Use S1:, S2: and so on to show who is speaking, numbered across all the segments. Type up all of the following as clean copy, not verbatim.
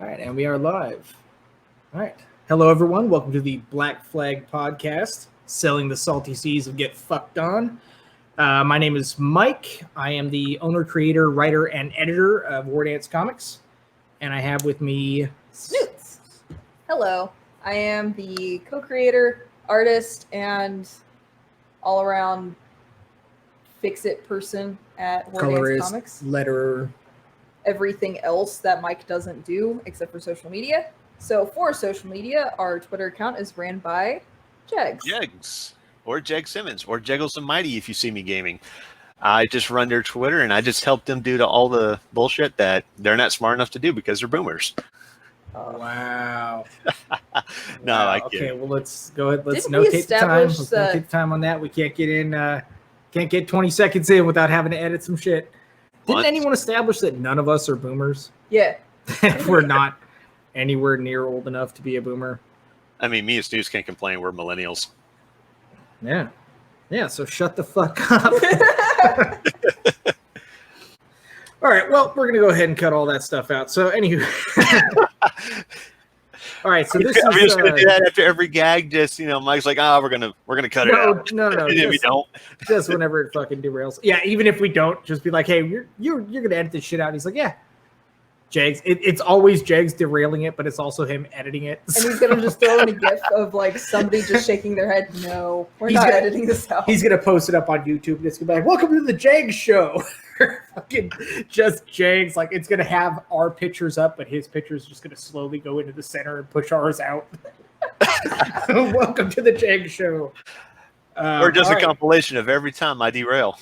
S1: All right, and we are live. All right. Hello, everyone. Welcome to the Black Flag Podcast, selling the salty seas of Get Fucked On. My name is Mike. I am the owner, creator, writer, and editor of Whedon's Comics. And I have with me...
S2: Snoots. Hello. I am the co-creator, artist, and all-around fix-it person at Whedon's Comics.
S1: Letterer.
S2: Everything else that Mike doesn't do, except for social media. So for social media, our Twitter account is ran by Jegs.
S3: Jegs. Or Jeg Simmons. Or Jeggles and Mighty if you see me gaming. I just run their Twitter and I just help them do all the bullshit that they're not smart enough to do because they're boomers.
S1: Wow.
S3: No,
S1: wow.
S3: I get
S1: Okay,
S3: it.
S1: well, let's go ahead. Let's
S2: Didn't we
S1: notate the time.
S2: establish
S1: Let's
S2: that-
S1: notate the time on that. We can't get in, can't get 20 seconds in without having to edit some shit. Didn't
S3: What?
S1: anyone establish that none of us are boomers?
S2: Yeah.
S1: We're not anywhere near old enough to be a boomer.
S3: I mean, me and Snooze can't complain. We're millennials.
S1: Yeah. Yeah, so shut the fuck up. All right, well, we're going to go ahead and cut all that stuff out. So, anywho. All right, so this
S3: Are we
S1: is...
S3: just gonna do that after every gag? Just Mike's like, we're gonna cut it out.
S1: No.
S3: And if we don't,
S1: Just whenever it fucking derails. Yeah, even if we don't, just be like, hey, you're gonna edit this shit out. And he's like, yeah. Jags. It's always Jags derailing it, but it's also him editing it.
S2: And he's going to just throw in a gif of like somebody just shaking their head. No, we're
S1: He's
S2: not
S1: gonna-
S2: editing this out.
S1: He's gonna post it up on YouTube and it's gonna be like, welcome to the Jags show. Fucking just Jags. Like, it's gonna have our pictures up, but his picture's just gonna slowly go into the center and push ours out. Welcome to the Jags show.
S3: or just
S1: all
S3: a
S1: right.
S3: compilation of every time I derail.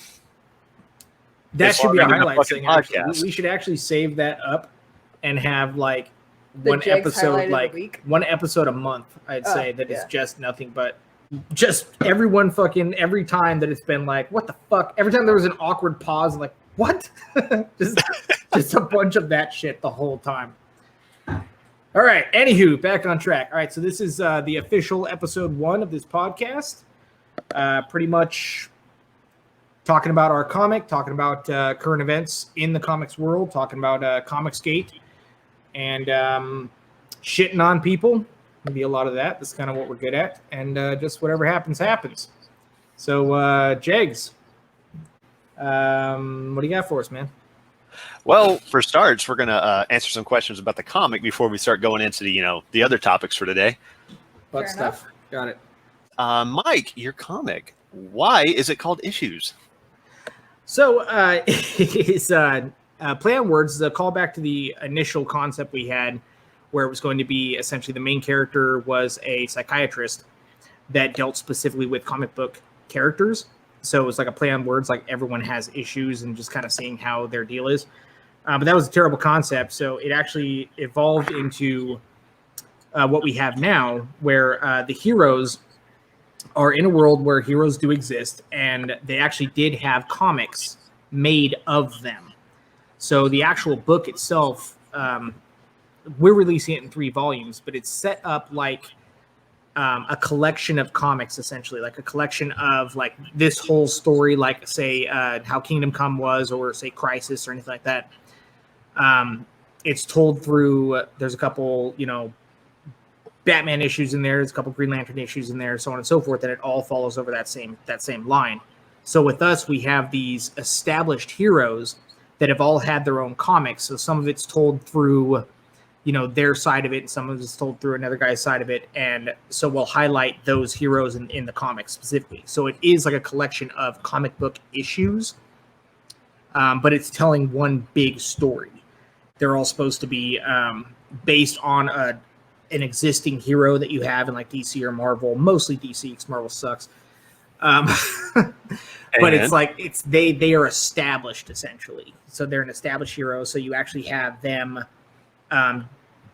S1: That
S3: It's
S1: should be a
S3: already in the
S1: highlight
S3: fucking
S1: thing. Actually.
S3: podcast.
S1: We should actually save that up and have like
S2: The
S1: one
S2: Jags
S1: episode,
S2: highlight of the
S1: like
S2: week?
S1: one episode a month. I'd
S2: Oh,
S1: say that is
S2: yeah.
S1: just nothing but just everyone fucking every time that it's been like, what the fuck? Every time there was an awkward pause, like what? just a bunch of that shit the whole time. All right. Anywho, back on track. All right. So this is the official episode 1 of this podcast. Pretty much talking about our comic, talking about current events in the comics world, talking about ComicsGate, and shitting on people. Maybe a lot of that. That's kind of what we're good at. And just whatever happens, happens. So, Jags, what do you got for us, man?
S3: Well, for starts, we're gonna answer some questions about the comic before we start going into the other topics for today.
S1: What
S2: Fair
S1: stuff? Got it.
S3: Mike, your comic. Why is it called Issues?
S1: So, it's play on words is a callback to the initial concept we had, where it was going to be essentially the main character was a psychiatrist that dealt specifically with comic book characters. So it was like a play on words, like everyone has issues and just kind of seeing how their deal is. But that was a terrible concept. So it actually evolved into what we have now, where the heroes are in a world where heroes do exist, and they actually did have comics made of them. So the actual book itself, we're releasing it in 3 volumes, but it's set up like a collection of comics, essentially, like a collection of like this whole story, like say how Kingdom Come was, or say Crisis or anything like that. It's told through, there's a couple, Batman issues in there, there's a couple Green Lantern issues in there, so on and so forth, and it all follows over that same line. So with us, we have these established heroes that have all had their own comics. So some of it's told through, their side of it, and some of it's told through another guy's side of it. And so we'll highlight those heroes in the comics specifically. So it is like a collection of comic book issues, but it's telling one big story. They're all supposed to be based on an existing hero that you have in like DC or Marvel, mostly DC because Marvel sucks. But it's like they are established essentially. So they're an established hero. So you actually have them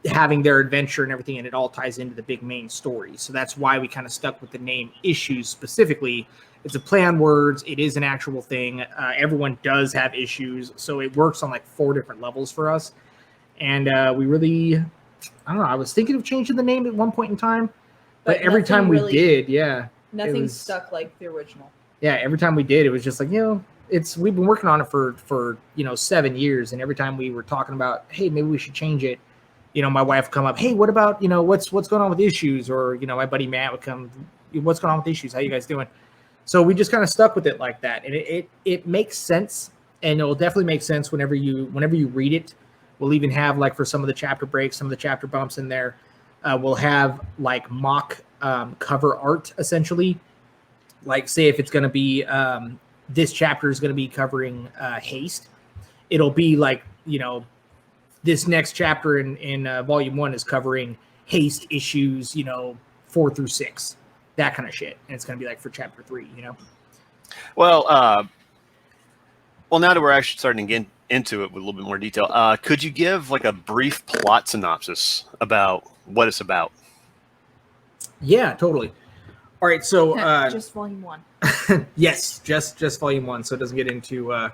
S1: having their adventure and everything, and it all ties into the big main story. So that's why we kind of stuck with the name Issues specifically. It's a play on words. It is an actual thing. Everyone does have issues, so it works on like 4 different levels for us. And we really, I don't know. I was thinking of changing the name at one point in time, but every
S2: nothing
S1: time we
S2: really-
S1: did, yeah.
S2: Nothing
S1: was-
S2: stuck like the original.
S1: Yeah, every time we did, it was just like, we've been working on it for 7 years, and every time we were talking about, hey, maybe we should change it, my wife would come up, hey, what about, what's going on with issues? Or, my buddy Matt would come, what's going on with issues? How you guys doing? So we just kind of stuck with it like that. And it makes sense. And it will definitely make sense whenever you read it. We'll even have, like, for some of the chapter breaks, some of the chapter bumps in there, we'll have like mock cover art, essentially. Like, say if it's going to be, this chapter is going to be covering haste. It'll be like, this next chapter in volume 1 is covering haste issues, 4 through 6, that kind of shit. And it's going to be like for chapter 3,
S3: Well, now that we're actually starting to get into it with a little bit more detail, could you give like a brief plot synopsis about what it's about?
S1: Yeah, totally. All right, so
S2: just volume 1.
S1: Yes, just volume 1, so it doesn't get into
S3: one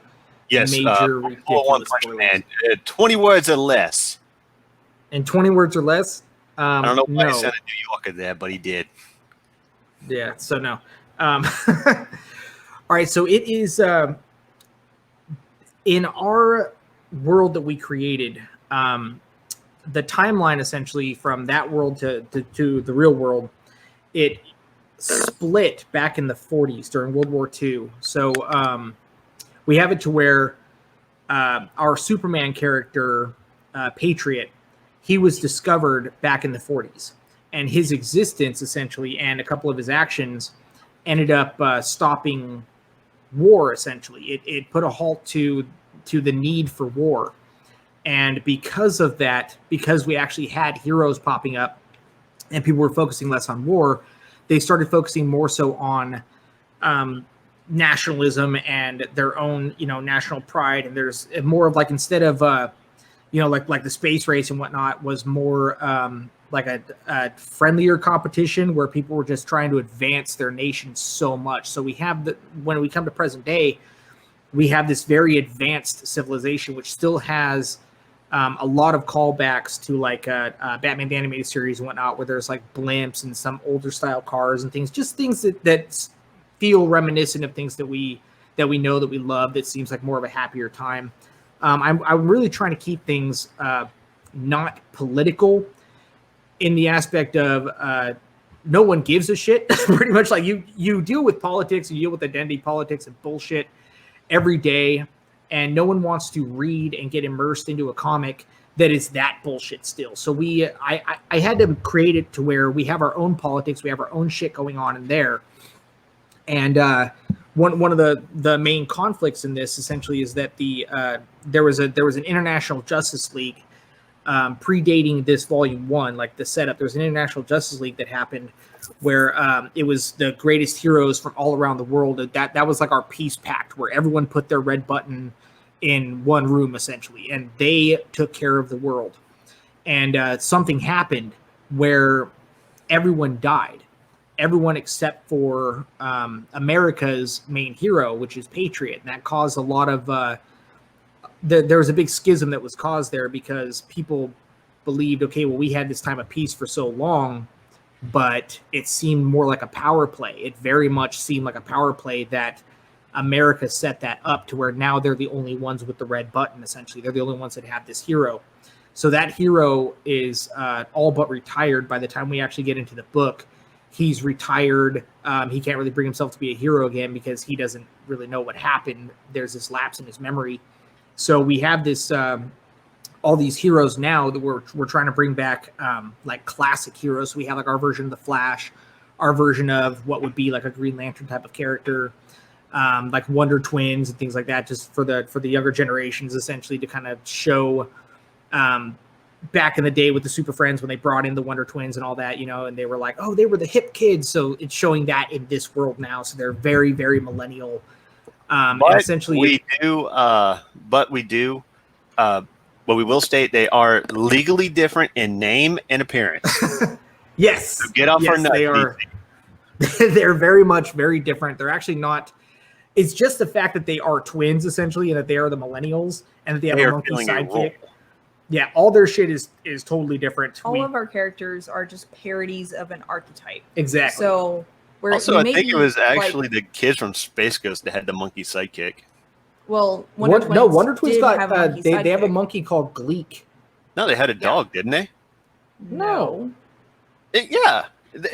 S1: major ridiculous
S3: question,
S1: spoilers.
S3: man. 20 words or less.
S1: And 20 words or less?
S3: I don't know why
S1: no.
S3: he said a New Yorker there, but he did.
S1: Yeah, so no. All right, so it is in our world that we created, the timeline essentially from that world to the real world, it split back in the 40s during World War II. So we have it to where our Superman character, Patriot, he was discovered back in the 40s. And his existence, essentially, and a couple of his actions ended up stopping war, essentially. It put a halt to the need for war. And because of that, because we actually had heroes popping up and people were focusing less on war, they started focusing more so on nationalism and their own, national pride. And there's more of like, instead of, like the space race and whatnot was more like a friendlier competition where people were just trying to advance their nation so much. So we have when we come to present day, we have this very advanced civilization, which still has a lot of callbacks to like Batman the Animated Series and whatnot, where there's like blimps and some older style cars and things, just things that feel reminiscent of things that we know, that we love, that seems like more of a happier time. I'm really trying to keep things not political in the aspect of no one gives a shit. Pretty much like you deal with politics, you deal with identity politics and bullshit every day, and no one wants to read and get immersed into a comic that is that bullshit still. So I had to create it to where we have our own politics, we have our own shit going on in there. And one of the main conflicts in this essentially is that there was an International Justice League predating this volume 1, like the setup. There was an International Justice League that happened where it was the greatest heroes from all around the world. That was like our peace pact, where everyone put their red button in one room essentially, and they took care of the world. And something happened where everyone died. Everyone except for America's main hero, which is Patriot. And that caused a lot of there was a big schism that was caused there, because people believed, okay, well, we had this time of peace for so long, but it seemed more like a power play. It very much seemed like a power play that America set that up to where now they're the only ones with the red button, essentially. They're the only ones that have this hero. So that hero is all but retired by the time we actually get into the book. He's retired. He can't really bring himself to be a hero again because he doesn't really know what happened. There's this lapse in his memory. So we have this all these heroes now that we're trying to bring back, like classic heroes. So we have like our version of the Flash, our version of what would be like a Green Lantern type of character, like Wonder Twins and things like that, just for the younger generations, essentially, to kind of show back in the day with the Super Friends when they brought in the Wonder Twins and all that, and they were like, oh, they were the hip kids. So it's showing that in this world now. So they're very, very millennial.
S3: But
S1: essentially,
S3: what we will state, they are legally different in name and appearance.
S1: Yes.
S3: So get off our nuts.
S1: They are. They're very much very different. They're actually not. It's just the fact that they are twins, essentially, and that they are the millennials, and that they have a monkey sidekick. Yeah, all their shit is totally different.
S2: All of our characters are just parodies of an archetype.
S1: Exactly.
S2: So
S3: I think it was actually the kids from Space Ghost that had the monkey sidekick.
S2: Well,
S1: Wonder Twins got they have a monkey called Gleek.
S3: No, they had a dog, didn't they?
S2: No.
S3: It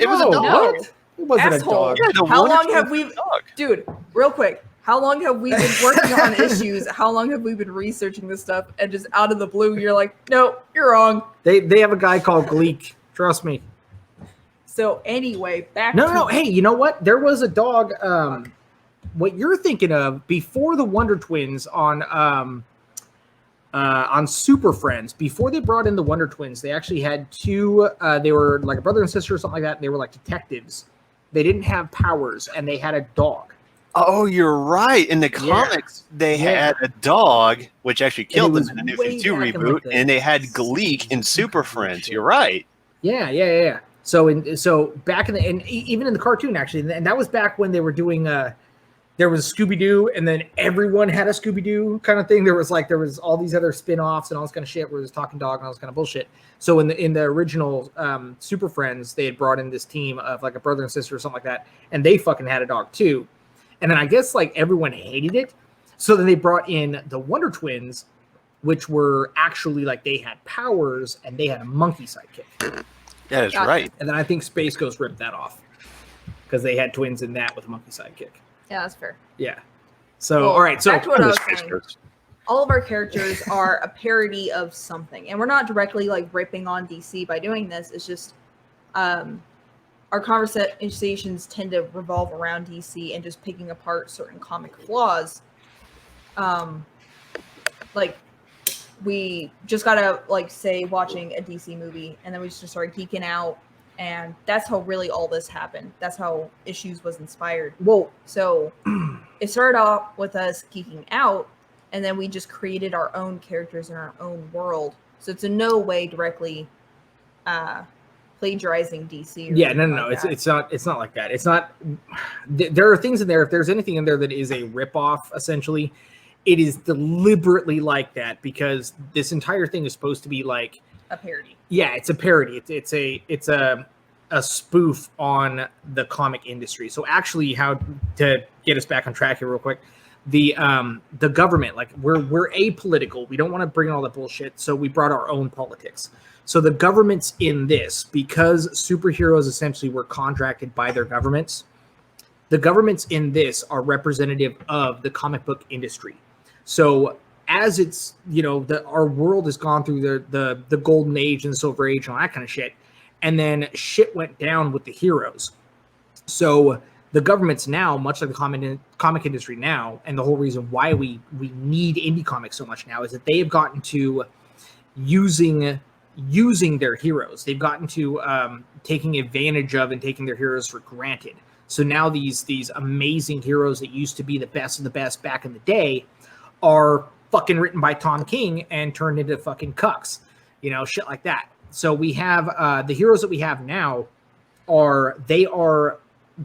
S3: was a dog.
S2: No.
S1: What? It wasn't
S2: Asshole.
S1: a dog.
S3: Yeah, the
S2: How
S3: Wonder
S2: long have
S3: Twins
S2: we,
S3: dog.
S2: dude? Real quick. How long have we been working on issues? How long have we been researching this stuff? And just out of the blue, you're like, no, you're wrong.
S1: They have a guy called Gleek. Trust me.
S2: So anyway, back.
S1: No. Hey, you know what? There was a dog. What you're thinking of before the Wonder Twins on Super Friends, before they brought in the Wonder Twins, they actually had two. They were like a brother and sister or something like that. And they were like detectives. They didn't have powers, and they had a dog.
S3: Oh, you're right. In the comics, they had a dog, which actually killed them in the New 52 reboot, and they had Gleek in Super Friends. You're right.
S1: Yeah. So back in the, and even in the cartoon, actually, and that was back when they were doing there was Scooby-Doo, and then everyone had a Scooby-Doo kind of thing. There was all these other spin-offs and all this kind of shit where it was Talking Dog and all this kind of bullshit. So in the original Super Friends, they had brought in this team of like a brother and sister or something like that, and they fucking had a dog too. And then I guess like everyone hated it. So then they brought in the Wonder Twins, which were actually like they had powers and they had a monkey sidekick.
S3: That is right.
S1: And then I think Space Ghost ripped that off because they had twins in that with a monkey sidekick.
S2: Yeah, that's fair.
S1: Yeah. So,
S2: Well,
S1: all right. So,
S2: back to what I was
S3: Space
S2: saying.
S3: Ghost.
S2: All of our characters are a parody of something, and we're not directly like ripping on DC by doing this. It's just our conversations tend to revolve around DC and just picking apart certain comic flaws. Like we just got to like say watching a DC movie, and then we just started geeking out, and that's how really all this happened. That's how Issues was inspired.
S1: well,
S2: So it started off with us geeking out, and then we just created our own characters in our own world. So it's in no way directly plagiarizing DC. Or
S1: yeah, no.
S2: like that.
S1: It's not like that. It's not. There are things in there. If there's anything in there that is a ripoff, essentially, it is deliberately like that because this entire thing is supposed to be like
S2: a parody.
S1: Yeah, it's a parody. It's a spoof on the comic industry. So actually, how to get us back on track here real quick, the government, like we're apolitical. We don't want to bring in all that bullshit. So we brought our own politics. So the governments in this, because superheroes essentially were contracted by their governments, the governments in this are representative of the comic book industry. So as it's, our world has gone through the golden age and the silver age and all that kind of shit. And then shit went down with the heroes. So the governments now, much like the comic industry now, and the whole reason why we need indie comics so much now is that they have gotten to using their heroes. They've gotten to taking advantage of and taking their heroes for granted. So now these amazing heroes that used to be the best of the best back in the day are fucking written by Tom King and turned into fucking cucks, shit like that. So we have the heroes that we have now are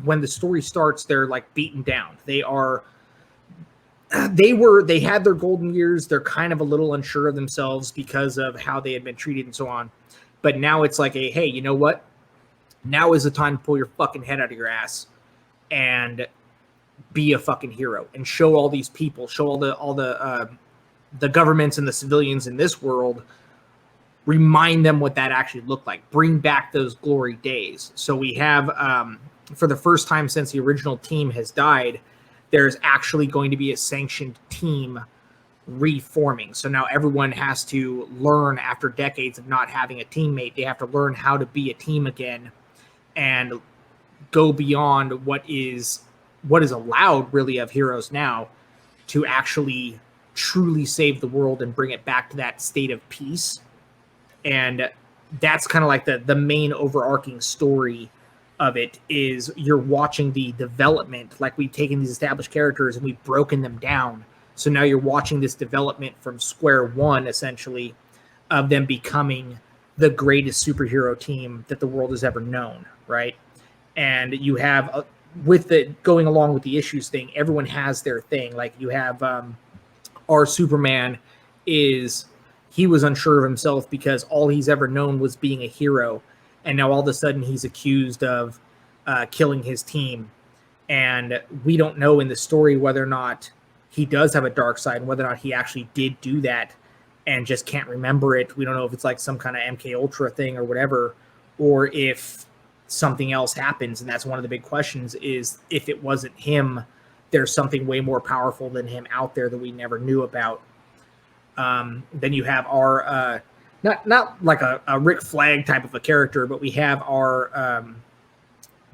S1: when the story starts, they're like beaten down. They had their golden years. They're kind of a little unsure of themselves because of how they had been treated and so on. But now it's like hey, you know what? Now is the time to pull your fucking head out of your ass and be a fucking hero and show all these people, show all the governments and the civilians in this world, remind them what that actually looked like, bring back those glory days. So we have, for the first time since the original team has died, there's actually going to be a sanctioned team reforming. So now everyone has to learn, after decades of not having a teammate, they have to learn how to be a team again and go beyond what is allowed really of heroes now to actually truly save the world and bring it back to that state of peace. And that's kind of like the main overarching story of it, is you're watching the development. Like, we've taken these established characters and we've broken them down. So now you're watching this development from square one, essentially, of them becoming the greatest superhero team that the world has ever known, right? And you have, with the going along with the issues thing, everyone has their thing. Like, you have our Superman he was unsure of himself because all he's ever known was being a hero. And now all of a sudden he's accused of killing his team. And we don't know in the story whether or not he does have a dark side and whether or not he actually did do that and just can't remember it. We don't know if it's like some kind of MK Ultra thing or whatever, or if something else happens. And that's one of the big questions, is if it wasn't him, there's something way more powerful than him out there that we never knew about. Then you have our not like a Rick Flag type of a character, but we have our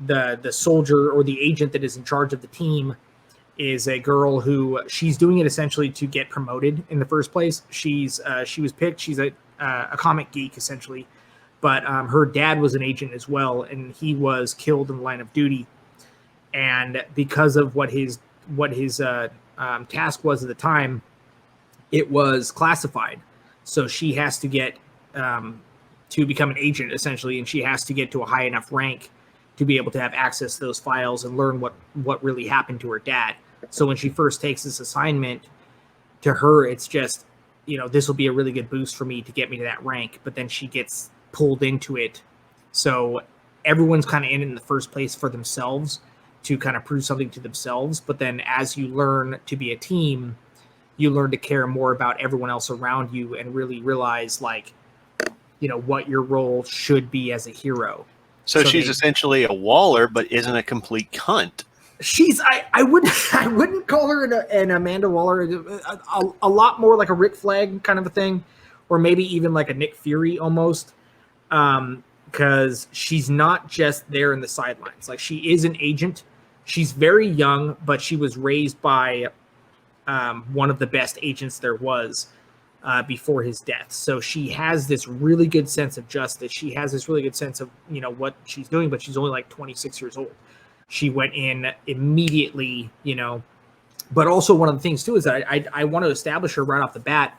S1: the soldier or the agent that is in charge of the team is a girl who she's doing it essentially to get promoted in the first place. She was picked. She's a comic geek essentially, but her dad was an agent as well, and he was killed in the line of duty. And because of what his task was at the time, it was classified. So she has to get to become an agent essentially, and she has to get to a high enough rank to be able to have access to those files and learn what really happened to her dad. So when she first takes this assignment, to her, it's just, this will be a really good boost for me to get me to that rank. But then she gets pulled into it. So everyone's kind of in it in the first place for themselves, to kind of prove something to themselves. But then as you learn to be a team, you learn to care more about everyone else around you and really realize, like, what your role should be as a hero.
S3: So she's essentially a Waller, but isn't a complete cunt.
S1: She's I wouldn't call her an Amanda Waller. A lot more like a Rick Flag kind of a thing, or maybe even like a Nick Fury almost, because she's not just there in the sidelines. Like, she is an agent. She's very young, but she was raised by one of the best agents there was before his death. So she has this really good sense of justice. She has this really good sense of what she's doing, but she's only like 26 years old. She went in immediately, but also one of the things too is that I want to establish her right off the bat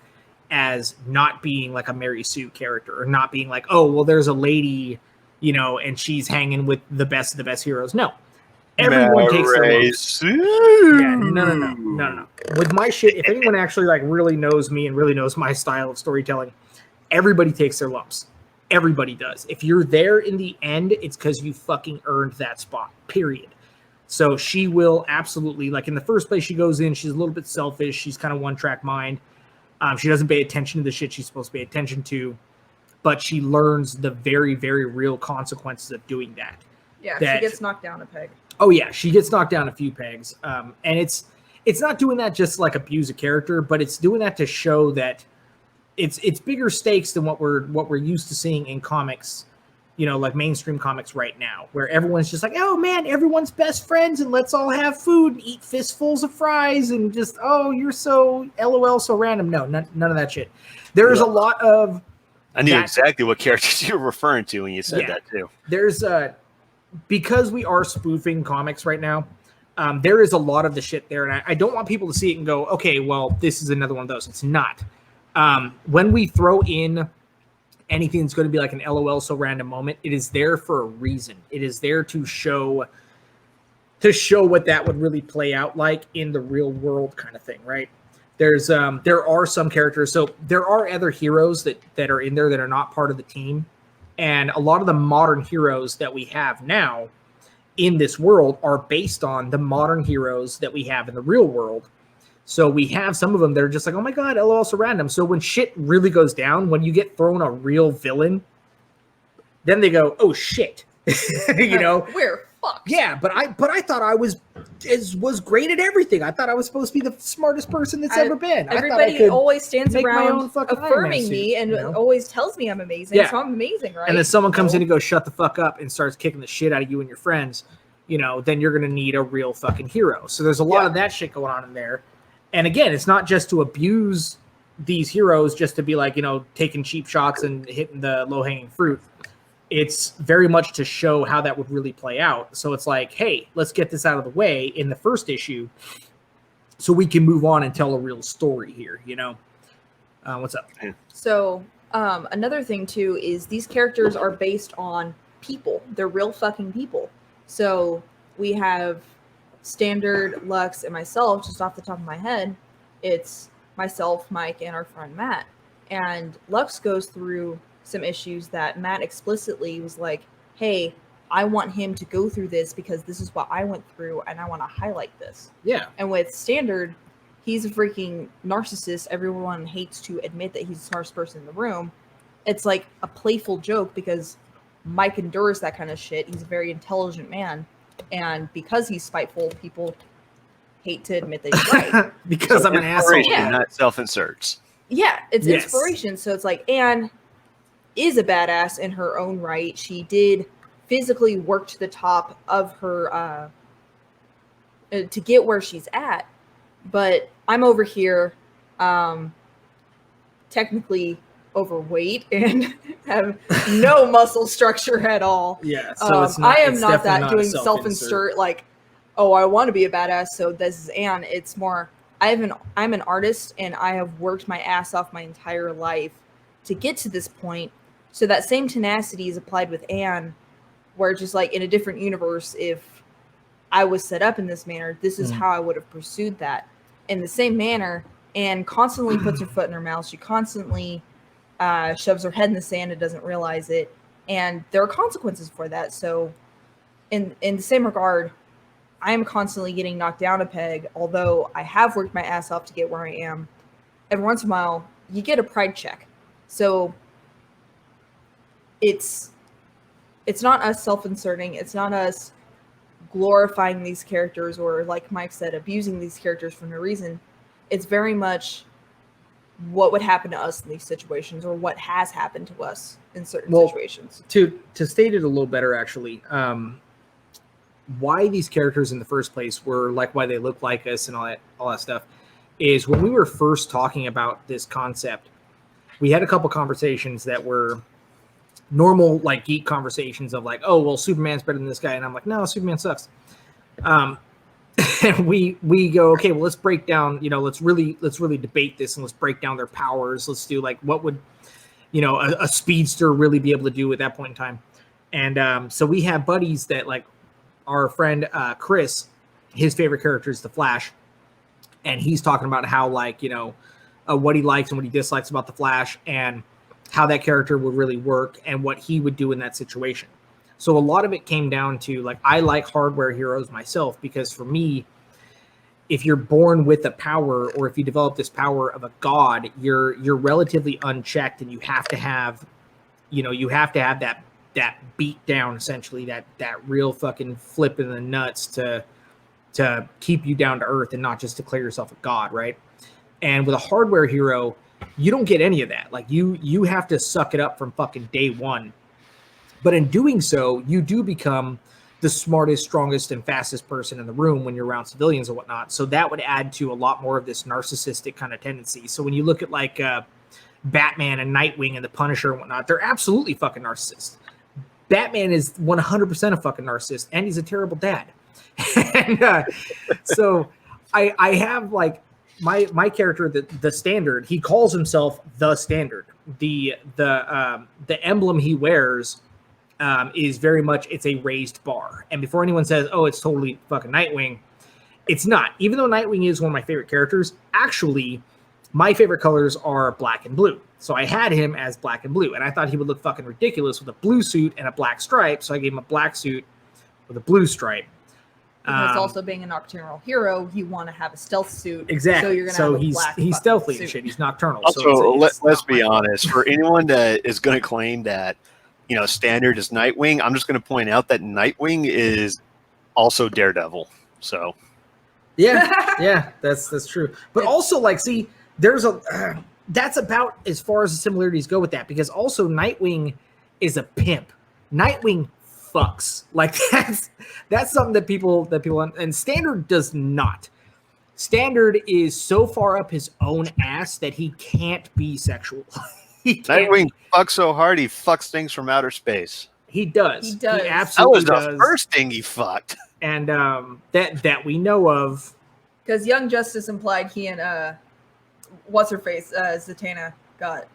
S1: as not being like a Mary Sue character, or not being like, oh, well, there's a lady, and she's hanging with the best of the best heroes. No, everyone takes their lumps. Yeah, no. With my shit, if anyone actually like really knows me and really knows my style of storytelling, everybody takes their lumps. Everybody does. If you're there in the end, it's because you fucking earned that spot, period. So she will absolutely, like, in the first place she goes in, she's a little bit selfish. She's kind of one-track mind. She doesn't pay attention to the shit she's supposed to pay attention to, but she learns the very, very real consequences of doing that.
S2: Yeah, she gets knocked down a peg.
S1: Oh, yeah, she gets knocked down a few pegs. And it's not doing that just like abuse a character, but it's doing that to show that it's bigger stakes than what we're used to seeing in comics, like mainstream comics right now, where everyone's just like, oh man, everyone's best friends and let's all have food and eat fistfuls of fries and just, oh, you're so LOL, so random. No, none of that shit. There's a lot of.
S3: I knew exactly what characters you were referring to when you said that too.
S1: There's because we are spoofing comics right now. There is a lot of the shit there, and I don't want people to see it and go, okay, well, this is another one of those. It's not. When we throw in anything that's going to be like an LOL so random moment, it is there for a reason. It is there to show what that would really play out like in the real world, kind of thing, right? There are some characters, so there are other heroes that are in there that are not part of the team, and a lot of the modern heroes that we have now in this world are based on the modern heroes that we have in the real world. So we have some of them that are just like, oh my God, LOL so random. So when shit really goes down, when you get thrown a real villain, then they go, oh shit.
S2: We're fucked.
S1: Yeah, but I thought I was great at everything. I thought I was supposed to be the smartest person that's ever been.
S2: Everybody always stands around affirming me and always tells me I'm amazing. Yeah. So I'm amazing, right?
S1: And then someone comes in and goes, shut the fuck up, and starts kicking the shit out of you and your friends, then you're going to need a real fucking hero. So there's a lot of that shit going on in there. And again, it's not just to abuse these heroes just to be like, taking cheap shots and hitting the low-hanging fruit. It's very much to show how that would really play out. So it's like, hey, let's get this out of the way in the first issue so we can move on and tell a real story here, What's up?
S2: So another thing, too, is these characters are based on people. They're real fucking people. So we have Standard, Lux, and myself, just off the top of my head. It's myself, Mike, and our friend Matt. And Lux goes through some issues that Matt explicitly was like, hey, I want him to go through this because this is what I went through and I want to highlight this.
S1: Yeah.
S2: And with Standard, he's a freaking narcissist. Everyone hates to admit that he's the smartest person in the room. It's like a playful joke because Mike endures that kind of shit. He's a very intelligent man. And because he's spiteful, people hate to admit that he's right.
S1: Because I'm an asshole.
S3: Yeah. Not self-inserts.
S2: Yeah, it's
S1: Yes.
S2: inspiration. So it's like Anne is a badass in her own right. She did physically work to the top of her to get where she's at. But I'm over here technically overweight and have no muscle structure at all.
S1: Yeah, so
S2: I am not that doing self-insert like, oh, I want to be a badass, so this is Anne. It's more, I'm an artist and I have worked my ass off my entire life to get to this point. So that same tenacity is applied with Anne, where just like in a different universe, if I was set up in this manner, this is how I would have pursued that. In the same manner, Anne constantly puts her foot in her mouth. She constantly shoves her head in the sand and doesn't realize it. And there are consequences for that. So in the same regard, I am constantly getting knocked down a peg, although I have worked my ass off to get where I am. Every once in a while, you get a pride check. So it's not us self-inserting. It's not us glorifying these characters or, like Mike said, abusing these characters for no reason. It's very much what would happen to us in these situations, or what has happened to us in certain situations.
S1: To state it a little better, actually, why these characters in the first place were like why they look like us and all that stuff is when we were first talking about this concept, we had a couple conversations that were normal, like geek conversations of like, oh, well, Superman's better than this guy, and I'm like, no, Superman sucks. And we go, okay, well, let's break down, let's really debate this, and let's break down their powers. Let's do like, what would, a speedster really be able to do at that point in time? And so we have buddies that, like, our friend Chris, his favorite character is the Flash, and he's talking about how, like, what he likes and what he dislikes about the Flash, and how that character would really work and what he would do in that situation. So a lot of it came down to, like, I like hardware heroes myself because for me, if you're born with a power, or if you develop this power of a god, you're relatively unchecked, and you have to have that beat down, essentially, that real fucking flip in the nuts to keep you down to earth and not just declare yourself a god, right? And with a hardware hero, you don't get any of that. Like, you have to suck it up from fucking day one. But in doing so, you do become the smartest, strongest, and fastest person in the room when you're around civilians and whatnot. So that would add to a lot more of this narcissistic kind of tendency. So when you look at, like, Batman and Nightwing and the Punisher and whatnot, they're absolutely fucking narcissists. Batman is 100% a fucking narcissist, and he's a terrible dad. And so I have, like, my character, the Standard, he calls himself the Standard. The emblem he wears is very much, it's a raised bar. And before anyone says, oh, it's totally fucking Nightwing, it's not. Even though Nightwing is one of my favorite characters, actually, my favorite colors are black and blue. So I had him as black and blue, and I thought he would look fucking ridiculous with a blue suit and a black stripe. So I gave him a black suit with a blue stripe.
S2: Because also being a nocturnal hero, you want to have a stealth suit.
S1: Exactly.
S2: So you're gonna have a black
S1: he's stealthy
S2: suit.
S1: and shit. He's nocturnal.
S3: Also,
S1: so
S3: let's be honest. For anyone that is going to claim that, Standard is Nightwing, I'm just going to point out that Nightwing is also Daredevil. So
S1: yeah, that's true. But also, like, see, there's that's about as far as the similarities go with that, because also Nightwing is a pimp. Nightwing fucks. Like, that's something that people and Standard does not. Standard is so far up his own ass that he can't be sexual.
S3: Nightwing fucks so hard he fucks things from outer space.
S1: He does.
S2: He does.
S1: He absolutely
S3: that was the
S1: does.
S3: first thing he fucked.
S1: And that we know of.
S2: Because Young Justice implied he and what's her face, Zatanna got.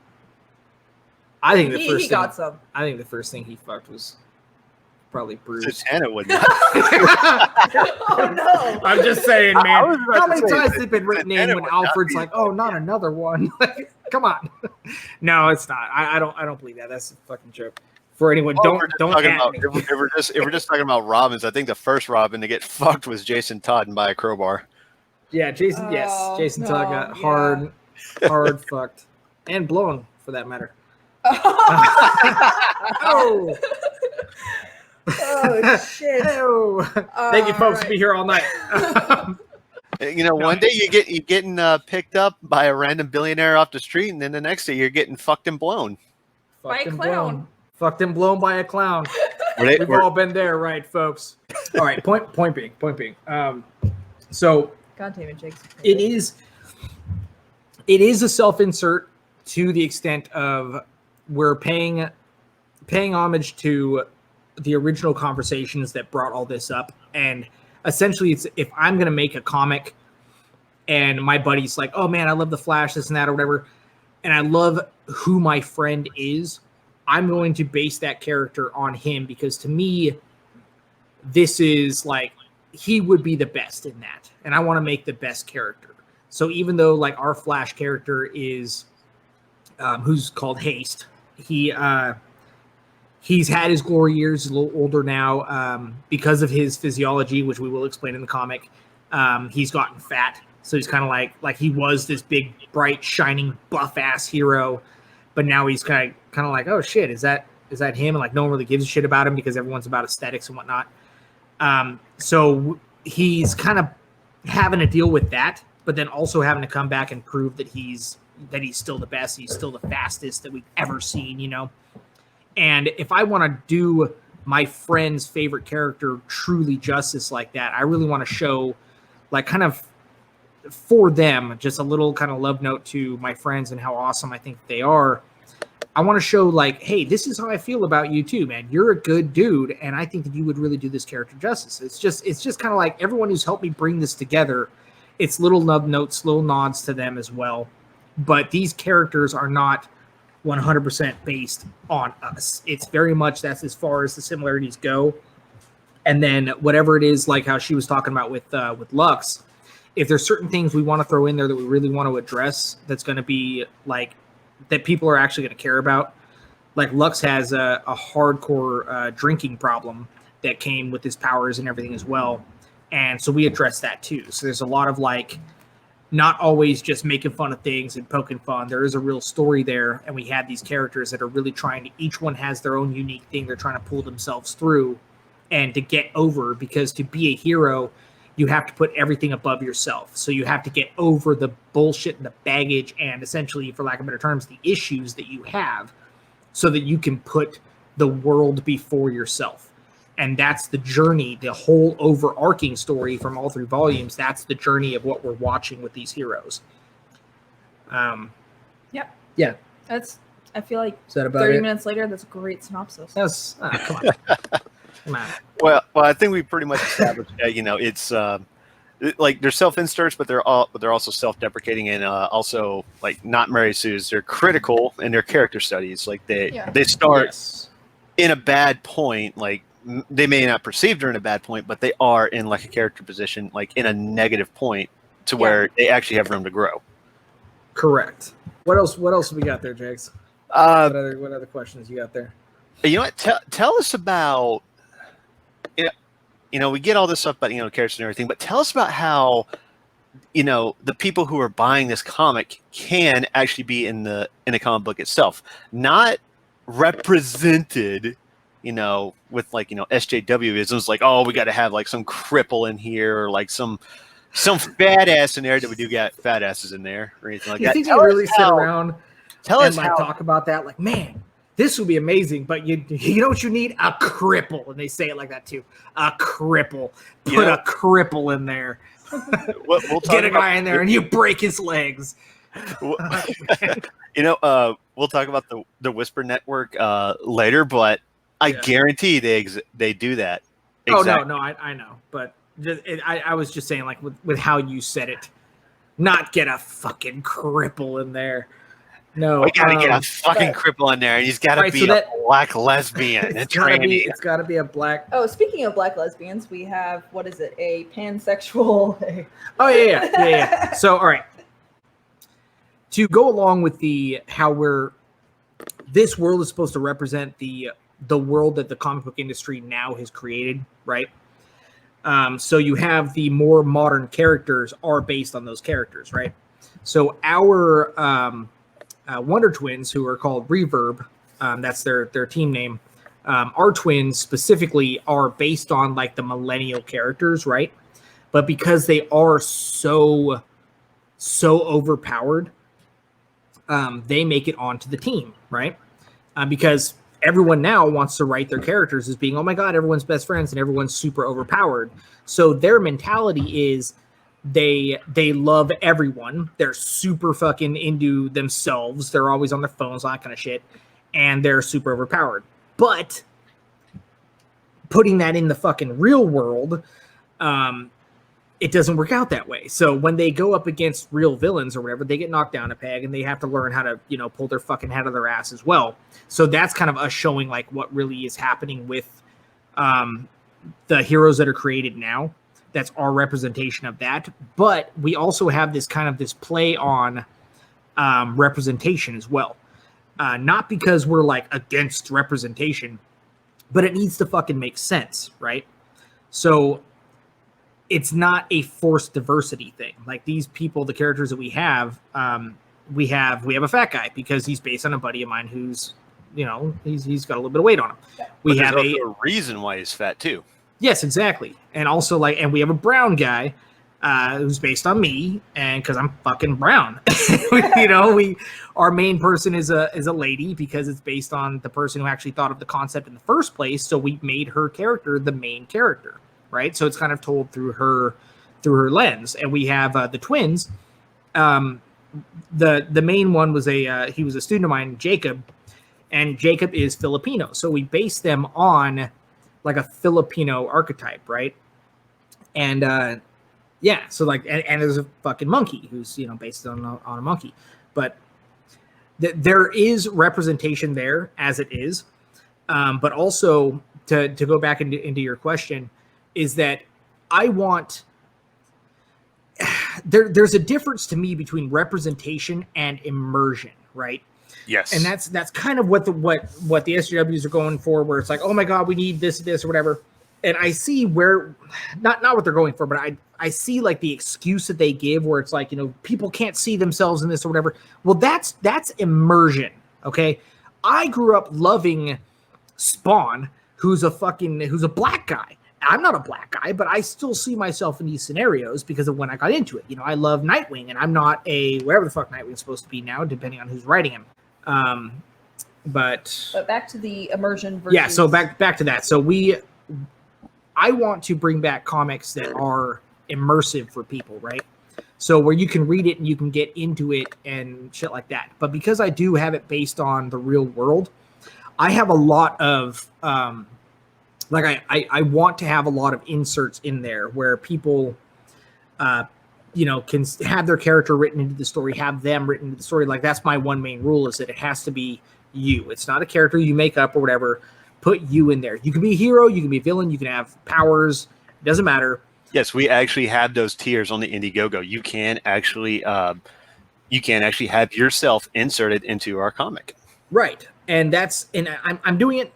S1: I think
S2: He got some.
S1: I think the first thing he fucked was probably Bruce.
S3: Zatanna would not.
S2: Oh no!
S1: I'm just saying, man. How many times has it been written in
S3: Zatanna
S1: when
S3: would not
S1: Alfred's
S3: be
S1: like, "Oh, not another one"? Like, come on. No, it's not. I don't believe that. That's a fucking joke. For anyone, don't
S3: talking
S1: at
S3: about,
S1: me.
S3: if we're just talking about Robins, I think the first Robin to get fucked was Jason Todd and by a crowbar.
S1: Yeah, Jason. Yes, Jason Todd got hard fucked and blown for that matter. Oh.
S2: Oh shit!
S1: Oh. Thank you, folks, to be here all night.
S3: One day you're getting picked up by a random billionaire off the street, and then the next day you're getting fucked and blown.
S2: By a clown.
S1: Fucked and blown by a clown. We've all been there, right, folks? All right. Point being. So.
S2: God damn it, Jake.
S1: It is a self-insert to the extent of we're paying homage to the original conversations that brought all this up. And essentially, it's if I'm going to make a comic and my buddy's like, oh man, I love the Flash, this and that or whatever, and I love who my friend is, I'm going to base that character on him because to me, this is like, he would be the best in that. And I want to make the best character. So even though like our Flash character is who's called Haste, he's had his glory years, he's a little older now because of his physiology, which we will explain in the comic. He's gotten fat. So he's kind of like he was this big, bright, shining, buff ass hero, but now he's kind of like, oh shit, is that him? And like no one really gives a shit about him because everyone's about aesthetics and whatnot. So he's kind of having to deal with that, but then also having to come back and prove that he's still the best. He's still the fastest that we've ever seen, And if I want to do my friend's favorite character truly justice like that, I really want to show like kind of for them, just a little kind of love note to my friends and how awesome I think they are. I want to show like, hey, this is how I feel about you too, man. You're a good dude, and I think that you would really do this character justice. It's just kind of like everyone who's helped me bring this together. It's little love notes, little nods to them as well. But these characters are not 100% based on us. It's very much that's as far as the similarities go. And then whatever it is, like how she was talking about with Lux, if there's certain things we want to throw in there that we really want to address, that's going to be like that people are actually going to care about. Like Lux has a hardcore drinking problem that came with his powers and everything as well. And so we address that too. So there's a lot of like, not always just making fun of things and poking fun. There is a real story there. And we have these characters that are really trying to, each one has their own unique thing they're trying to pull themselves through and to get over, because to be a hero, you have to put everything above yourself. So you have to get over the bullshit and the baggage and essentially, for lack of better terms, the issues that you have so that you can put the world before yourself. And that's the journey, the whole overarching story from all 3 volumes. That's the journey of what we're watching with these heroes.
S2: Yep.
S1: Yeah.
S2: I feel like
S1: is that about
S2: 30
S1: it?
S2: Minutes later, that's a great synopsis.
S1: That's, come on. Come on.
S3: Well, I think we pretty much established. It's like they're self-inserts, but they're also self-deprecating and also like not Mary Sue's. They're critical in their character studies. Like they start in a bad point. Like they may not perceive they're in a bad point, but they are in like a character position, like in a negative point, to where they actually have room to grow.
S1: Correct. What else have we got there, Jakes? What other questions you got there?
S3: You know what? Tell us about. We get all this stuff about characters and everything, but tell us about how the people who are buying this comic can actually be in the comic book itself, not represented, with like SJW-isms, like, oh, we got to have like some cripple in here or like some fat ass in there. That we do get fat asses in there or anything like that.
S1: You think you really sit around and
S3: how,
S1: talk about that? Like, man, this would be amazing, but you know what you need? A cripple. And they say it like that too. A cripple. Put a cripple in there.
S3: We'll
S1: get a guy in there and you break his legs.
S3: We'll talk about the Whisper Network later, but I guarantee they do that. Exactly.
S1: Oh, no, I know. But I was just saying, like, with how you said it, not get a fucking cripple in there. No,
S3: we gotta get a fucking cripple in there, and he's gotta be a black lesbian.
S1: It's gotta be a black.
S2: Oh, speaking of black lesbians, we have a pansexual.
S1: Oh yeah. So all right, to go along with this world is supposed to represent the world that the comic book industry now has created, right? So you have the more modern characters are based on those characters, right? So our Wonder Twins, who are called Reverb, that's their team name. Our twins specifically are based on like the millennial characters, right? But because they are so overpowered, they make it onto the team, right? Because everyone now wants to write their characters as being, oh my God, everyone's best friends and everyone's super overpowered. So their mentality is they love everyone. They're super fucking into themselves. They're always on their phones, all that kind of shit. And they're super overpowered. But putting that in the fucking real world, it doesn't work out that way. So when they go up against real villains or whatever, they get knocked down a peg and they have to learn how to, pull their fucking head out of their ass as well. So that's kind of us showing like what really is happening with the heroes that are created now. That's our representation of that. But we also have this play on representation as well. Not because we're like against representation, but it needs to fucking make sense, right? So it's not a forced diversity thing. Like these people, the characters that we have a fat guy because he's based on a buddy of mine who's, he's got a little bit of weight on him. We have
S3: a reason why he's fat too.
S1: Yes, exactly. And also and we have a brown guy who's based on me, and because I'm fucking brown, our main person is a lady because it's based on the person who actually thought of the concept in the first place. So we made her character the main character, right? So it's kind of told through her lens. And we have the twins. The main one was he was a student of mine, Jacob, and Jacob is Filipino. So we based them on like a Filipino archetype, right? And yeah, so like, and there's a fucking monkey who's based on a monkey, but there is representation there as it is, but also to go back into your question is that I want there's a difference to me between representation and immersion, right?
S3: Yes,
S1: and that's kind of what the SJWs are going for, where it's like, oh my God, we need this or whatever. And I see where, not what they're going for, but I see like the excuse that they give where it's like, people can't see themselves in this or whatever. Well, that's immersion, okay? I grew up loving Spawn, who's a black guy. I'm not a black guy, but I still see myself in these scenarios because of when I got into it. I love Nightwing, and I'm not wherever the fuck Nightwing's supposed to be now, depending on who's writing him. But
S2: back to the immersion version.
S1: Yeah, so back to that. So I want to bring back comics that are immersive for people, right? So where you can read it and you can get into it and shit like that. But because I do have it based on the real world, I have a lot of I want to have a lot of inserts in there where people can have their character written into the story, have them written into the story. Like that's my one main rule, is that it has to be you. It's not a character you make up or whatever. Put you in there. You can be a hero, you can be a villain, you can have powers. It doesn't matter.
S3: Yes, we actually have those tiers on the Indiegogo. You can actually have yourself inserted into our comic.
S1: Right. And I'm doing it.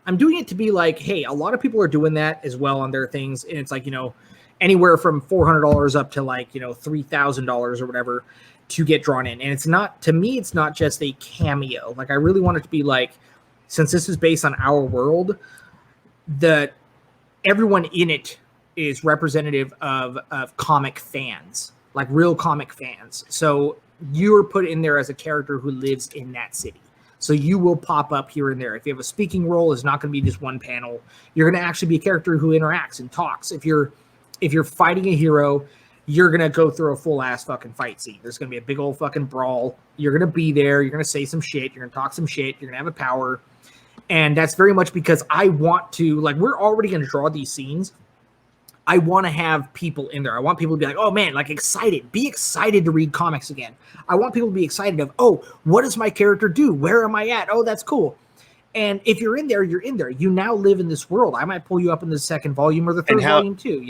S1: I'm doing it to be like, hey, a lot of people are doing that as well on their things. And it's like, anywhere from $400 up to like, $3,000 or whatever to get drawn in. And it's not just a cameo. Like I really want it to be like, since this is based on our world, that everyone in it is representative of comic fans, like real comic fans. So you're put in there as a character who lives in that city. So you will pop up here and there. If you have a speaking role, it's not going to be just one panel. You're going to actually be a character who interacts and talks. If you're fighting a hero, you're going to go through a full ass fucking fight scene. There's going to be a big old fucking brawl. You're going to be there. You're going to say some shit. You're going to talk some shit. You're going to have a power. And that's very much because I want to, like, we're already going to draw these scenes. I want to have people in there. I want people to be like, oh man, like excited. Be excited to read comics again. I want people to be excited of, oh, what does my character do? Where am I at? Oh, that's cool. And if you're in there, you're in there. You now live in this world. I might pull you up in the second volume or the third volume too,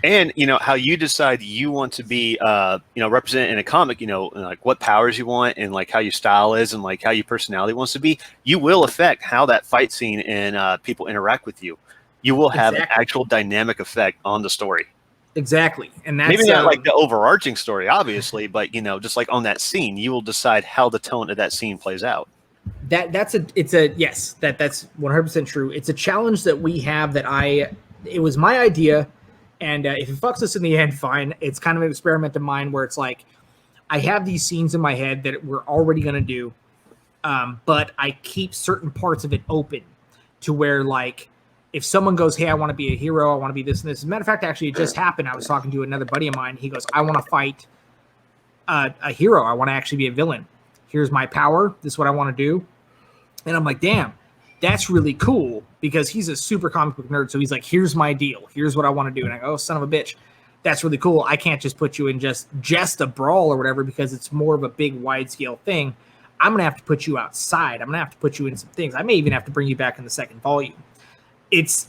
S3: And, how you decide you want to be, represented in a comic, like what powers you want and like how your style is and like how your personality wants to be, you will affect how that fight scene and people interact with you. you will have
S1: Exactly.
S3: an actual dynamic effect on the story.
S1: Exactly. And that's
S3: Maybe not like the overarching story, obviously, but just like on that scene, you will decide how the tone of that scene plays out.
S1: That's 100% true. It's a challenge that we have it was my idea, and if it fucks us in the end, fine. It's kind of an experiment of mine where it's like I have these scenes in my head that we're already going to do, but I keep certain parts of it open to where, like, if someone goes, hey, I want to be a hero, I want to be this and this. As a matter of fact, actually, it just happened. I was talking to another buddy of mine. He goes, I want to fight a hero. I want to actually be a villain. Here's my power. This is what I want to do. And I'm like, damn, that's really cool, because he's a super comic book nerd. So he's like, here's my deal. Here's what I want to do. And I go, oh, son of a bitch. That's really cool. I can't just put you in just a brawl or whatever, because it's more of a big wide scale thing. I'm going to have to put you outside. I'm going to have to put you in some things. I may even have to bring you back in the second volume. It's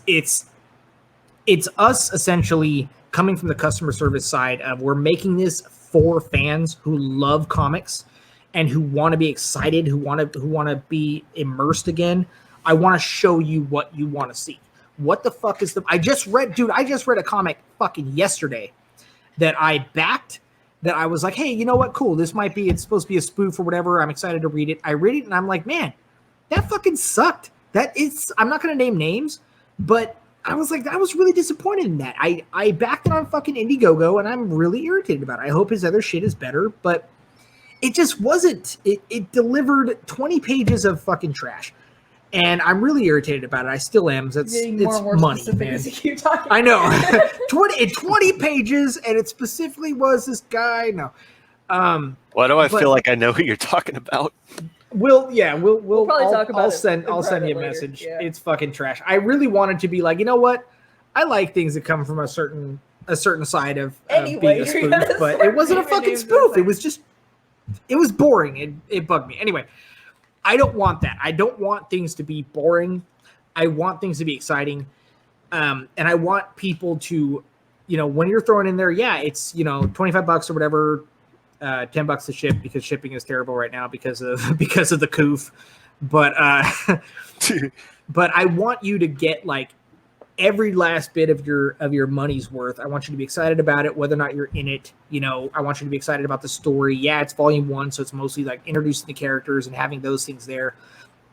S1: us essentially coming from the customer service side of, we're making this for fans who love comics and who want to be excited, who want to be immersed again. I want to show you what you want to see. What the fuck is I just read a comic fucking yesterday that I backed, that I was like, hey, you know what? Cool. It's supposed to be a spoof or whatever. I'm excited to read it. I read it and I'm like, man, that fucking sucked. I'm not going to name names, but I was like, I was really disappointed in that. I backed it on fucking Indiegogo and I'm really irritated about it. I hope his other shit is better, but it just wasn't. It delivered 20 pages of fucking trash. And I'm really irritated about it. I still am. It's money, man. I know. 20 pages, and it specifically was this guy. No.
S3: Why do I feel like I know who you're talking about?
S1: We'll
S2: probably talk about it.
S1: I'll send you a message.
S2: Yeah.
S1: It's fucking trash. I really wanted to be like, you know what? I like things that come from a certain side of being a spoof, but it wasn't a fucking spoof. It was boring. It bugged me. Anyway, I don't want that. I don't want things to be boring. I want things to be exciting. And I want people to, when you're throwing in there, yeah, it's, $25 or whatever, $10 to ship, because shipping is terrible right now because of the coof. But but I want you to get like every last bit of your money's worth. I want you to be excited about it, whether or not you're in it. I want you to be excited about the story. Yeah, it's volume 1, so it's mostly like introducing the characters and having those things there.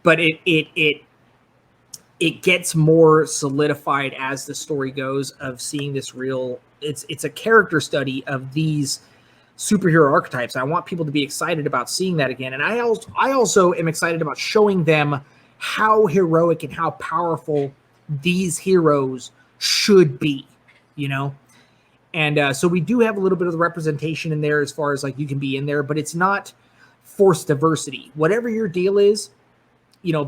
S1: But it gets more solidified as the story goes, of seeing this real. It's a character study of these superhero archetypes. I want people to be excited about seeing that again. And I also am excited about showing them how heroic and how powerful these heroes should be, And so we do have a little bit of the representation in there as far as like you can be in there, but it's not forced diversity. Whatever your deal is,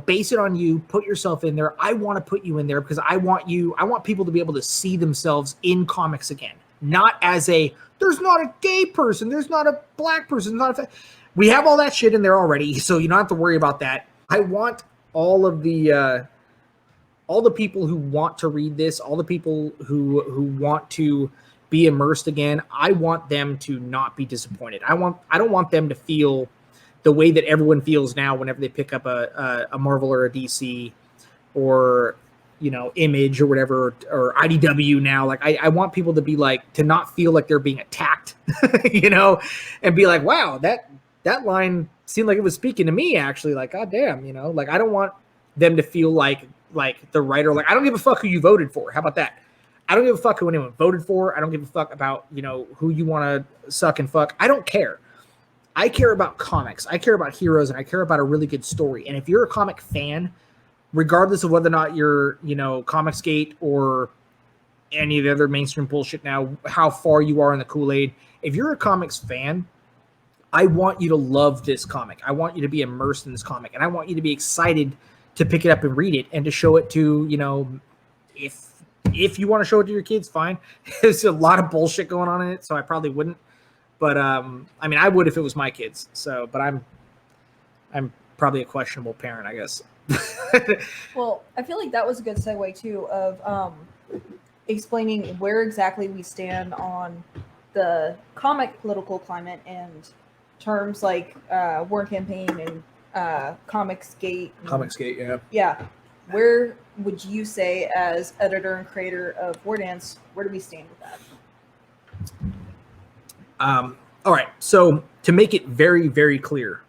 S1: base it on you, put yourself in there. I want to put you in there because I want people to be able to see themselves in comics again. Not as there's not a gay person, there's not a black person, we have all that shit in there already, so you don't have to worry about that. I want all the people who want to read this, all the people who want to be immersed again, I want them to not be disappointed. I don't want them to feel the way that everyone feels now whenever they pick up a Marvel or a DC or Image or whatever, or IDW now. Like I want people to be like, to not feel like they're being attacked, and be like, wow, that line seemed like it was speaking to me actually. Like, God damn, like I don't want them to feel like the writer, like, I don't give a fuck who you voted for. How about that? I don't give a fuck who anyone voted for. I don't give a fuck about, who you want to suck and fuck. I don't care. I care about comics. I care about heroes, and I care about a really good story. And if you're a comic fan, regardless of whether or not you're, ComicsGate or any of the other mainstream bullshit now, how far you are in the Kool-Aid, if you're a comics fan, I want you to love this comic. I want you to be immersed in this comic, and I want you to be excited to pick it up and read it and to show it to, if you want to show it to your kids, fine. There's a lot of bullshit going on in it, so I probably wouldn't. But I would if it was my kids. So, but I'm probably a questionable parent, I guess.
S2: Well, I feel like that was a good segue too of explaining where exactly we stand on the comic political climate and terms like War Campaign and ComicsGate.
S1: ComicsGate, yeah.
S2: Yeah. Where would you say, as editor and creator of Whedon's, where do we stand with that?
S1: All right. So to make it very, very clear,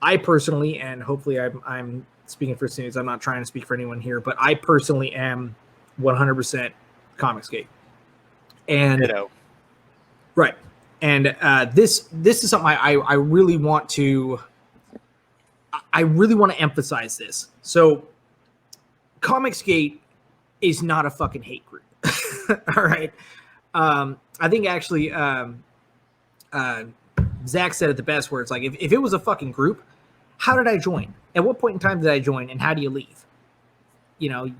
S1: I personally, and hopefully I'm speaking for Snooze, I'm not trying to speak for anyone here, but I personally am 100% ComicsGate. And
S3: Ditto.
S1: right. And this is something I really want to emphasize this. So ComicsGate is not a fucking hate group. All right. I think actually Zach said it the best, where it's like, if it was a fucking group, how did I join? At what point in time did I join, and how do you leave? You know,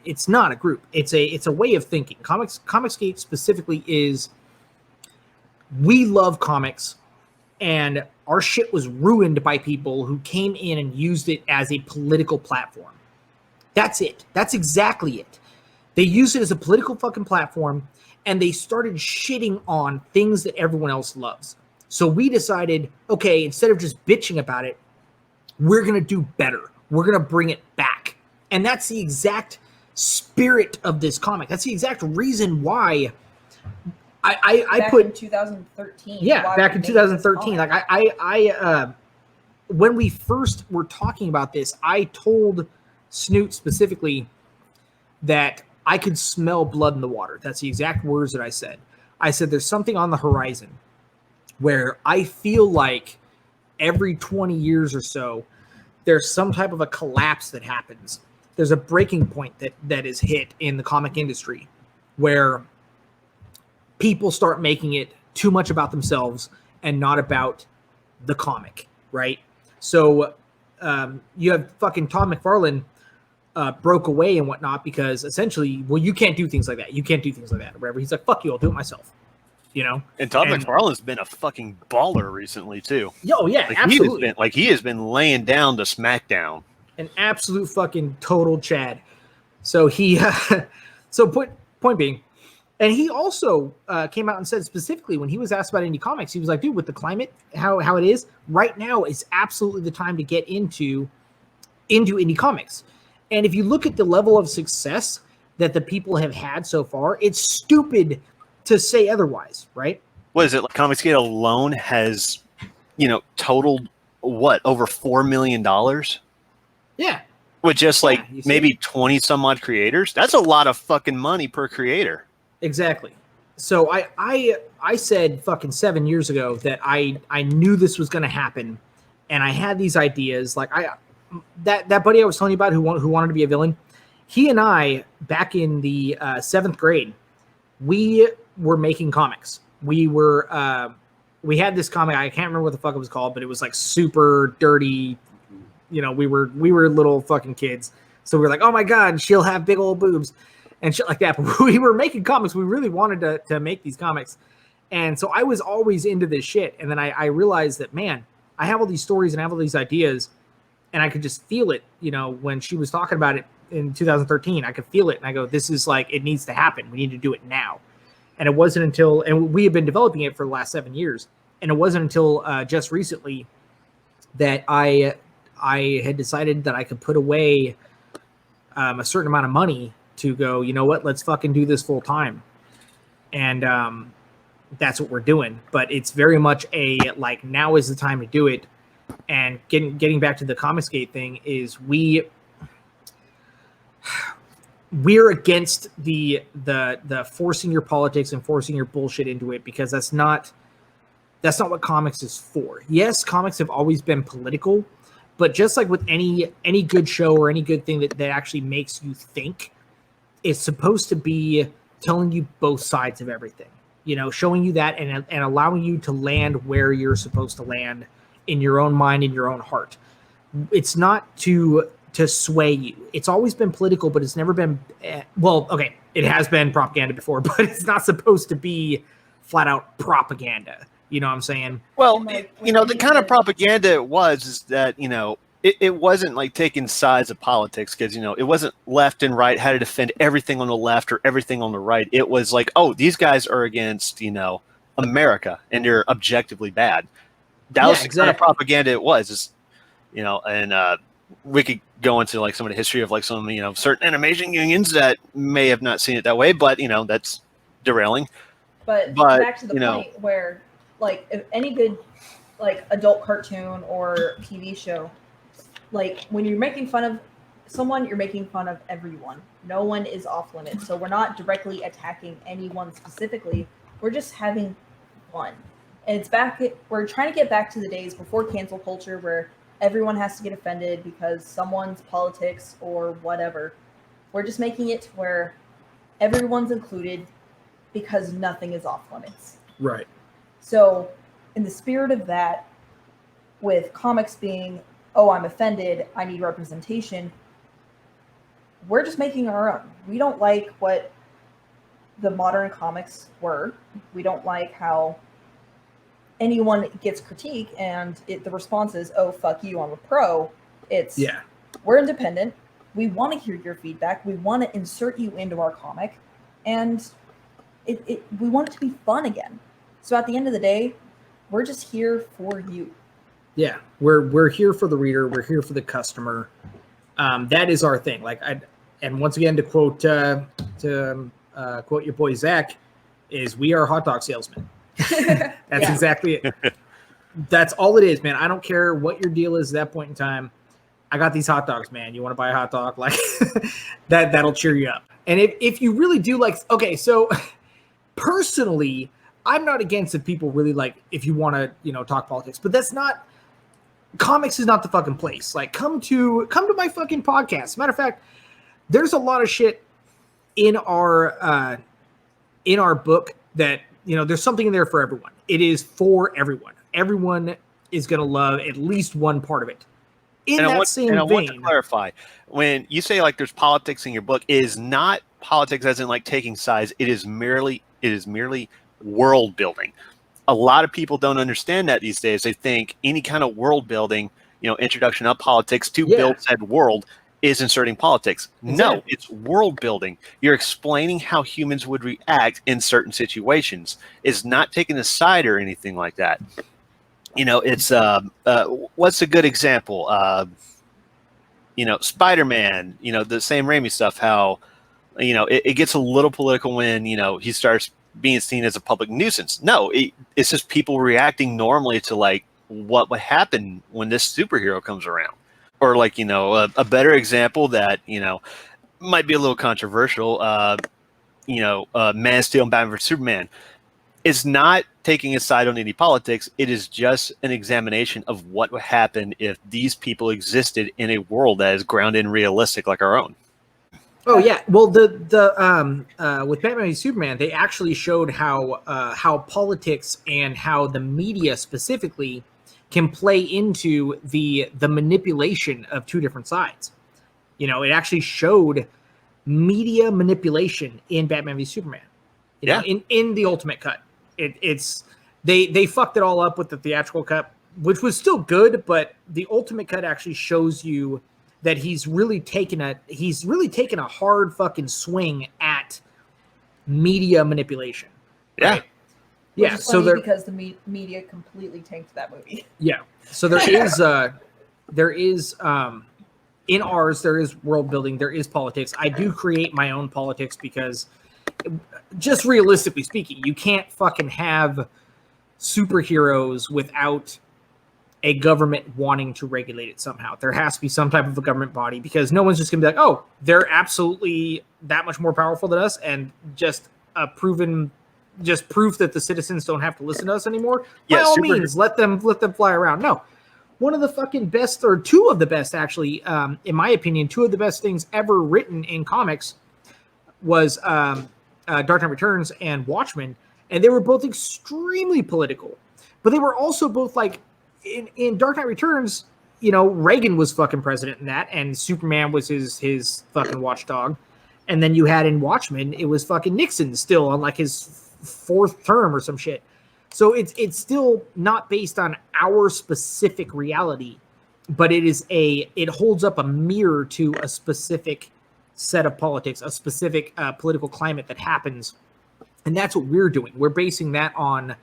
S1: it's not a group. It's a way of thinking. ComicsGate specifically is, we love comics, and our shit was ruined by people who came in and used it as a political platform. That's it. That's exactly it. They used it as a political fucking platform, and they started shitting on things that everyone else loves. So we decided, okay, instead of just bitching about it, we're going to do better. We're going to bring it back. And that's the exact spirit of this comic. That's the exact reason why I put
S2: in 2013.
S1: Yeah, back in 2013. Like I when we first were talking about this, I told Snoot specifically that I could smell blood in the water. That's the exact words that I said. I said there's something on the horizon where I feel like every 20 years or so, there's some type of a collapse that happens. There's a breaking point that is hit in the comic industry where people start making it too much about themselves and not about the comic, right? So you have fucking Todd McFarlane broke away and whatnot because essentially, well, you can't do things like that. You can't do things like that or whatever. He's like, fuck you, I'll do it myself. You know?
S3: And Todd McFarlane's been a fucking baller recently too.
S1: Oh yeah,
S3: like
S1: absolutely.
S3: He has been laying down to SmackDown.
S1: An absolute fucking total Chad. So he, so point being, and he also came out and said specifically when he was asked about indie comics, he was like, dude, with the climate, how it is right now is absolutely the time to get into indie comics. And if you look at the level of success that the people have had so far, it's stupid to say otherwise, right?
S3: What is it? Like ComicsGate alone has, totaled what, over $4 million?
S1: Yeah.
S3: With just maybe 20 some odd creators. That's a lot of fucking money per creator. Exactly.
S1: So I said fucking 7 years ago that I knew this was going to happen, and I had these ideas. Like that buddy I was telling you about who wanted to be a villain, he and I back in the 7th grade, we were making comics. We had this comic. I can't remember what the fuck it was called, but it was like super dirty. We were little fucking kids, so we were like, oh my god, she'll have big old boobs and shit like that. But we were making comics. We really wanted to make these comics, and so I was always into this shit. And then I realized that, man, I have all these stories and I have all these ideas, and I could just feel it. When she was talking about it in 2013, I could feel it, and I go, this is like, it needs to happen. We need to do it now. And it wasn't until, and we have been developing it for the last 7 years, and it wasn't until just recently that I had decided that I could put away a certain amount of money to go, you know what, let's fucking do this full time. And that's what we're doing. But it's very much like, now is the time to do it. And getting back to the ComicsGate thing is we're against the forcing your politics and forcing your bullshit into it, because that's not what comics is for. Yes, comics have always been political, but just like with any good show or any good thing that actually makes you think, it's supposed to be telling you both sides of everything. Showing you that and allowing you to land where you're supposed to land in your own mind, in your own heart. It's not to sway you. It's always been political, but it's never been, it has been propaganda before, but it's not supposed to be flat out propaganda. You know what I'm saying?
S3: Well, the kind of propaganda it was is that, it wasn't like taking sides of politics, because, it wasn't left and right, how to defend everything on the left or everything on the right. It was like, oh, these guys are against, America, and they're objectively bad. That was the kind of propaganda it was, and we could go into like some of the history of like some, certain animation unions that may have not seen it that way, but that's derailing.
S2: But back to the point where, like, if any good, like, adult cartoon or TV show, like, when you're making fun of someone, you're making fun of everyone. No one is off limits. So we're not directly attacking anyone specifically. We're just having fun. And we're trying to get back to the days before cancel culture where everyone has to get offended because someone's politics or whatever. We're just making it to where everyone's included because nothing is off limits.
S1: Right.
S2: So in the spirit of that, with comics being, oh, I'm offended, I need representation, we're just making our own. We don't like what the modern comics were. We don't like how anyone gets critique and the response is, oh, fuck you, I'm a pro. We're independent. We want to hear your feedback. We want to insert you into our comic. And we want it to be fun again. So at the end of the day, we're just here for you.
S1: Yeah, we're here for the reader. We're here for the customer. That is our thing. And once again, to quote your boy Zach, is we are hot dog salesmen. That's exactly it. That's all it is, man. I don't care what your deal is at that point in time. I got these hot dogs, man. You want to buy a hot dog? Like that'll cheer you up. And if you really do okay, so personally, I'm not against if people really if you want to, talk politics, but that's not, comics is not the fucking place. Like come to my fucking podcast. Matter of fact, there's a lot of shit in our book that, there's something in there for everyone. It is for everyone. Everyone is going to love at least one part of it. I want to
S3: clarify, when you say there's politics in your book, it is not politics as in taking sides. It is merely world building. A lot of people don't understand that these days. They think any kind of world building, introduction of politics to build said world is inserting politics. Exactly. No, it's world building. You're explaining how humans would react in certain situations. It's not taking a side or anything like that. It's what's a good example? Spider-Man, the Sam Raimi stuff, how, it gets a little political when, he starts being seen as a public nuisance. No, it's just people reacting normally to what would happen when this superhero comes around. Or a better example that, might be a little controversial, Man of Steel and Batman vs. Superman. It's not taking a side on any politics. It is just an examination of what would happen if these people existed in a world that is grounded and realistic like our own.
S1: Oh yeah, well the with Batman vs. Superman, they actually showed how politics and how the media specifically can play into the manipulation of two different sides. It actually showed media manipulation in Batman v Superman. In the Ultimate Cut, they fucked it all up with the theatrical cut, which was still good, but the Ultimate Cut actually shows you that he's really taken a hard fucking swing at media manipulation.
S3: Yeah.
S1: Right? Yeah, so
S2: because the media completely tanked that movie.
S1: Yeah, so there is in ours there is world building, there is politics. I do create my own politics because, just realistically speaking, you can't fucking have superheroes without a government wanting to regulate it somehow. There has to be some type of a government body because no one's just gonna be like, oh, they're absolutely that much more powerful than us, and just proof that the citizens don't have to listen to us anymore. By all means, let them fly around. No, one of the fucking best, or two of the best, actually, in my opinion, two of the best things ever written in comics was Dark Knight Returns and Watchmen, and they were both extremely political, but they were also both in Dark Knight Returns, Reagan was fucking president in that, and Superman was his fucking watchdog, and then you had in Watchmen, it was fucking Nixon still on his fourth term or some shit. So it's still not based on our specific reality, but it holds up a mirror to a specific set of politics, a specific political climate that happens. And that's what we're doing. We're basing that on,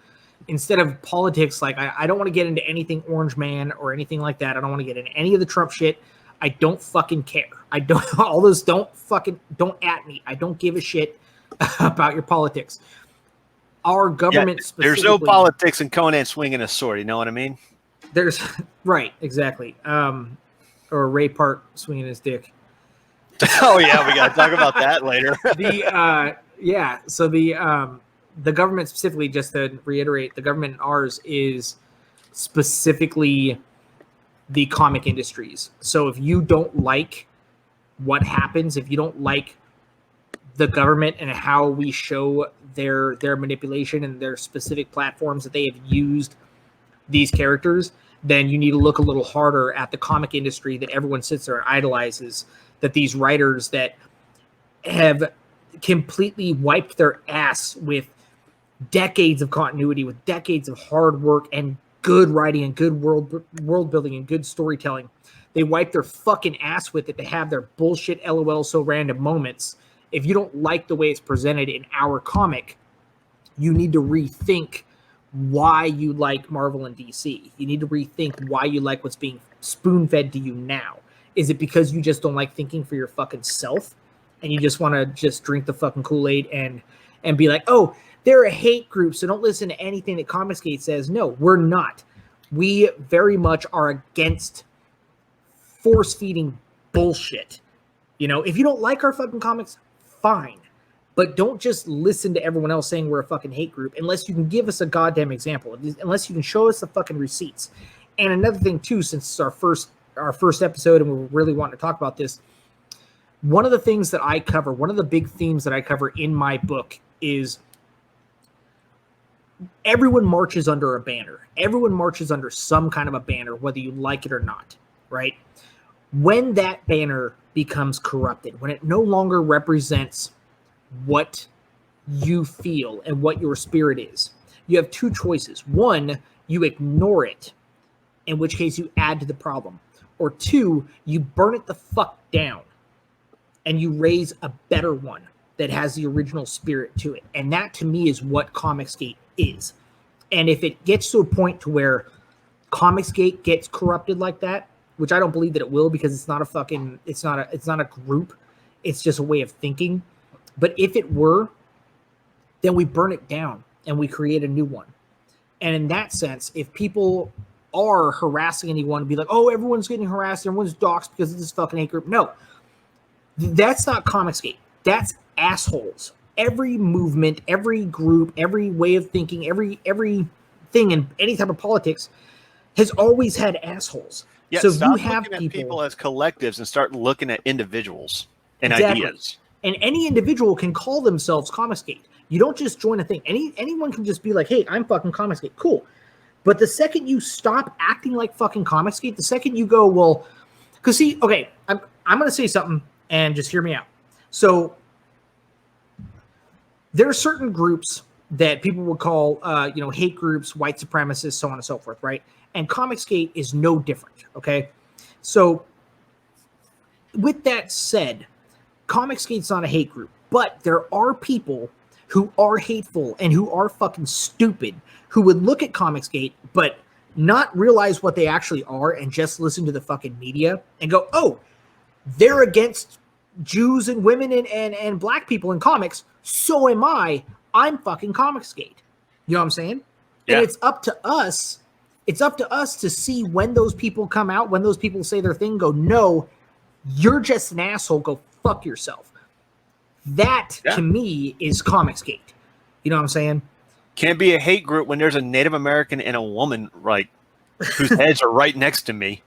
S1: instead of politics, I don't want to get into anything Orange Man or anything like that. I don't want to get into any of the Trump shit. I don't fucking care. I don't, all those don't at me. I don't give a shit about your politics. Our government
S3: there's no politics in Conan swinging a sword. You know what I mean?
S1: There's right, exactly. Or Ray Park swinging his dick.
S3: Oh yeah, we got to talk about that later.
S1: So the government specifically, just to reiterate, the government in ours is specifically the comic industries. So if you don't like what happens, if you don't like the government and how we show their manipulation and their specific platforms that they have used these characters, then you need to look a little harder at the comic industry that everyone sits there and idolizes, that these writers that have completely wiped their ass with decades of continuity, with decades of hard work and good writing and good world building and good storytelling. They wipe their fucking ass with it to have their bullshit LOL so random moments. If you don't like the way it's presented in our comic, you need to rethink why you like Marvel and DC. You need to rethink why you like what's being spoon-fed to you now. Is it because you just don't like thinking for your fucking self and you just want to just drink the fucking Kool-Aid and be like, oh, they're a hate group, so don't listen to anything that ComicsGate says? No, we're not. We very much are against force-feeding bullshit. You know, if you don't like our fucking comics, fine. But don't just listen to everyone else saying we're a fucking hate group unless you can give us a goddamn example, unless you can show us the fucking receipts. And another thing, too, since it's our first episode and we're really wanting to talk about this, one of the things that I cover, one of the big themes that I cover in my book is everyone marches under a banner. Everyone marches under some kind of a banner, whether you like it or not, right? When that banner becomes corrupted, when it no longer represents what you feel and what your spirit is, you have two choices. One, you ignore it, in which case you add to the problem. Or two, you burn it the fuck down and you raise a better one that has the original spirit to it. And that, to me, is what ComicsGate is. And if it gets to a point to where ComicsGate gets corrupted like that, which I don't believe that it will, because it's not a group, it's just a way of thinking. But if it were, then we burn it down and we create a new one. And in that sense, if people are harassing anyone and be like, oh, everyone's getting harassed, everyone's doxxed because of this fucking hate group. No, that's not ComicsGate. That's assholes. Every movement, every group, every way of thinking, everything in any type of politics has always had assholes.
S3: Yeah,
S1: so
S3: stop
S1: you have
S3: looking at people as collectives and start looking at individuals and
S1: Exactly.
S3: ideas.
S1: And any individual can call themselves ComicsGate. You don't just join a thing. Anyone can just be like, hey, I'm fucking ComicsGate. Cool. But the second you stop acting like fucking ComicsGate, the second you go, well, because see, okay, I'm going to say something and just hear me out. So there are certain groups that people would call, hate groups, white supremacists, so on and so forth, right? And ComicsGate is no different, okay? So with that said, ComicsGate's not a hate group, but there are people who are hateful and who are fucking stupid who would look at ComicsGate but not realize what they actually are and just listen to the fucking media and go, oh, they're against Jews and women and black people in comics, so am I. I'm fucking ComicsGate. You know what I'm saying? Yeah. And it's up to us. It's up to us to see when those people come out, when those people say their thing, go, no, you're just an asshole. Go fuck yourself. That, to me, is ComicsGate. You know what I'm saying?
S3: Can't be a hate group when there's a Native American and a woman, like, whose heads are right next to me.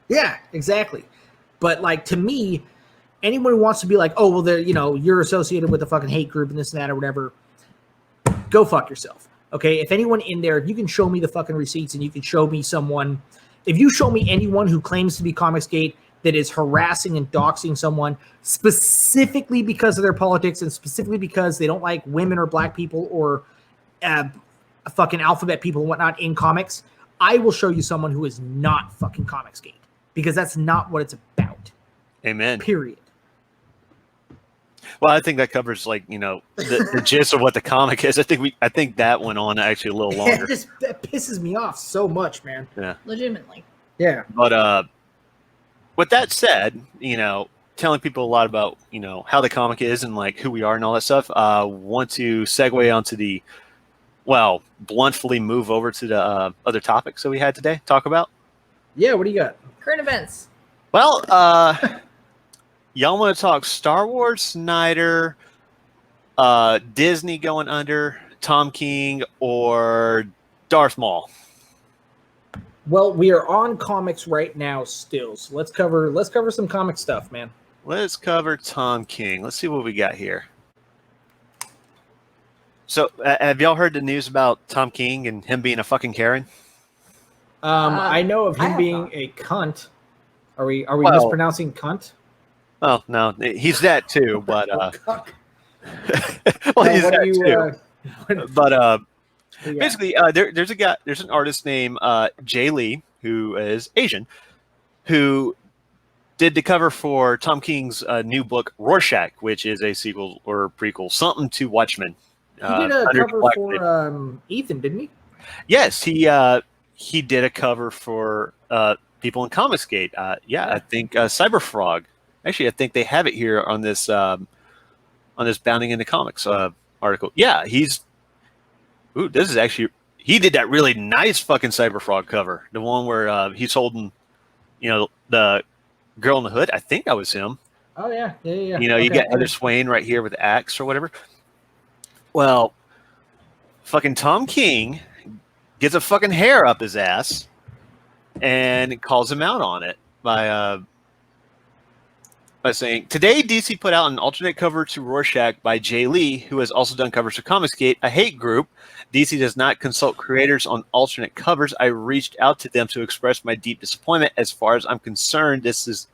S1: Yeah, exactly. But, like, to me, anyone who wants to be like, oh, well, they're, you're associated with a fucking hate group and this and that or whatever, go fuck yourself. Okay? If anyone in there, you can show me the fucking receipts and you can show me someone. If you show me anyone who claims to be ComicsGate that is harassing and doxing someone specifically because of their politics and specifically because they don't like women or black people or fucking alphabet people and whatnot in comics, I will show you someone who is not fucking ComicsGate, because that's not what it's about.
S3: Amen.
S1: Period.
S3: Well, I think that covers the gist of what the comic is. I think that went on actually a little longer.
S1: That pisses me off so much, man.
S3: Yeah.
S2: Legitimately.
S1: Yeah.
S3: But with that said, telling people a lot about, how the comic is and like who we are and all that stuff, want to segue onto the, bluntly move over to the other topics that we had today, talk about.
S1: Yeah, what do you got?
S2: Current events.
S3: Well, y'all want to talk Star Wars, Snyder, Disney going under, Tom King, or Darth Maul?
S1: Well, we are on comics right now still, so let's cover some comic stuff, man.
S3: Let's cover Tom King. Let's see what we got here. So, have y'all heard the news about Tom King and him being a fucking Karen?
S1: I know of him being a cunt. Are we mispronouncing cunt?
S3: Oh no, he's that too. But he's
S1: what
S3: that too. But basically, there's an artist named Jay Lee, who is Asian, who did the cover for Tom King's new book Rorschach, which is a sequel or prequel, something to Watchmen.
S1: He did a cover for Ethan, didn't he?
S3: Yes, he did a cover for people in ComicsGate. I think Cyberfrog. Actually, I think they have it here on this Bounding into Comics article. Yeah, this is actually, he did that really nice fucking Cyberfrog cover, the one where he's holding, the girl in the hood. I think that was him.
S1: Oh yeah.
S3: You get Heather Swain right here with the axe or whatever. Well, fucking Tom King gets a fucking hair up his ass and calls him out on it by saying, today DC put out an alternate cover to Rorschach by Jay Lee, who has also done covers for ComicsGate, a hate group. DC does not consult creators on alternate covers. I reached out to them to express my deep disappointment. As far as I'm concerned, this is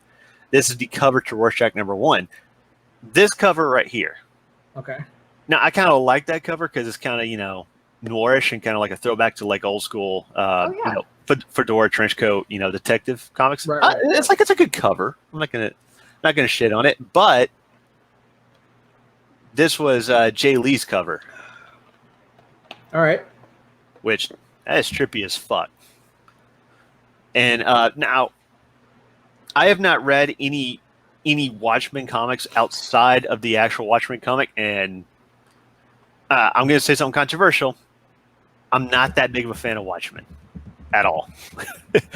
S3: the cover to Rorschach #1. This cover right here.
S1: Okay.
S3: Now, I kind of like that cover because it's kind of, noirish and kind of like a throwback to like old school, fedora trench coat, detective comics.
S1: Right.
S3: It's a good cover. I'm not gonna shit on it, but this was Jay Lee's cover.
S1: All right.
S3: Which that is trippy as fuck. And now, I have not read any Watchmen comics outside of the actual Watchmen comic, and I'm going to say something controversial. I'm not that big of a fan of Watchmen at all.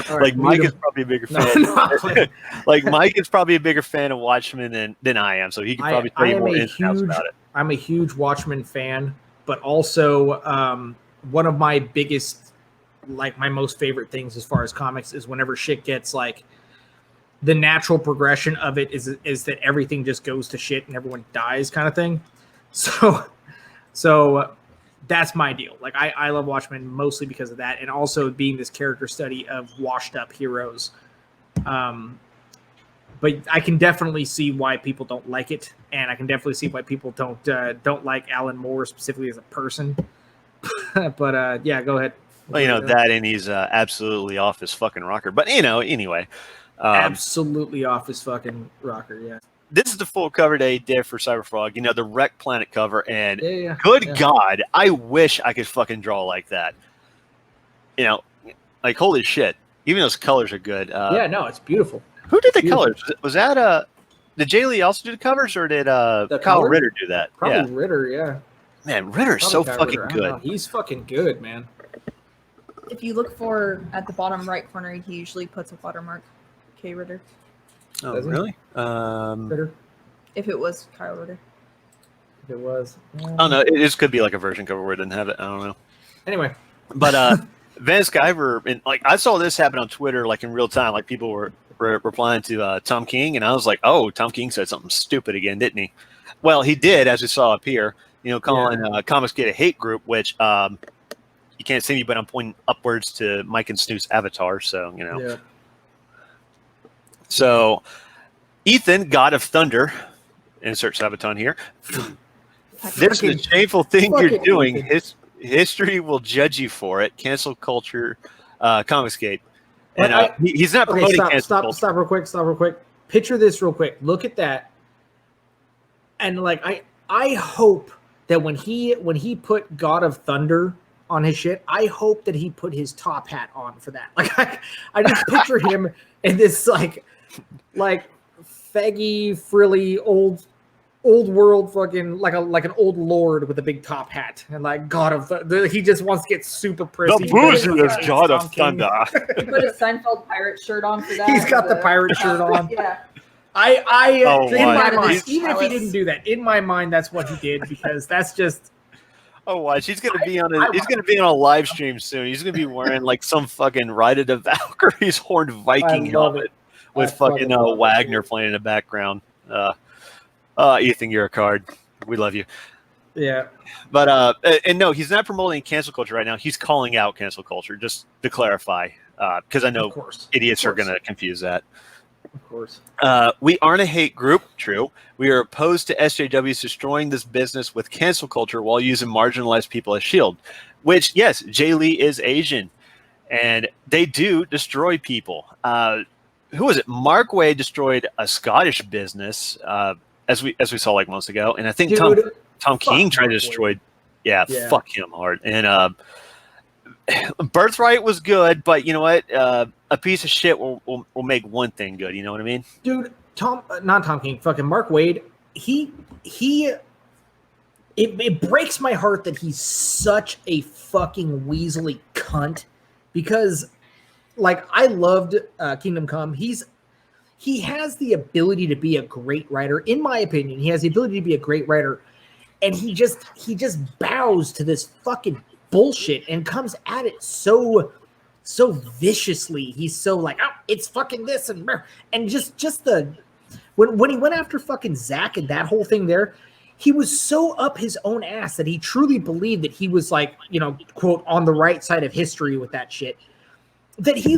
S1: Right,
S3: Mike is probably a bigger fan. Mike is probably a bigger fan of Watchmen than I am, so he can probably tell you more ins and outs about it.
S1: I'm a huge Watchmen fan, but also one of my biggest, my most favorite things as far as comics is whenever shit gets the natural progression of it is that everything just goes to shit and everyone dies, kind of thing. So that's my deal. I love Watchmen mostly because of that, and also being this character study of washed up heroes. But I can definitely see why people don't like it, and I can definitely see why people don't like Alan Moore specifically as a person. But yeah, go ahead.
S3: Well, that, and he's absolutely off his fucking rocker. But anyway,
S1: absolutely off his fucking rocker. Yeah.
S3: This is the full cover they did for Cyberfrog, the Wreck Planet cover, and God, I wish I could fucking draw like that. Holy shit. Even those colors are good.
S1: It's beautiful.
S3: Who did the colors? Was that, did Jay Lee also do the covers, or did Kyle Ritter do that?
S1: Probably Ritter, yeah.
S3: Man, Ritter's so fucking good.
S1: He's fucking good, man.
S2: If you look at the bottom right corner, he usually puts a watermark. K. Ritter.
S3: Oh, really?
S1: Ritter.
S2: If it was Kyle Ritter.
S1: If it was.
S3: Oh, no, it just could be like a version cover where it didn't have it. I don't know.
S1: Anyway.
S3: But Van Sciver, and I saw this happen on Twitter in real time. People were replying to Tom King, and I was like, oh, Tom King said something stupid again, didn't he? Well, he did, as we saw up here, calling ComicsGate a hate group, which you can't see me, but I'm pointing upwards to Mike and Snoop's avatar, so,
S1: Yeah.
S3: So, Ethan, God of Thunder, insert Sabaton here. This is a shameful thing you're doing. History will judge you for it. Cancel culture, ComicsGate. And he's not promoting cancel culture.
S1: Stop real quick. Picture this real quick. Look at that. And I hope that when he put God of Thunder on his shit, I hope that he put his top hat on for that. I just picture him in this like faggy, frilly, old world fucking like an old lord with a big top hat and like god of he just wants to get super prissy.
S3: The boozer is god of
S1: Tom King.
S3: thunder.
S2: He put a Seinfeld pirate shirt on for that.
S1: He's got the pirate shirt on.
S2: Yeah.
S1: In my
S2: wow.
S1: mind, even if he didn't do that, in my mind, that's what he did because that's just.
S3: Oh, watch! He's gonna be on a live stream soon. He's gonna be wearing like some fucking Ride of the Valkyries horned Viking helmet with fucking Wagner playing in the background. Ethan, you're a card. We love you.
S1: Yeah.
S3: But and no, he's not promoting cancel culture right now. He's calling out cancel culture, just to clarify, because I know idiots are gonna confuse that.
S1: Of course.
S3: We aren't a hate group, true. We are opposed to SJWs destroying this business with cancel culture while using marginalized people as shield. Which, yes, Jay Lee is Asian, and they do destroy people. Who was it? Mark Waid destroyed a Scottish business, as we saw like months ago, and I think Tom King tried to destroy. Yeah, fuck him hard. And Birthright was good, but you know what? A piece of shit will make one thing good. You know what I mean?
S1: Dude, not Tom King, fucking Mark Waid. It breaks my heart that he's such a fucking weaselly cunt because, like, I loved Kingdom Come. He has the ability to be a great writer. In my opinion, he has the ability to be a great writer, and he just bows to this fucking bullshit and comes at it so viciously. He's so like, oh, it's fucking this and just the when he went after fucking Zach and that whole thing there, he was so up his own ass that he truly believed that he was like, you know, quote, on the right side of history with that shit. That he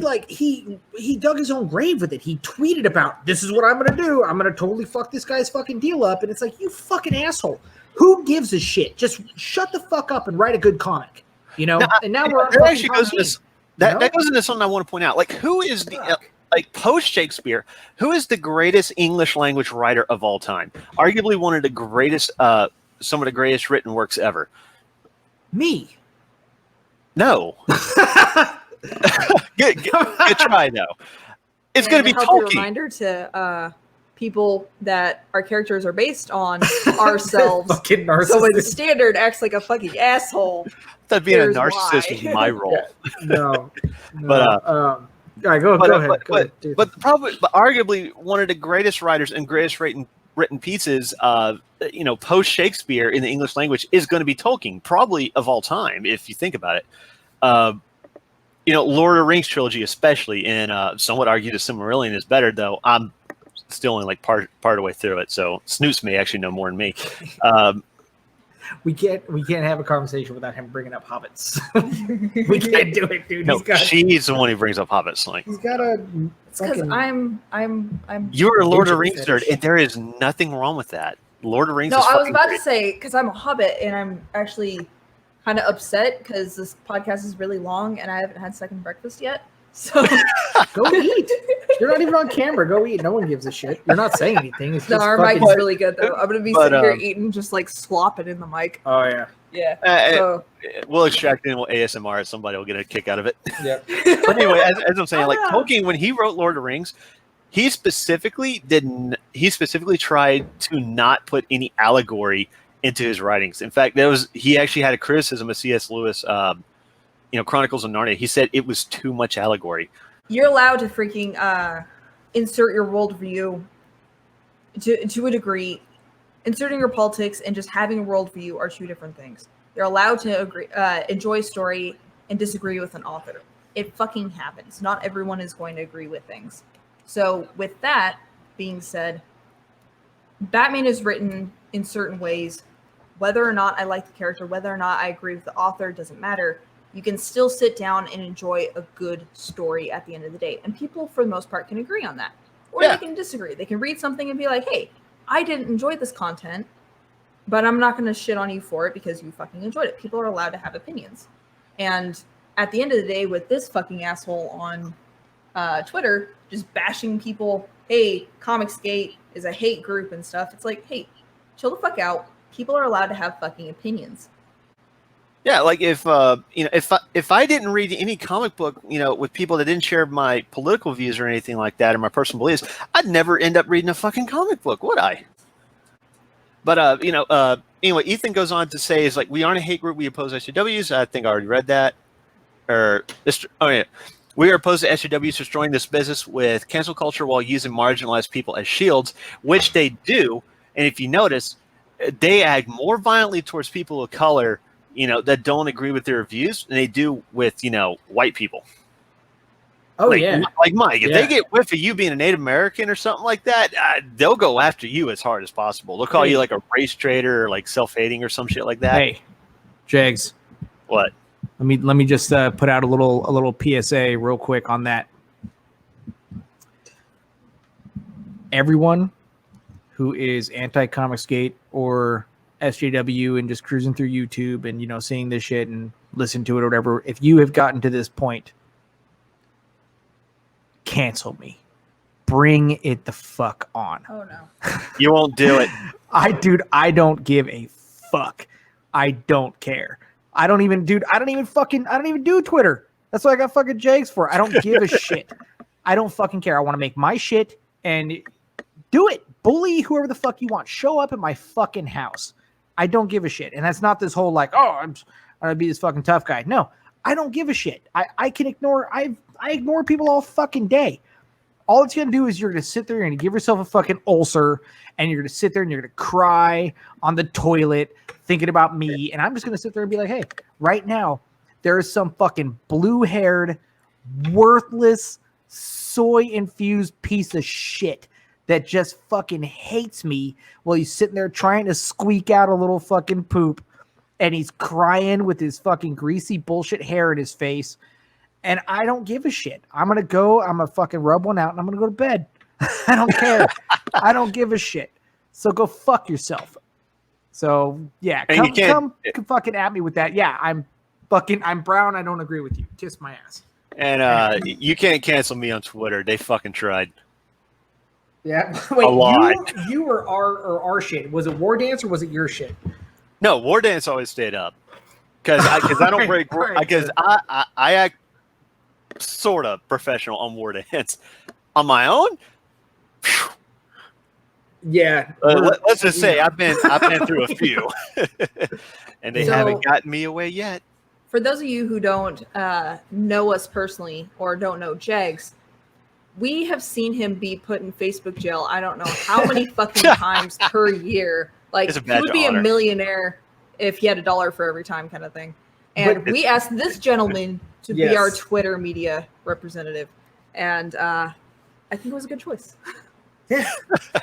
S1: dug his own grave with it. He tweeted about, this is what I'm gonna do. I'm gonna totally fuck this guy's fucking deal up. And it's like, you fucking asshole. Who gives a shit? Just shut the fuck up and write a good comic. You know? And now we're
S3: that actually goes into that goes into something I want to point out. Like, who is the like post Shakespeare? Who is the greatest English language writer of all time? Arguably one of the greatest, some of the greatest written works ever.
S1: Me.
S3: No. Good try though. It's going to be
S2: Tolkien.
S3: Tolkien.
S2: Reminder to people that our characters are based on ourselves.
S1: Fucking narcissist.
S2: So when Standard acts like a fucking asshole,
S3: That being a narcissist is my role.
S1: No.
S3: But
S1: all right, go ahead.
S3: But arguably one of the greatest writers and greatest written pieces, you know, post Shakespeare in the English language is going to be Tolkien, probably of all time, if you think about it. You know, Lord of the Rings trilogy, especially, and some would argue the Silmarillion is better, though I'm still only like part of the way through it. So Snoots may actually know more than me.
S1: We can't have a conversation without him bringing up hobbits. We can't do it, dude.
S3: No, she's the one who brings up hobbits. Like,
S1: he's got a.
S2: it's because I'm.
S3: You're a Lord of the Rings nerd, and there is nothing wrong with that. Lord of the Rings.
S2: No,
S3: is
S2: I was about
S3: great.
S2: to say because I'm a Hobbit, and I'm actually kind of upset because this podcast is really long, and I haven't had second breakfast yet. So
S1: go eat. You're not even on camera. Go eat. No one gives a shit. You're not saying anything. It's just
S2: our
S1: fucking...
S2: mic is really good though. I'm gonna be sitting here eating, just like slopping in the mic.
S1: Oh yeah.
S2: Yeah. So,
S3: we'll extract in ASMR. Somebody will get a kick out of it.
S1: Yeah.
S3: But anyway, as I'm saying, like Tolkien, when he wrote Lord of the Rings, he specifically tried to not put any allegory into his writings. In fact, he actually had a criticism of C.S. Lewis. Chronicles of Narnia. He said it was too much allegory.
S2: You're allowed to freaking insert your worldview to a degree. Inserting your politics and just having a worldview are two different things. You're allowed to enjoy a story and disagree with an author. It fucking happens. Not everyone is going to agree with things. So with that being said, Batman is written in certain ways. Whether or not I like the character, whether or not I agree with the author, doesn't matter. You can still sit down and enjoy a good story at the end of the day. And people, for the most part, can agree on that. Or they can disagree. They can read something and be like, hey, I didn't enjoy this content, but I'm not going to shit on you for it because you fucking enjoyed it. People are allowed to have opinions. And at the end of the day, with this fucking asshole on Twitter, just bashing people, hey, ComicsGate is a hate group and stuff. It's like, hey, chill the fuck out. People are allowed to have fucking opinions.
S3: Yeah, like if if I didn't read any comic book, with people that didn't share my political views or anything like that, or my personal beliefs, I'd never end up reading a fucking comic book, would I? But anyway, Ethan goes on to say, is like, we aren't a hate group, we oppose SJWs. I think I already read that. We are opposed to SJWs destroying this business with cancel culture while using marginalized people as shields, which they do. And if you notice, they act more violently towards people of color, that don't agree with their views than they do with, white people.
S1: Oh, yeah.
S3: Like Mike, if they get whiff of you being a Native American or something like that, they'll go after you as hard as possible. They'll call you like a race traitor or like self-hating or some shit like that.
S1: Hey, Jags.
S3: What?
S1: Let me just put out a little PSA real quick on that. Everyone who is anti-ComicsGate or SJW and just cruising through YouTube and seeing this shit and listen to it or whatever, if you have gotten to this point, cancel me. Bring it the fuck on.
S2: Oh no.
S3: You won't do it.
S1: I don't give a fuck. I don't care. I don't even do Twitter. That's what I got fucking Jags for. I don't give a shit. I don't fucking care. I want to make my shit and do it. Bully whoever the fuck you want. Show up at my fucking house. I don't give a shit. And that's not this whole like, oh, I'm gonna be this fucking tough guy. No, I don't give a shit. I can ignore. I ignore people all fucking day. All it's gonna do is you're gonna sit there and give yourself a fucking ulcer, and you're gonna sit there and you're gonna cry on the toilet thinking about me. And I'm just gonna sit there and be like, hey, right now there is some fucking blue-haired, worthless, soy-infused piece of shit that just fucking hates me while he's sitting there trying to squeak out a little fucking poop, and he's crying with his fucking greasy bullshit hair in his face. And I don't give a shit. I'm going to fucking rub one out and I'm going to go to bed. I don't care. I don't give a shit. So go fuck yourself. So yeah, come fucking at me with that. Yeah, I'm brown. I don't agree with you. Kiss my ass.
S3: And you can't cancel me on Twitter. They fucking tried.
S1: Yeah. Wait,
S3: a lot.
S1: You were our shit. Was it War Dance or was it your shit?
S3: No, War Dance always stayed up. Because I don't break. Because I act sort of professional on War Dance. On my own, phew.
S1: Yeah.
S3: Let's just say I've been through a few, and they haven't gotten me away yet.
S2: For those of you who don't know us personally or don't know Jags, we have seen him be put in Facebook jail. I don't know how many fucking times per year. Like, he would be a millionaire if he had $1 for every time, kind of thing. And we asked this gentleman to be our Twitter media representative, and I think it was a good choice.
S1: Yeah.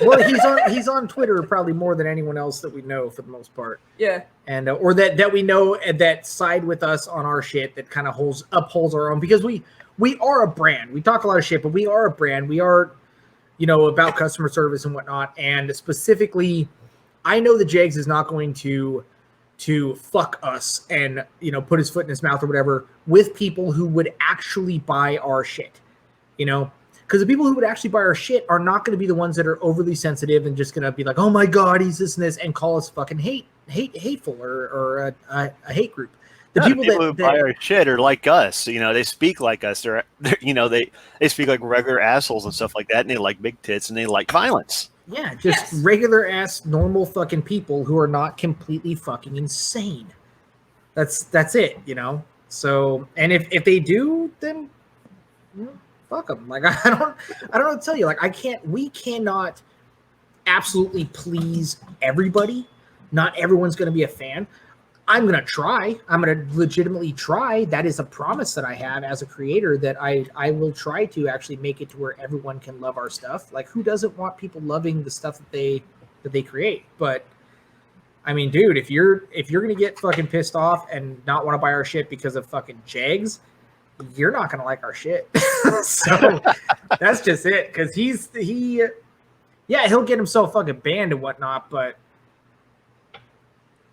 S1: Well, he's on Twitter probably more than anyone else that we know for the most part.
S2: Yeah. And
S1: or that we know that side with us on our shit, that kind of upholds our own, because we are a brand. We talk a lot of shit, but we are a brand. We are, about customer service and whatnot. And specifically, I know that Jags is not going to fuck us and put his foot in his mouth or whatever with people who would actually buy our shit. Because the people who would actually buy our shit are not going to be the ones that are overly sensitive and just going to be like, oh my God, he's this and this, and call us fucking hateful or a hate group. The people
S3: who buy our shit are like us. They speak like us. They're they speak like regular assholes and stuff like that, and they like big tits and they like violence.
S1: Yeah, just regular ass normal fucking people who are not completely fucking insane. That's it, So, and if they do, then fuck them. Like, I don't know what to tell you. Like, we cannot absolutely please everybody. Not everyone's going to be a fan. I'm going to try. I'm going to legitimately try. That is a promise that I have as a creator, that I will try to actually make it to where everyone can love our stuff. Like, who doesn't want people loving the stuff that they create? But I mean, dude, if you're going to get fucking pissed off and not want to buy our shit because of fucking Jags, you're not going to like our shit. So that's just it. Cause he'll get himself fucking banned and whatnot, but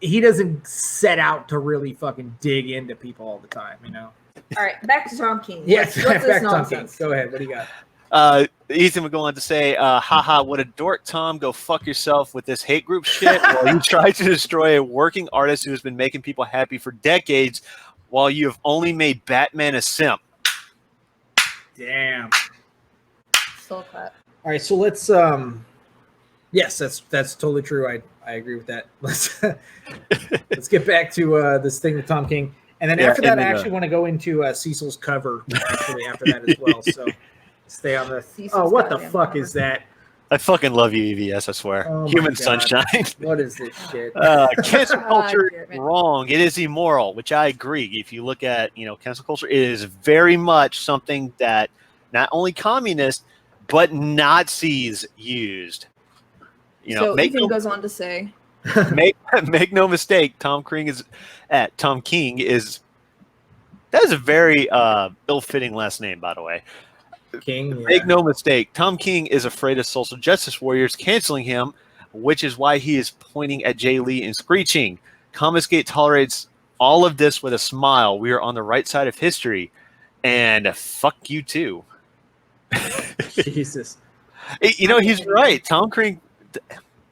S1: he doesn't set out to really fucking dig into people all the time,
S2: All right, back to Tom King.
S1: Yes, back to Tom King. Go ahead. What do you got?
S3: Ethan would go on to say, haha, what a dork, Tom. Go fuck yourself with this hate group shit while you try to destroy a working artist who has been making people happy for decades while you have only made Batman a simp.
S1: Damn.
S2: Still cut.
S1: All right, so let's yes, that's totally true. I agree with that. Let's get back to this thing with Tom King. And then after that, I actually want to go into Cecil's cover actually after that as well. So stay on the
S2: Cecil's
S1: what the
S2: goddamn
S1: fuck
S2: cover.
S1: is that?
S3: I fucking love you, EVS, I swear.
S1: Oh my
S3: Human
S1: God.
S3: sunshine.
S1: What is this shit?
S3: Cancel culture
S2: damn
S3: is
S2: it.
S3: wrong. It is immoral, which I agree. If you look at, cancel culture, it is very much something that not only communists, but Nazis used.
S2: So
S3: make
S2: Ethan
S3: no,
S2: goes on to say,
S3: make no mistake, Tom King is that is a very ill-fitting last name, by the way.
S1: King. Yeah.
S3: Make no mistake, Tom King is afraid of social justice warriors canceling him, which is why he is pointing at Jay Lee and screeching. ComicsGate tolerates all of this with a smile. We are on the right side of history, and fuck you too.
S1: Jesus.
S3: He's right. Tom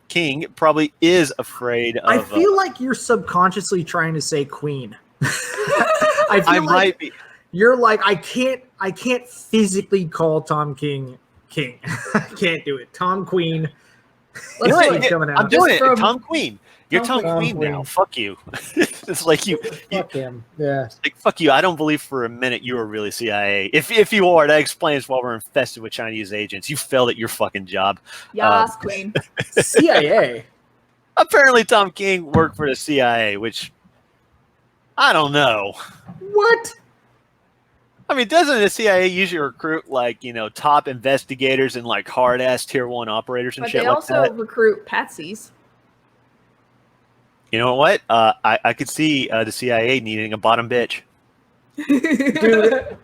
S3: King probably is afraid of.
S1: I feel like you're subconsciously trying to say Queen. I feel like
S3: might be.
S1: you're like I can't physically call Tom King. I can't do it. Tom Queen.
S2: let's
S3: Right,
S2: do it.
S1: coming out.
S3: I'm doing it.
S2: From-
S3: Tom Queen. You're Tom Queen now.
S1: Queen.
S3: Fuck you. It's like you.
S1: Fuck him. Yeah.
S3: Like, fuck you. I don't believe for a minute you were really CIA. If you are, that explains why we're infested with Chinese agents. You failed at your fucking job.
S2: Yas, Queen.
S1: CIA.
S3: Apparently, Tom King worked for the CIA, which I don't know.
S1: What?
S3: I mean, doesn't the CIA usually recruit top investigators and like hard ass tier 1 operators and
S2: But
S3: shit
S2: they
S3: like
S2: also
S3: that?
S2: recruit patsies.
S3: You know what? I could see the CIA needing a bottom bitch.
S1: Dude,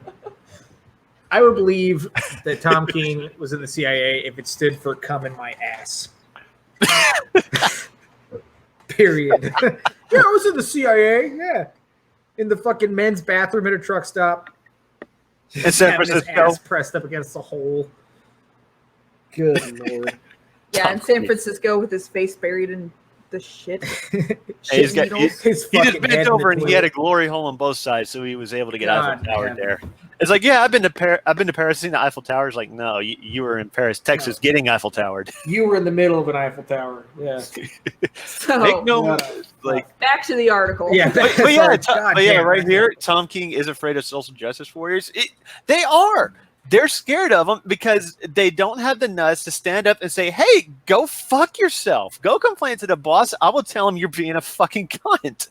S1: I would believe that Tom King was in the CIA if it stood for "come in my ass." Period. Yeah, I was in the CIA. Yeah, in the fucking men's bathroom at a truck stop.
S3: In San
S1: Having his
S3: Francisco.
S1: ass pressed up against the hole. Good lord.
S2: Yeah, in San Francisco with his face buried in the shit.
S3: Hey, he's got-
S2: needles.
S1: His
S3: He just
S1: fucking head
S3: bent
S1: in
S3: over
S1: the
S3: and he had a
S1: toilet.
S3: glory hole on both sides, so he was able to get
S1: God
S3: Eiffel Tower
S1: damn.
S3: there. It's like, yeah, I've been to Paris, seen the Eiffel Tower. It's like, no, you were in Paris, Texas, getting Eiffel Towered.
S1: You were in the middle of an Eiffel Tower. Yeah.
S2: So
S3: Make no
S1: Yeah.
S3: like.
S2: back to the article.
S1: Yeah.
S3: But yeah,
S1: God damn,
S3: right
S1: man.
S3: here, Tom King is afraid of social justice warriors. They are. They're scared of them because they don't have the nuts to stand up and say, "Hey, go fuck yourself. Go complain to the boss. I will tell him you're being a fucking cunt."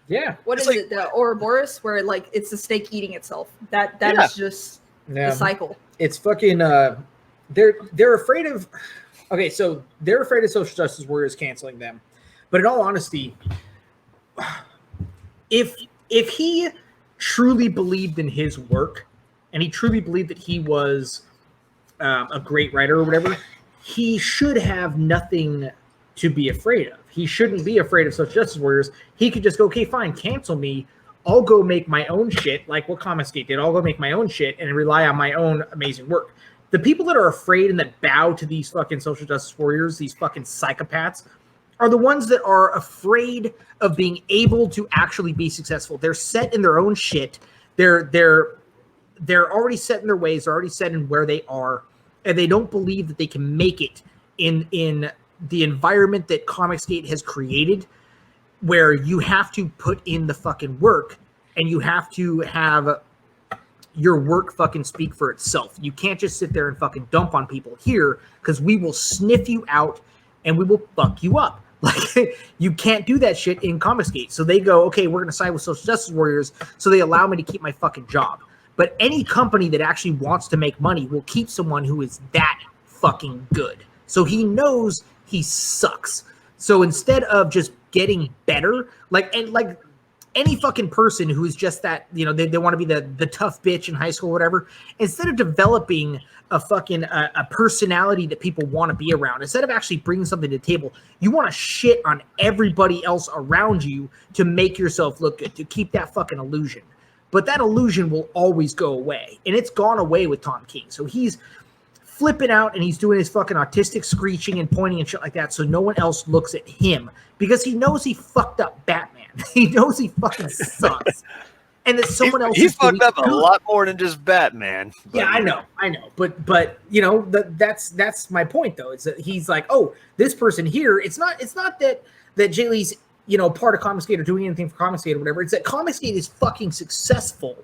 S1: Yeah.
S2: What
S3: It's
S2: is
S3: like-
S2: it? The Ouroboros, where like it's the snake eating itself. That
S3: Yeah.
S2: is just
S1: Yeah.
S2: the cycle.
S1: It's fucking they're afraid of okay, so they're afraid of social justice warriors canceling them. But in all honesty, if he truly believed in his work and he truly believed that he was a great writer or whatever, he should have nothing to be afraid of. He shouldn't be afraid of social justice warriors. He could just go, okay, fine, cancel me. I'll go make my own shit, like what ComicsGate did. I'll go make my own shit and rely on my own amazing work. The people that are afraid and that bow to these fucking social justice warriors, these fucking psychopaths, are the ones that are afraid of being able to actually be successful. They're set in their own shit. They're already set in their ways. They're already set in where they are, and they don't believe that they can make it in the environment that ComicsGate has created, where you have to put in the fucking work and you have to have your work fucking speak for itself. You can't just sit there and fucking dump on people here, because we will sniff you out and we will fuck you up. Like, you can't do that shit in ComicsGate. So they go, okay, we're going to side with social justice warriors, so they allow me to keep my fucking job. But any company that actually wants to make money will keep someone who is that fucking good. So he knows he sucks. So instead of just getting better, like any fucking person who's just that, they want to be the tough bitch in high school or whatever, instead of developing a fucking a personality that people want to be around, instead of actually bringing something to the table, you want to shit on everybody else around you to make yourself look good, to keep that fucking illusion. But that illusion will always go away, and it's gone away with Tom King. So he's flipping out and he's doing his fucking autistic screeching and pointing and shit like that, so no one else looks at him because he knows he fucked up Batman. He knows he fucking sucks. And that someone else
S3: he's fucked up a lot more than just Batman.
S1: But, yeah, I know. But you know, that's my point though. Is that he's like, oh, this person here. It's not that Jay Lee's, you know, part of ComicsGate or doing anything for ComicsGate or whatever. It's that ComicsGate is fucking successful,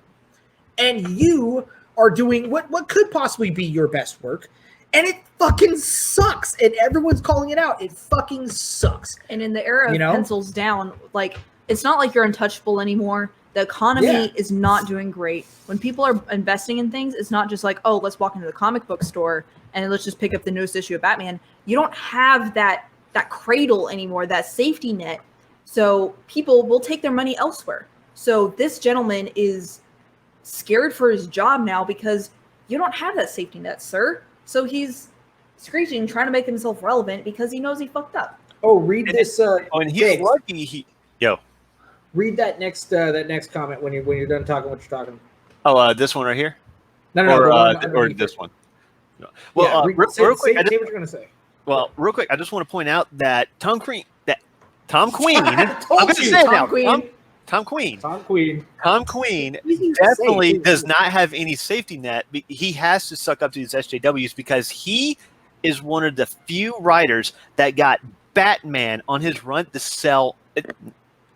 S1: and you are doing what could possibly be your best work, and it fucking sucks. And everyone's calling it out. It fucking sucks.
S2: And in the era of pencils down, like it's not like you're untouchable anymore. The economy is not doing great. When people are investing in things, it's not just like, oh, let's walk into the comic book store and let's just pick up the newest issue of Batman. You don't have that cradle anymore, that safety net. So people will take their money elsewhere. So this gentleman is scared for his job now because you don't have that safety net, sir. So he's screeching, trying to make himself relevant because he knows he fucked up.
S1: Oh, read this.
S3: And he's lucky.
S1: Read that next comment when you're done talking what you're talking.
S3: Oh, this one right here?
S1: No,
S3: or this one. No. Well, real quick,
S1: say what you're gonna say.
S3: Well, real quick, I just want to point out that Tom Queen. I'm
S1: Queen
S3: going to say it now. Tom Queen definitely does not have any safety net. He has to suck up to these SJWs because he is one of the few writers that got Batman on his run to sell.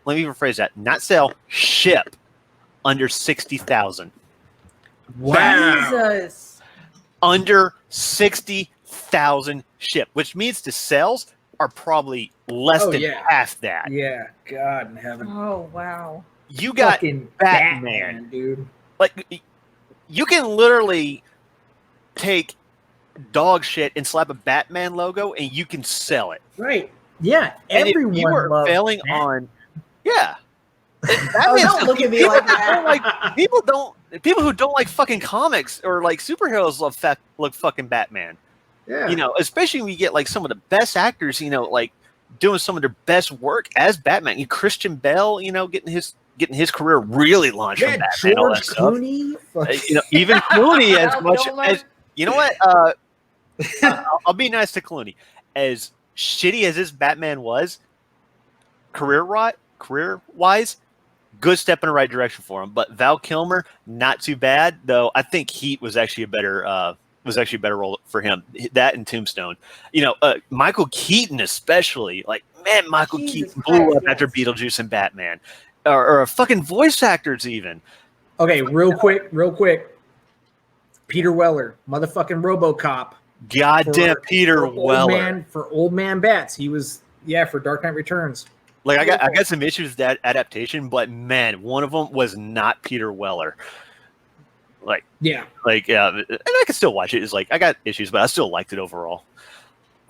S3: Let me rephrase that. Not sell, ship under 60,000.
S1: Wow.
S2: Jesus.
S3: Under 60,000 ship, which means the sales are probably less than half that.
S1: Yeah. God in heaven.
S2: Oh, wow.
S3: You got
S1: fucking
S3: Batman,
S1: dude.
S3: Like, you can literally take dog shit and slap a Batman logo and you can sell it.
S1: Right. Yeah.
S3: And
S1: everyone
S3: if you are failing
S1: Batman.
S2: Don't look at me like that.
S3: People who don't like fucking comics or like superheroes look fucking Batman.
S1: Yeah.
S3: You know, especially when you get like some of the best actors, you know, like doing some of their best work as Batman. Christian Bale, you know, getting his career really launched from Batman. All that
S1: Clooney,
S3: stuff. You know, even Clooney as much as you know what? I'll be nice to Clooney. As shitty as this Batman was, career-wise, good step in the right direction for him. But Val Kilmer, not too bad, though. I think Heat was actually a better role for him. That and Tombstone. You know, Michael Keaton especially. Like, man, Michael Keaton blew up after Beetlejuice and Batman, or fucking voice actors even.
S1: Okay, real quick. Peter Weller, motherfucking RoboCop.
S3: Goddamn Peter Weller
S1: for Old Man Bats. He was for Dark Knight Returns.
S3: Like I got some issues with that adaptation, but man, one of them was not Peter Weller. And I can still watch it. It's like I got issues, but I still liked it overall.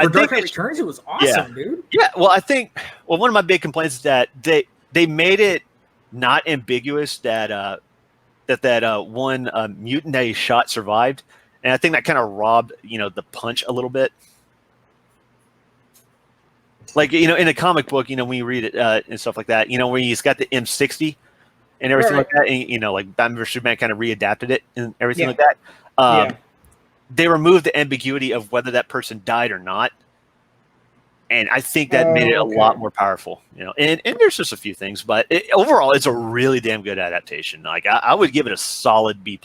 S1: For Dark Knight Returns, it was awesome, dude.
S3: Yeah, well, one of my big complaints is that they made it not ambiguous that one mutant that he shot survived, and I think that kind of robbed the punch a little bit. Like, in a comic book, when you read it and stuff like that, where he's got the M60 and everything like that, and, like Batman vs. Superman kind of readapted it and everything like that. They removed the ambiguity of whether that person died or not. And I think that made it a lot more powerful, and there's just a few things, but overall, it's a really damn good adaptation. Like, I would give it a solid B+.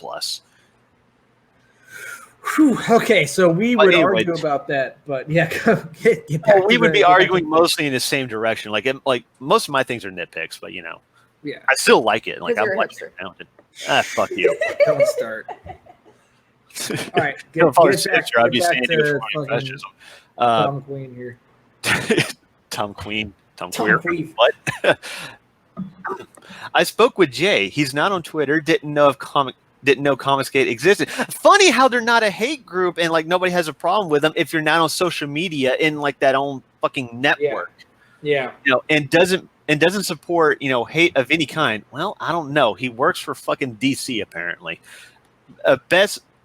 S1: Whew, okay, so we would argue about that, but get back.
S3: We would be arguing mostly in the same direction. Like most of my things are nitpicks, but I still like it. Like, I'm watching it. Fuck you.
S1: Don't start. All right, get back to Tom Queen here.
S3: Tom Queen. What? I spoke with Jay. He's not on Twitter. Didn't know ComicsGate existed. Funny how they're not a hate group and like nobody has a problem with them if you're not on social media in like that own fucking network.
S1: Yeah.
S3: And doesn't support, hate of any kind. Well, I don't know. He works for fucking DC apparently.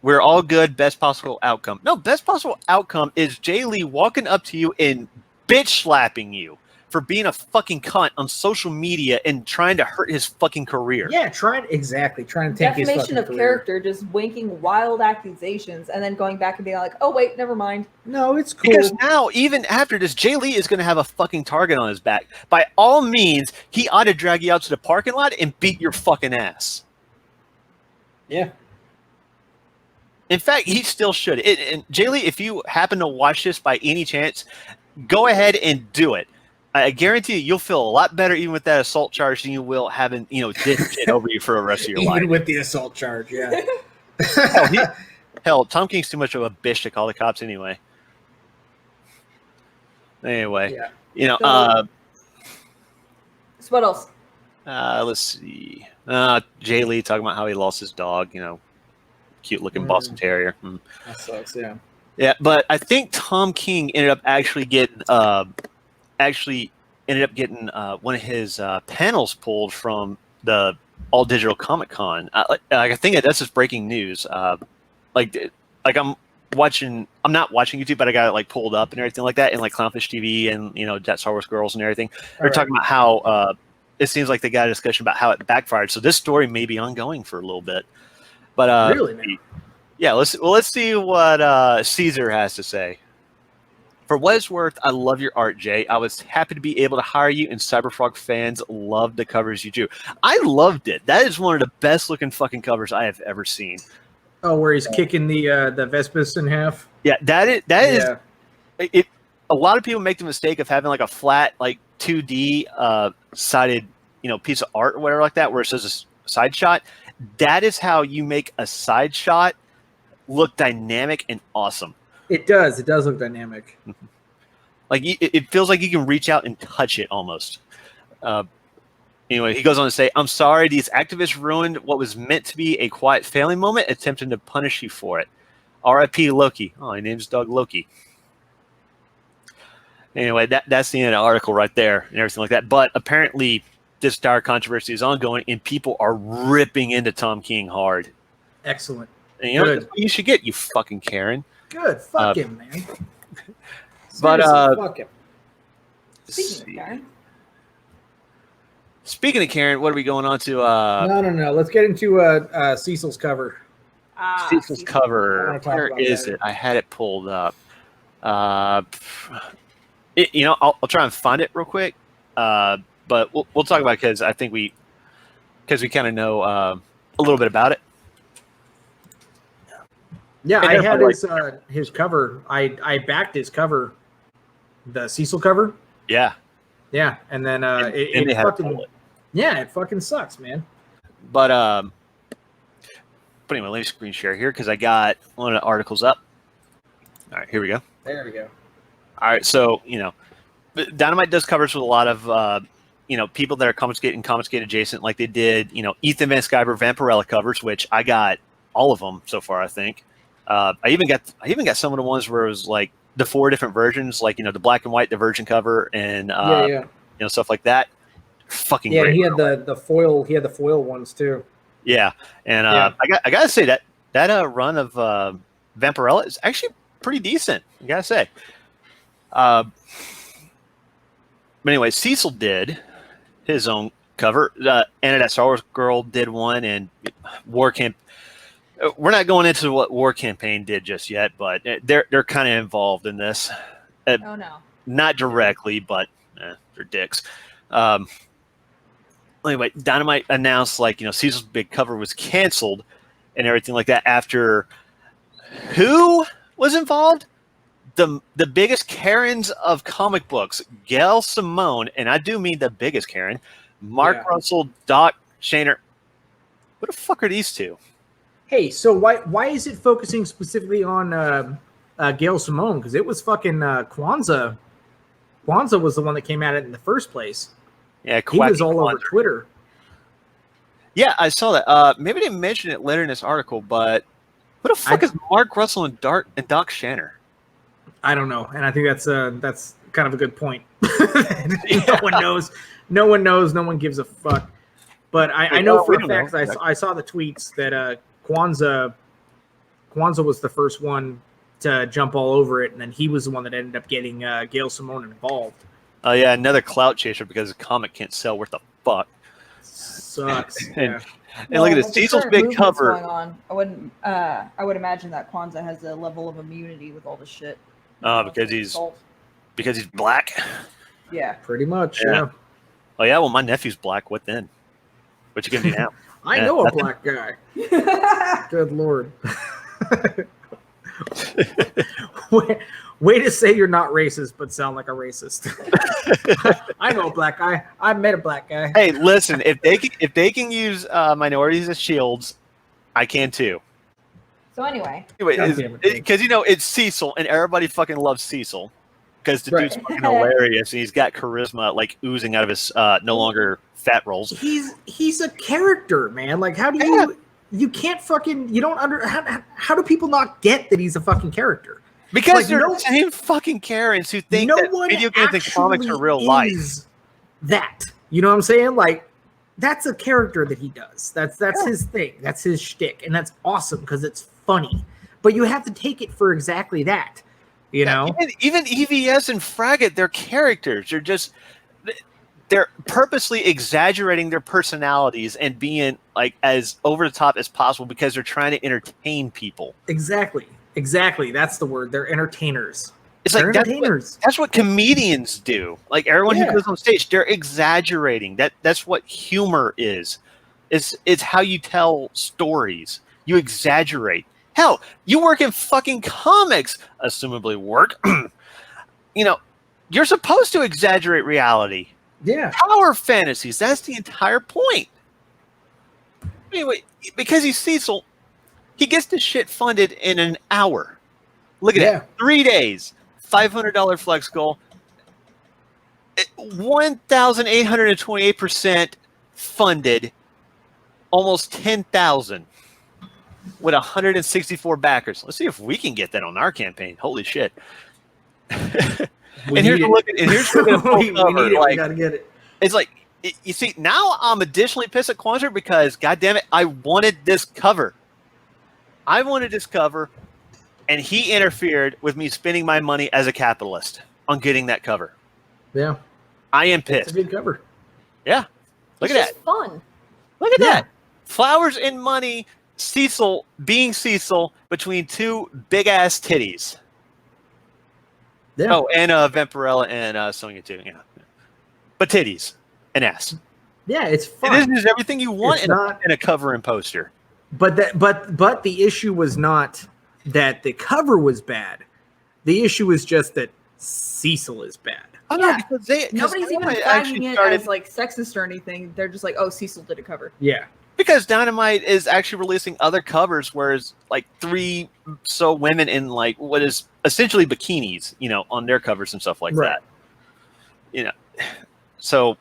S3: We're all good. Best possible outcome. No, best possible outcome is Jay Lee walking up to you and bitch slapping you for being a fucking cunt on social media and trying to hurt his fucking career.
S1: Yeah, trying to take his
S2: Defamation
S1: fucking
S2: of
S1: career.
S2: character, just winking wild accusations and then going back and being like, oh wait, never mind.
S1: No, it's cool.
S3: Because now, even after this, Jay Lee is going to have a fucking target on his back. By all means, he ought to drag you out to the parking lot and beat your fucking ass.
S1: Yeah.
S3: In fact, he still should. And Jay Lee, if you happen to watch this by any chance, go ahead and do it. I guarantee you'll feel a lot better even with that assault charge than you will having, this shit over you for the rest of your life.
S1: Even with the assault charge, yeah.
S3: Hell, Tom King's too much of a bitch to call the cops anyway. Anyway,
S2: So what else?
S3: let's see. Jay Lee talking about how he lost his dog, cute looking Boston Terrier.
S1: That sucks, yeah.
S3: Yeah, but I think Tom King ended up actually getting one of his panels pulled from the All Digital Comic Con. I think that's just breaking news. I'm not watching YouTube, but I got it pulled up and everything like that, and Clownfish TV and that Star Wars Girls and everything. They're talking about how it seems like they got a discussion about how it backfired. So this story may be ongoing for a little bit. But
S1: really, man?
S3: Yeah, let's see what Caesar has to say. For what it's worth, I love your art, Jay. I was happy to be able to hire you, and Cyberfrog fans loved the covers you drew. I loved it. That is one of the best looking fucking covers I have ever seen.
S1: Oh, where he's kicking the Vespis in half?
S3: Yeah, that is it. A lot of people make the mistake of having a flat 2D sided piece of art or whatever like that, where it says a side shot. That is how you make a side shot look dynamic and awesome.
S1: It does. It does look dynamic.
S3: It feels like you can reach out and touch it almost. Anyway, he goes on to say, I'm sorry these activists ruined what was meant to be a quiet family moment, attempting to punish you for it. R.I.P. Loki. Oh, he named his dog Loki. Anyway, that's the end of the article right there and everything like that. But apparently this dire controversy is ongoing and people are ripping into Tom King hard.
S1: Excellent.
S3: And that's what you should get, you fucking Karen.
S1: Good. Fuck him, man.
S3: But
S1: fuck him.
S3: Speaking of Karen, what are we going on to?
S1: No. Let's get into Cecil's cover.
S3: Cecil's cover. Where is it? I had it pulled up. I'll try and find it real quick. But we'll talk about it because I think we kind of know a little bit about it.
S1: Yeah, I had his cover. I backed his cover, the Cecil cover.
S3: Yeah.
S1: Yeah, and then it fucking sucks, man.
S3: But anyway, let me screen share here because I got one of the articles up. All right, here we go.
S1: There we go.
S3: All right, so Dynamite does covers with a lot of people that are ComicsGate and ComicsGate adjacent, like they did Ethan Van Sciver Vampirella covers, which I got all of them so far. I think I even got some of the ones where it was the 4 different versions, the black and white, the Virgin cover, and stuff like that. Fucking great.
S1: And he had the foil. He had the foil ones too.
S3: Yeah, and I gotta say that run of Vampirella is actually pretty decent. I gotta say. But anyway, Cecil did his own cover. Anna That Star Wars Girl did one, and War Camp. We're not going into what War Campaign did just yet, but they're kind of involved in this.
S2: Oh no,
S3: not directly, but they're dicks. Anyway, Dynamite announced Cecil's big cover was canceled and everything like that after who was involved? The biggest Karens of comic books, Gail Simone, and I do mean the biggest Karen, Mark Russell, Doc Shaner. What the fuck are these two?
S1: Hey, so why is it focusing specifically on Gail Simone? Because it was fucking Kwanzer. Kwanzer was the one that came at it in the first place.
S3: Yeah,
S1: he was all over Twitter.
S3: Yeah, I saw that. Maybe they didn't mention it later in this article, but what the fuck is Mark Russell and Doc Shaner? I
S1: don't know, and I think that's kind of a good point. No one knows. No one knows. No one gives a fuck. But I know for a fact that I saw the tweets that Kwanzer was the first one to jump all over it, and then he was the one that ended up getting Gail Simone involved.
S3: Oh yeah, another clout chaser because the comic can't sell worth a fuck.
S1: Sucks.
S3: And
S1: Yeah.
S3: look at
S2: with
S3: this,
S2: the
S3: Cecil's
S2: current
S3: big
S2: movements
S3: cover.
S2: going on, I would imagine that Kwanzaa has a level of immunity with all this shit.
S3: Because he's black.
S2: Yeah.
S1: Pretty much.
S3: Yeah.
S1: Yeah.
S3: Oh yeah, well my nephew's black. What then? What you gonna do now?
S1: I
S3: Yeah,
S1: know a
S3: nothing.
S1: black guy. Good lord. Way to say you're not racist, but sound like a racist. I know a black guy. I met a black guy.
S3: Hey, listen, if they can use minorities as shields, I can too.
S2: So anyway.
S3: Anyway, because it's Cecil, and everybody fucking loves Cecil because the dude's fucking hilarious, and he's got charisma like oozing out of his no longer fat rolls.
S1: He's a character, man. Like, how do you can't fucking how do people not get that he's a fucking character?
S3: Because
S1: Like,
S3: they're the same fucking Karens who think that video games and comics are real life.
S1: That, you know what I'm saying? Like, that's a character that he does. That's his thing. That's his shtick, and that's awesome because it's funny. But you have to take it for exactly that, you know.
S3: Even EVS and Fraggot, they're characters. They're purposely exaggerating their personalities and being like as over the top as possible because they're trying to entertain people.
S1: Exactly. That's the word. They're entertainers.
S3: It's like
S1: entertainers.
S3: That's what comedians do. Like everyone who goes on stage, they're exaggerating. That's what humor is. It's how you tell stories. You exaggerate. Hell, you work in fucking comics, assumably work. You're supposed to exaggerate reality.
S1: Yeah.
S3: Power fantasies. That's the entire point. Anyway, because he's Cecil, he gets this shit funded in an hour. Look at it. 3 days. $500 flex goal. 1,828% funded. Almost 10,000 with 164 backers. Let's see if we can get that on our campaign. Holy shit. And here's a look at full cover.
S1: We gotta get it.
S3: It's like, you see, now I'm additionally pissed at Kwanzer because, goddamn it, I wanted this cover. And he interfered with me spending my money as a capitalist on getting that cover.
S1: Yeah.
S3: I am pissed.
S1: It's a good cover.
S3: Yeah. Look at that.
S2: Fun.
S3: Look at that. Flowers and money, Cecil being Cecil between two big-ass titties.
S1: Yeah.
S3: Oh, and Vampirella and Sonya too. Yeah. But titties and ass.
S1: Yeah, it's fun.
S3: It is everything you want in a cover and poster.
S1: But the issue was not that the cover was bad. The issue was just that Cecil is bad.
S3: Oh,
S2: Yeah.
S3: no, because
S2: Nobody's even flagging it as like sexist or anything. They're just like, oh, Cecil did a cover.
S1: Yeah.
S3: Because Dynamite is actually releasing other covers, whereas like 3 women in like what is essentially bikinis, on their covers and stuff like that. So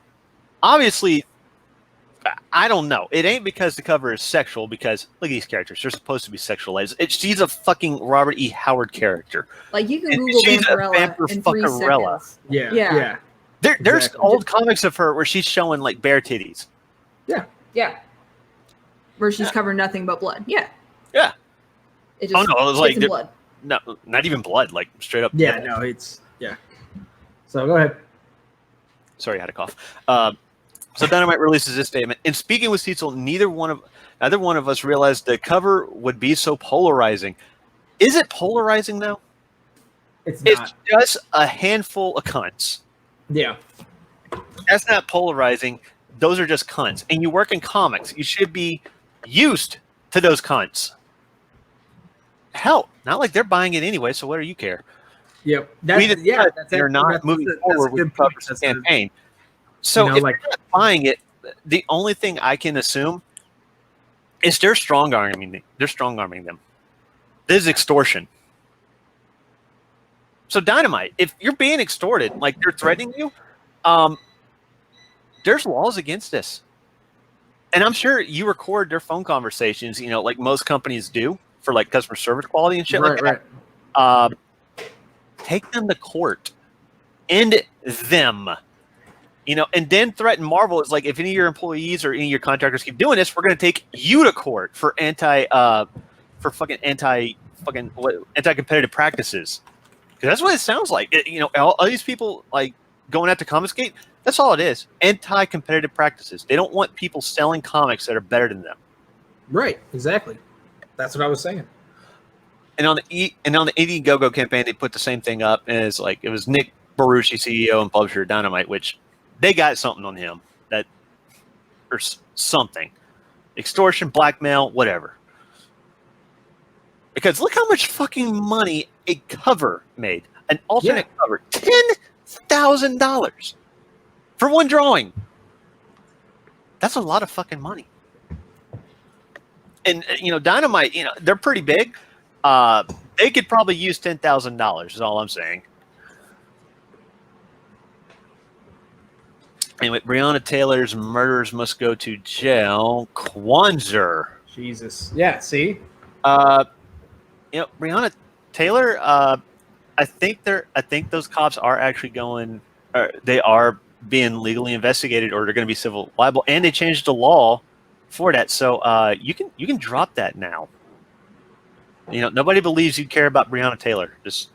S3: obviously, I don't know. It ain't because the cover is sexual. Because look at these characters; they're supposed to be sexualized. She's a fucking Robert E. Howard character.
S2: Like you can Google Vampirella in 3 seconds.
S1: Yeah.
S3: There's old comics of her where she's showing like bare titties.
S2: Yeah. Where she's covering nothing but blood. Yeah.
S3: Yeah.
S2: It just
S3: it was like
S2: blood.
S3: No, not even blood. Like straight up.
S1: Yeah. No, it's So go ahead.
S3: Sorry, I had a cough. So Dynamite releases this statement. In speaking with Cecil, neither one of us realized the cover would be so polarizing. Is it polarizing though?
S1: It's not.
S3: It's just a handful of cunts.
S1: Yeah.
S3: That's not polarizing. Those are just cunts. And you work in comics. You should be used to those cunts. Hell, not like they're buying it anyway, so what do you care?
S1: Yep.
S3: They're not moving forward with the cover's campaign. So if they're not buying it, the only thing I can assume is they're strong-arming them. This is extortion. So Dynamite, if you're being extorted, like they're threatening you, there's laws against this. And I'm sure you record their phone conversations, like most companies do for like customer service quality and shit like that. Right. Take them to court. End them. And then threaten Marvel. It's like if any of your employees or any of your contractors keep doing this, we're going to take you to court for anti-competitive practices. Because that's what it sounds like. All these people like going after ComicsGate, that's all it is. Anti-competitive practices. They don't want people selling comics that are better than them.
S1: Right. Exactly. That's what I was saying.
S3: And on the Indiegogo campaign, they put the same thing up, and it's like it was Nick Barucci, CEO and publisher of Dynamite, which they got something on him or something, extortion, blackmail, whatever. Because look how much fucking money a cover made, an alternate cover, $10,000 for one drawing. That's a lot of fucking money. And Dynamite, they're pretty big. They could probably use $10,000 is all I'm saying. Anyway, Breonna Taylor's murderers must go to jail. Kwanzer.
S1: Jesus. Yeah, see?
S3: Breonna Taylor, I think those cops are actually they are being legally investigated, or they're going to be civil liable, and they changed the law for that. So you can drop that now. Nobody believes you care about Breonna Taylor. Just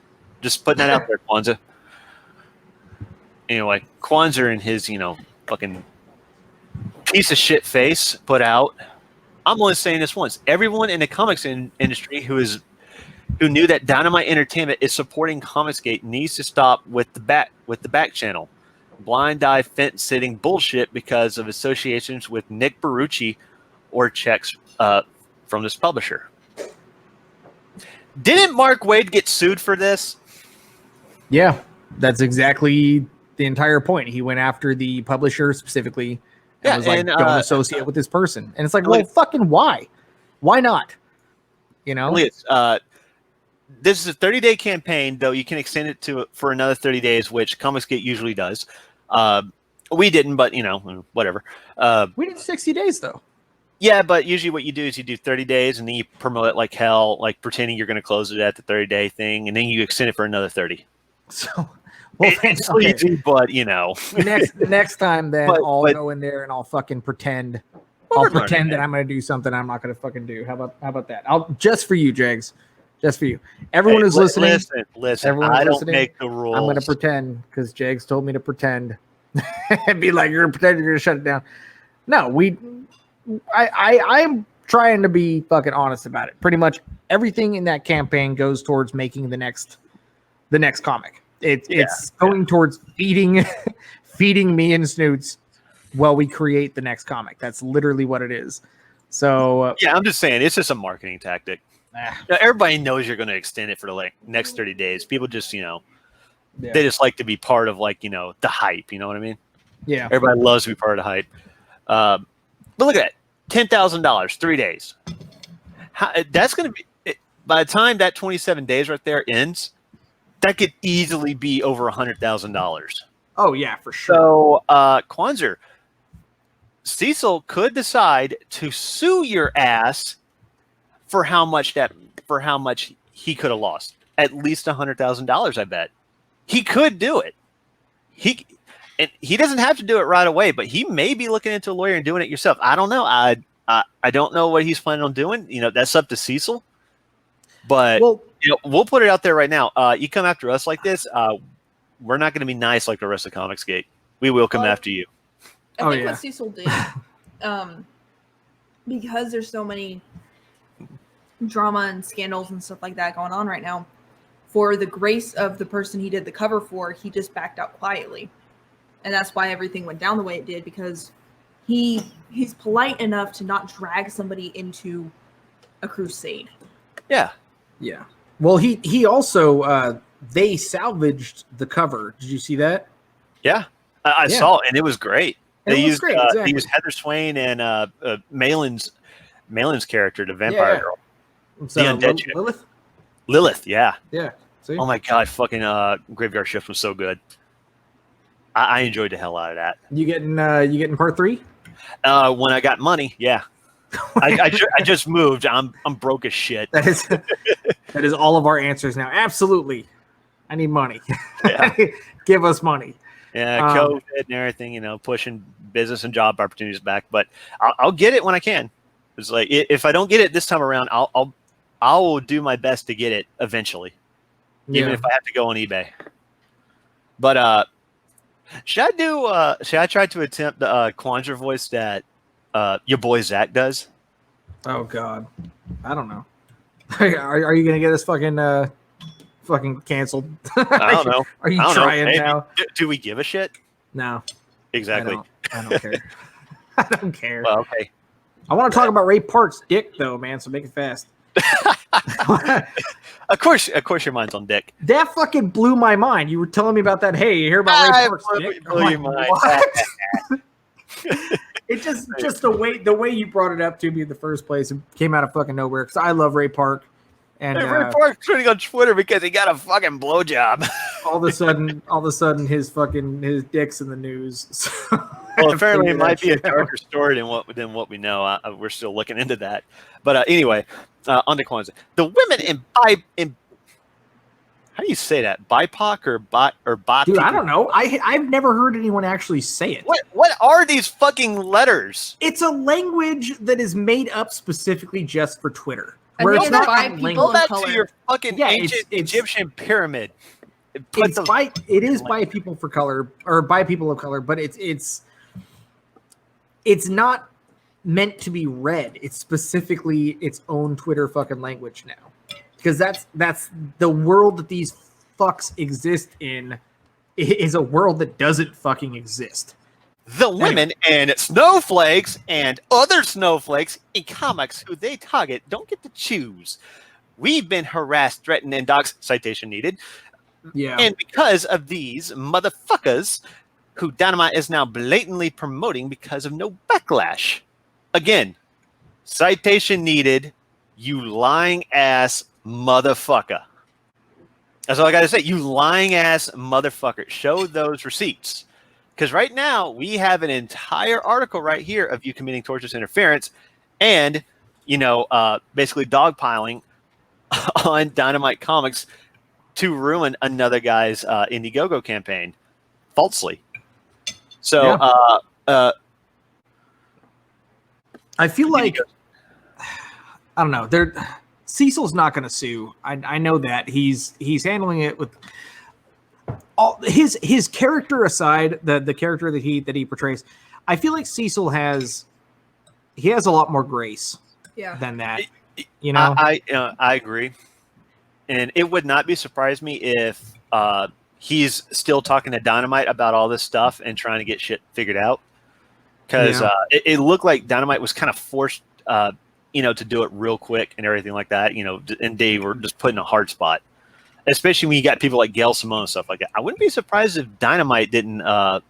S3: putting that out there, Kwanzaa. Anyway, Kwanzer and his, fucking piece of shit face put out. I'm only saying this once. Everyone in the comics industry who knew that Dynamite Entertainment is supporting ComicsGate needs to stop with the back channel. Blind eye fence sitting bullshit because of associations with Nick Barucci or checks from this publisher. Didn't Mark Waid get sued for this?
S1: Yeah, that's exactly the entire point. He went after the publisher specifically and was like, don't associate with this person. And it's like, well, fucking why? Why not?
S3: This is a 30-day campaign, though you can extend it for another 30 days, which ComicsGate usually does. We didn't, but, whatever.
S1: We did 60 days, though.
S3: Yeah, but usually what you do is you do 30 days, and then you promote it like hell, like pretending you're going to close it at the 30-day thing, and then you extend it for another 30.
S1: So, well,
S3: it's easy, but,
S1: Next time, then, I'll go in there and I'll fucking pretend. I'll pretend that I'm going to do something I'm not going to fucking do. How about that? Just for you, Jags. Just for you. Everyone who's listening.
S3: Listen.
S1: Everyone
S3: I don't
S1: listening,
S3: make the rules.
S1: I'm going to pretend because Jags told me to pretend. And be like, you're going to pretend you're going to shut it down. No, I'm trying to be fucking honest about it. Pretty much everything in that campaign goes towards making the next comic. It's going towards feeding me and Snoots while we create the next comic. That's literally what it is. So
S3: I'm just saying it's just a marketing tactic. Everybody knows you're going to extend it for the next 30 days. People just they just like to be part of the hype. You know what I mean?
S1: Yeah.
S3: Everybody loves to be part of the hype. But look at that, $10,000, 3 days. That's going to be by the time that 27 days right there ends. That could easily be over $100,000.
S1: Oh yeah, for sure.
S3: So Kwanzer, Cecil could decide to sue your ass for how much he could have lost. At least $100,000, I bet. He could do it. He doesn't have to do it right away, but he may be looking into a lawyer and doing it yourself. I don't know. I don't know what he's planning on doing. That's up to Cecil. But we'll put it out there right now. You come after us like this, we're not going to be nice like the rest of ComicsGate. We will come after you.
S2: I think what Cecil did, because there's so many drama and scandals and stuff like that going on right now, for the grace of the person he did the cover for, he just backed out quietly. And that's why everything went down the way it did, because he's polite enough to not drag somebody into a crusade.
S3: Yeah.
S1: Yeah. Well, he also they salvaged the cover. Did you see that?
S3: Yeah. I saw it, and it was great. They used Heather Swain and Malin's character, the vampire girl.
S1: So,
S3: the undead chick. Lilith, yeah.
S1: Yeah. See?
S3: Oh my god, fucking Graveyard Shift was so good. I enjoyed the hell out of that.
S1: You getting part 3?
S3: When I got money, yeah. I just moved. I'm broke as shit.
S1: That is all of our answers now. Absolutely. I need money.
S3: Yeah.
S1: Give us money.
S3: Yeah, COVID and everything, pushing business and job opportunities back. But I'll get it when I can. It's like if I don't get it this time around, I will do my best to get it eventually, even if I have to go on eBay. But Should I try to attempt the Kwanzer voice that your boy Zach does?
S1: Oh God, I don't know. Are you gonna get us fucking canceled?
S3: I don't know.
S1: Are you
S3: I don't
S1: trying
S3: know.
S1: now?
S3: Do we give a shit?
S1: No,
S3: Exactly.
S1: I don't care. I don't care.
S3: Well, okay.
S1: I want to talk about Ray Park's dick though, man. So make it fast.
S3: Of course, your mind's on dick.
S1: That fucking blew my mind. You were telling me about that. Hey, you hear about Ray Park's dick?
S3: Blew your mind.
S1: What? It just the way you brought it up to me in the first place, it came out of fucking nowhere. Because I love Ray Park, and
S3: Ray Park's trending on Twitter because he got a fucking blowjob.
S1: all of a sudden, his dick's in the news. So
S3: Well, apparently it might be a darker story than what we know. We're still looking into that. But anyway, on to Kwanzaa. The women in how do you say that? BIPOC or bot?
S1: Dude, I don't know. I've never heard anyone actually say it.
S3: What are these fucking letters?
S1: It's a language that is made up specifically just for Twitter.
S2: I
S1: Where
S2: think
S1: it's
S2: it's
S1: not
S2: by
S1: a
S2: people
S1: language.
S3: Go back
S2: color.
S3: to your fucking ancient
S1: it's
S3: Egyptian pyramid.
S1: It is by people for color or by people of color, but it's not meant to be read. It's specifically its own Twitter fucking language now. Because that's the world that these fucks exist in is a world that doesn't fucking exist.
S3: The women and snowflakes and other snowflakes in comics who they target don't get to choose. We've been harassed, threatened, and doxxed, citation needed.
S1: Yeah.
S3: And because of these motherfuckers who Dynamite is now blatantly promoting because of no backlash. Again, citation needed, you lying ass motherfucker. That's all I got to say. You lying ass motherfucker. Show those receipts. Because right now, we have an entire article right here of you committing tortious interference and, basically dogpiling on Dynamite Comics to ruin another guy's Indiegogo campaign falsely. So,
S1: I feel like, I don't know. Cecil's not going to sue. I know that he's handling it with all his character aside, the character that he portrays. I feel like Cecil has a lot more grace than that.
S3: I agree, and it would not be surprised me if he's still talking to Dynamite about all this stuff and trying to get shit figured out. Because it looked like Dynamite was kind of forced, to do it real quick and everything like that. And Dave were just put in a hard spot, especially when you got people like Gail Simone and stuff like that. I wouldn't be surprised if Dynamite didn't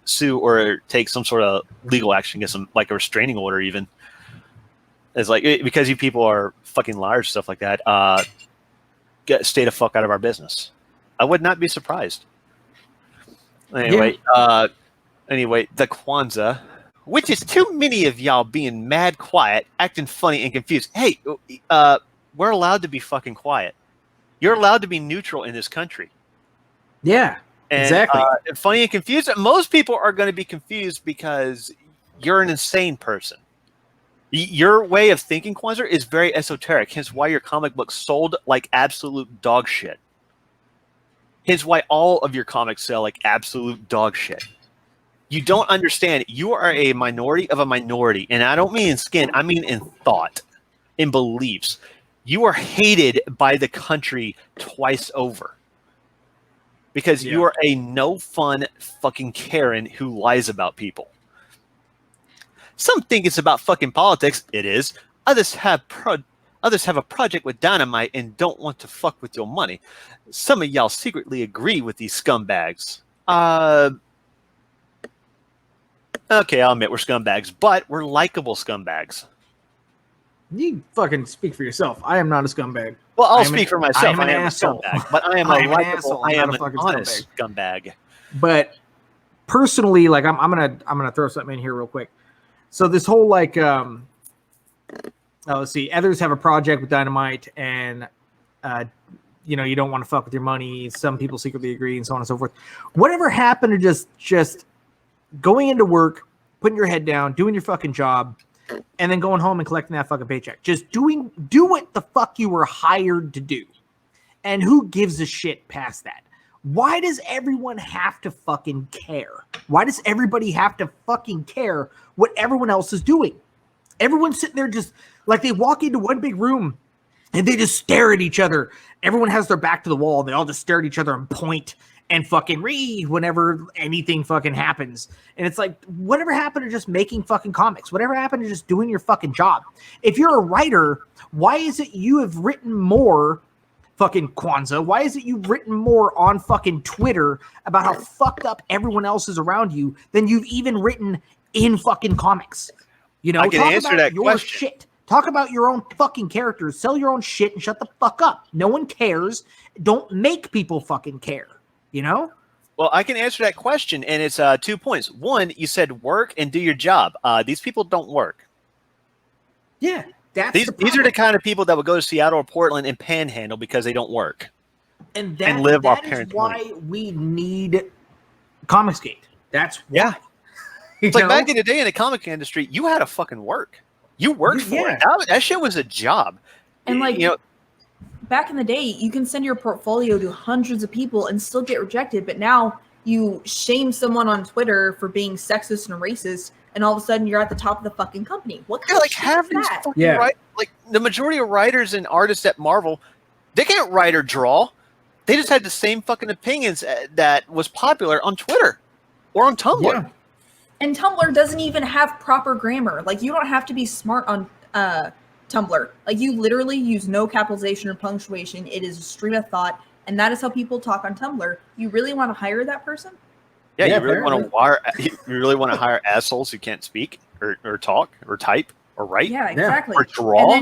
S3: sue or take some sort of legal action against them, like a restraining order, even. It's like because you people are fucking liars, and stuff like that. Stay the fuck out of our business. I would not be surprised. Anyway, the Kwanzaa. Which is too many of y'all being mad quiet, acting funny and confused. Hey, we're allowed to be fucking quiet. You're allowed to be neutral in this country.
S1: Yeah,
S3: and,
S1: exactly.
S3: Funny and confused. Most people are going to be confused because you're an insane person. Your way of thinking, Kwanzer, is very esoteric. Hence why your comic books sold like absolute dog shit. Hence why all of your comics sell like absolute dog shit. You don't understand. You are a minority of a minority. And I don't mean in skin. I mean in thought, in beliefs. You are hated by the country twice over. Because you are a no fun fucking Karen who lies about people. Some think it's about fucking politics. It is. Others have a project with Dynamite and don't want to fuck with your money. Some of y'all secretly agree with these scumbags. Okay, I'll admit we're scumbags, but we're likable scumbags.
S1: You fucking speak for yourself. I am not a scumbag.
S3: Well, I'll speak for myself.
S1: I am
S3: a scumbag, but I am a likable. I am an honest scumbag.
S1: But personally, like I'm gonna throw something in here real quick. So this whole let's see. Others have a project with Dynamite, and you don't want to fuck with your money. Some people secretly agree, and so on and so forth. Whatever happened to just going into work, putting your head down, doing your fucking job, and then going home and collecting that fucking paycheck. Just do what the fuck you were hired to do. And who gives a shit past that? Why does everyone have to fucking care? Why does everybody have to fucking care what everyone else is doing? Everyone's sitting there just like they walk into one big room and they just stare at each other. Everyone has their back to the wall. And they all just stare at each other and point and fucking read whenever anything fucking happens. And it's like, whatever happened to just making fucking comics? Whatever happened to just doing your fucking job? If you're a writer, why is it you have written more fucking Kwanzaa? Why is it you've written more on fucking Twitter about how fucked up everyone else is around you than you've even written in fucking comics? You know,
S3: I can answer that
S1: your
S3: question.
S1: shit. Talk about your own fucking characters. Sell your own shit and shut the fuck up. No one cares. Don't make people fucking care. You know?
S3: Well, I can answer that question, and it's 2 points. One, you said work and do your job. These people don't work.
S1: Yeah.
S3: These are the kind of people that would go to Seattle or Portland and panhandle because they don't work.
S1: And
S3: live off
S1: that is
S3: parents'
S1: why
S3: money.
S1: we need ComicsGate. That's why.
S3: Yeah. It's like back in the day in the comic industry, you had to fucking work. You worked for it. That shit was a job.
S2: And like,
S3: you know,
S2: back in the day, you can send your portfolio to hundreds of people and still get rejected. But now you shame someone on Twitter for being sexist and racist, and all of a sudden you're at the top of the fucking company. What kind of shit is
S3: these
S2: that?
S3: fucking like the majority of writers and artists at Marvel, they can't write or draw. They just had the same fucking opinions that was popular on Twitter or on Tumblr.
S1: Yeah.
S2: And Tumblr doesn't even have proper grammar. Like, you don't have to be smart on Tumblr. Like, you literally use no capitalization or punctuation. It is a stream of thought, and that is how people talk on Tumblr. You really want to hire that person?
S3: Yeah,
S1: Yeah,
S3: you really want to hire assholes who can't speak or talk or type or write?
S2: Yeah, exactly.
S3: Or draw?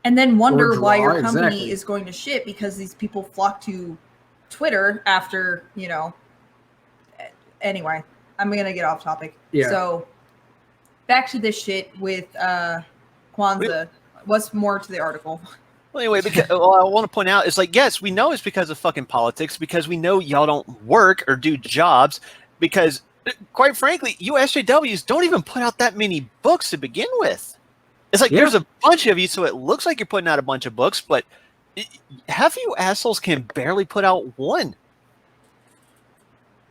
S2: And then wonder why your
S1: draw,
S2: company
S1: exactly.
S2: is going to shit because these people flock to Twitter after, you know. Anyway, I'm going to get off topic.
S1: Yeah.
S2: So, back to this shit with Kwanzaa. What's more to the article?
S3: Well, anyway, because, I want to point out, it's like, yes, we know it's because of fucking politics, because we know y'all don't work or do jobs, because, quite frankly, you SJWs don't even put out that many books to begin with. It's like, there's a bunch of you, so it looks like you're putting out a bunch of books, but half of you assholes can barely put out one.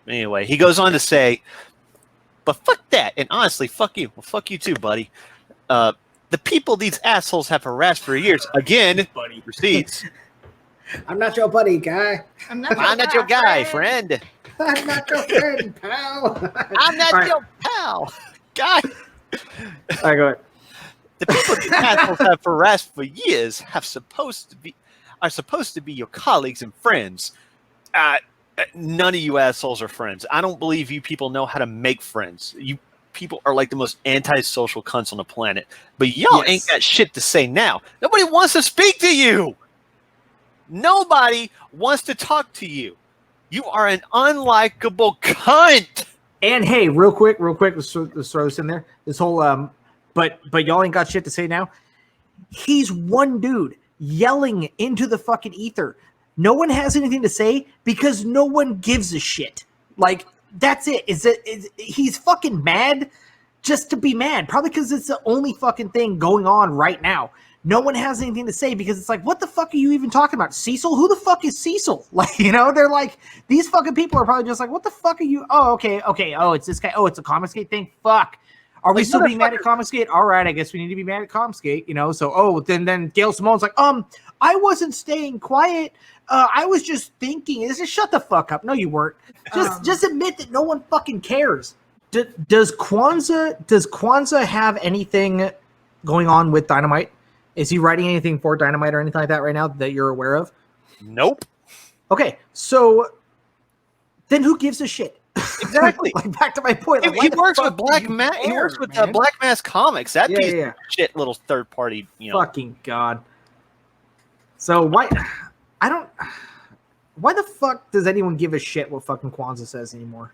S3: Anyway, he goes on to say, but fuck that, and honestly, fuck you. Well, fuck you too, buddy. The people these assholes have harassed for years, again,
S1: Buddy.
S3: receipts.
S1: I'm not your buddy, guy.
S2: I'm
S3: not your guy, friend.
S1: I'm not your friend, pal.
S3: I'm not your pal, guy.
S1: All right, go ahead.
S3: The people these assholes have harassed for years are supposed to be your colleagues and friends. None of you assholes are friends. I don't believe you people know how to make friends. You people are like the most antisocial cunts on the planet. But y'all ain't got shit to say now. Nobody wants to speak to you. Nobody wants to talk to you. You are an unlikable cunt.
S1: And hey, real quick, let's throw this in there. This whole but y'all ain't got shit to say now. He's one dude yelling into the fucking ether. No one has anything to say because no one gives a shit. Like, that's it. He's fucking mad just to be mad. Probably because it's the only fucking thing going on right now. No one has anything to say because it's like, what the fuck are you even talking about? Cecil? Who the fuck is Cecil? Like, you know, they're like, these fucking people are probably just like, what the fuck are you? Oh, okay. Oh, it's this guy. Oh, it's a ComicsGate thing. Fuck. Are we still being mad at ComicsGate? All right, I guess we need to be mad at ComicsGate, you know? So, then Gail Simone's like, I wasn't staying quiet. I was just thinking. Just shut the fuck up. No, you weren't. Just admit that no one fucking cares. Does Kwanzaa have anything going on with Dynamite? Is he writing anything for Dynamite or anything like that right now that you're aware of?
S3: Nope.
S1: Okay, so then who gives a shit?
S3: Exactly.
S1: Like, back to my point. Like,
S3: He works with Black Mass. He works with Black Mass Comics. That piece of shit, little third party. You know.
S1: Fucking God. So why the fuck does anyone give a shit what fucking Kwanzaa says anymore?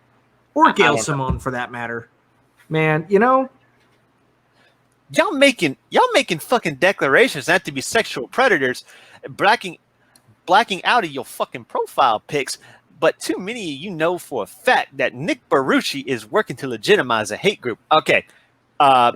S1: Or Gail Simone for that matter. Man, you know?
S3: Y'all making fucking declarations not to be sexual predators, blacking out of your fucking profile pics, but too many of you know for a fact that Nick Barucci is working to legitimize a hate group. Okay. I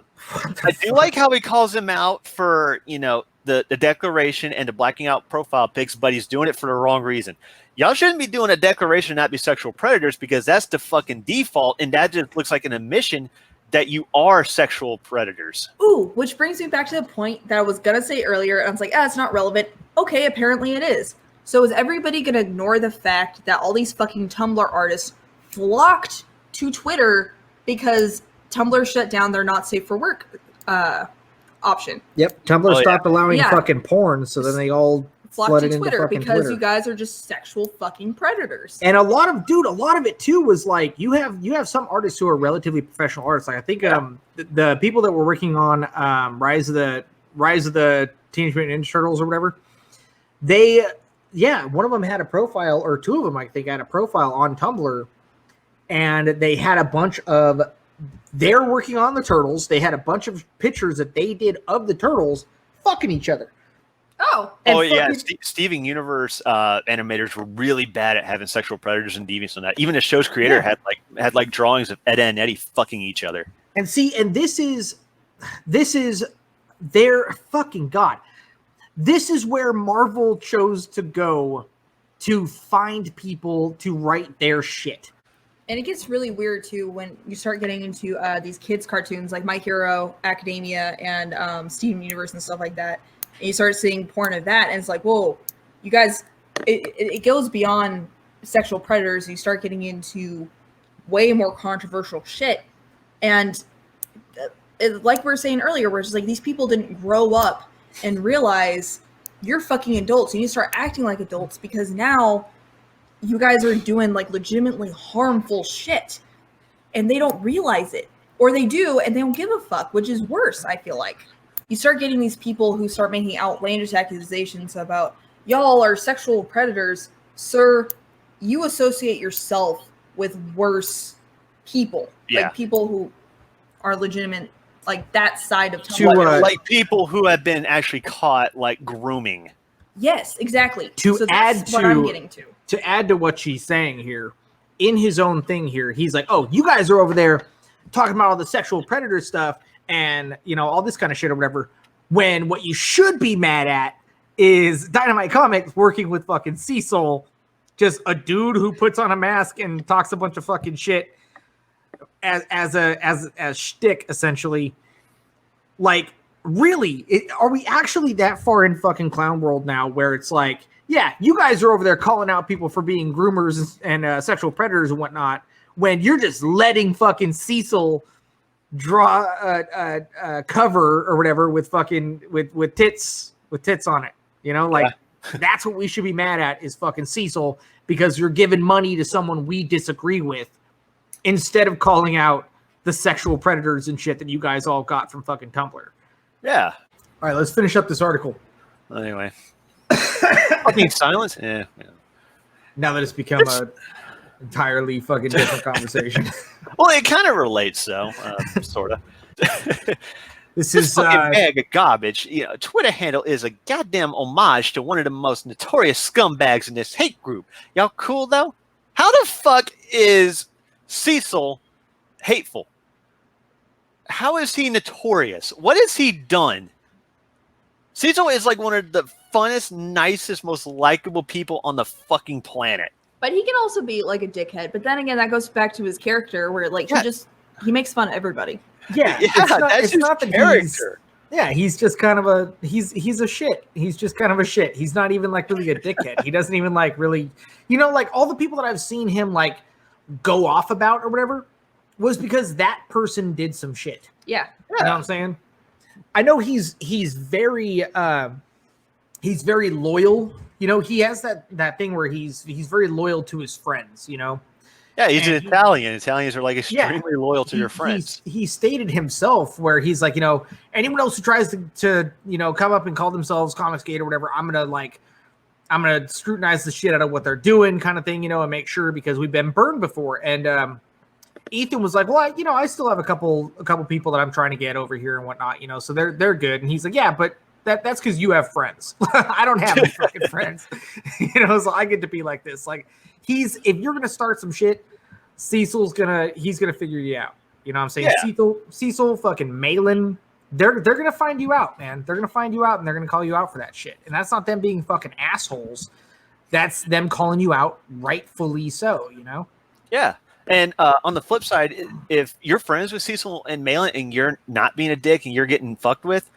S3: do like how he calls him out for, you know, the declaration and the blacking out profile pics, but he's doing it for the wrong reason. Y'all shouldn't be doing a declaration to not be sexual predators because that's the fucking default, and that just looks like an admission that you are sexual predators.
S2: Ooh, which brings me back to the point that I was gonna say earlier, and I was like, it's not relevant. Okay, apparently it is. So is everybody gonna ignore the fact that all these fucking Tumblr artists flocked to Twitter because Tumblr shut down their not safe for work option?
S1: Yep, Tumblr stopped allowing fucking porn, so then they all
S2: flocked to Twitter because you guys are just sexual fucking predators.
S1: And a lot of it too was like you have some artists who are relatively professional artists. Like I think the people that were working on Rise of the Teenage Mutant Ninja Turtles or whatever, one of them had a profile, or two of them I think had a profile on Tumblr, and they had a bunch of they're working on the turtles. They had a bunch of pictures that they did of the turtles fucking each other.
S3: Yeah, Steven Universe animators were really bad at having sexual predators and deviants on that. Even the show's creator had drawings of Edda and Eddie fucking each other.
S1: And see, and this is their fucking God. This is where Marvel chose to go to find people to write their shit.
S2: And it gets really weird too when you start getting into these kids cartoons like My Hero Academia and Steven Universe and stuff like that. And you start seeing porn of that, and it's like, whoa, you guys, it goes beyond sexual predators. You start getting into way more controversial shit. And like we were saying earlier, where it's just like these people didn't grow up and realize you're fucking adults. You need to start acting like adults because now you guys are doing like legitimately harmful shit and they don't realize it, or they do and they don't give a fuck, which is worse. I feel like you start getting these people who start making outlandish accusations about y'all are sexual predators. Sir, you associate yourself with worse people, like people who are legitimate, like that side of
S3: like people who have been actually caught like grooming.
S2: Yes, exactly.
S1: To add to what she's saying here, in his own thing here, he's like, oh, you guys are over there talking about all the sexual predator stuff and, you know, all this kind of shit or whatever, when what you should be mad at is Dynamite Comics working with fucking Cecil, just a dude who puts on a mask and talks a bunch of fucking shit as shtick, essentially. Like, really, are we actually that far in fucking clown world now where it's like, yeah, you guys are over there calling out people for being groomers and sexual predators and whatnot, when you're just letting fucking Cecil draw a cover or whatever with fucking with tits on it, you know, like that's what we should be mad at is fucking Cecil, because you're giving money to someone we disagree with instead of calling out the sexual predators and shit that you guys all got from fucking Tumblr.
S3: Yeah.
S1: All right, let's finish up this article.
S3: Anyway, fucking silence. Yeah.
S1: Now that it's become a entirely fucking different conversation.
S3: Well, it kind of relates, though, sort of.
S1: This is
S3: fucking bag of garbage. You know, Twitter handle is a goddamn homage to one of the most notorious scumbags in this hate group. Y'all cool though? How the fuck is Cecil hateful? How is he notorious? What has he done? Cecil is like one of the funnest, nicest, most likable people on the fucking planet.
S2: But he can also be like a dickhead. But then again, that goes back to his character where like he makes fun of everybody.
S1: Yeah,
S3: that's his character.
S1: He's just kind of he's a shit. He's just kind of a shit. He's not even like really a dickhead. He doesn't even like really, you know, like all the people that I've seen him like go off about or whatever was because that person did some shit.
S2: Yeah.
S1: You know what I'm saying? I know he's very loyal. You know, he has that thing where he's very loyal to his friends, you know.
S3: Yeah, he's an Italian. Italians are like extremely loyal to their friends.
S1: He stated himself where he's like, you know, anyone else who tries to you know, come up and call themselves ComicsGate or whatever, I'm gonna scrutinize the shit out of what they're doing, kind of thing, you know, and make sure, because we've been burned before. And Ethan was like, well, you know, I still have a couple people that I'm trying to get over here and whatnot, you know, so they're good. And he's like, yeah, but that's because you have friends. I don't have any fucking friends, you know, so I get to be like this. Like, if you're gonna start some shit, Cecil's gonna figure you out. You know what I'm saying? Yeah. Cecil fucking Malin they're gonna find you out, man. They're gonna find you out, and they're gonna call you out for that shit. And that's not them being fucking assholes. That's them calling you out, rightfully so. You know?
S3: Yeah. And on the flip side, if you're friends with Cecil and Malin and you're not being a dick and you're getting fucked with,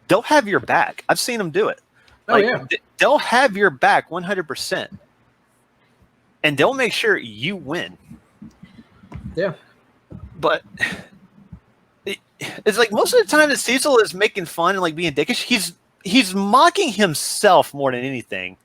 S3: they'll have your back. I've seen them do it. Like, they'll have your back 100%. And they'll make sure you win.
S1: Yeah.
S3: But it's like most of the time that Cecil is making fun and like being dickish, he's mocking himself more than anything.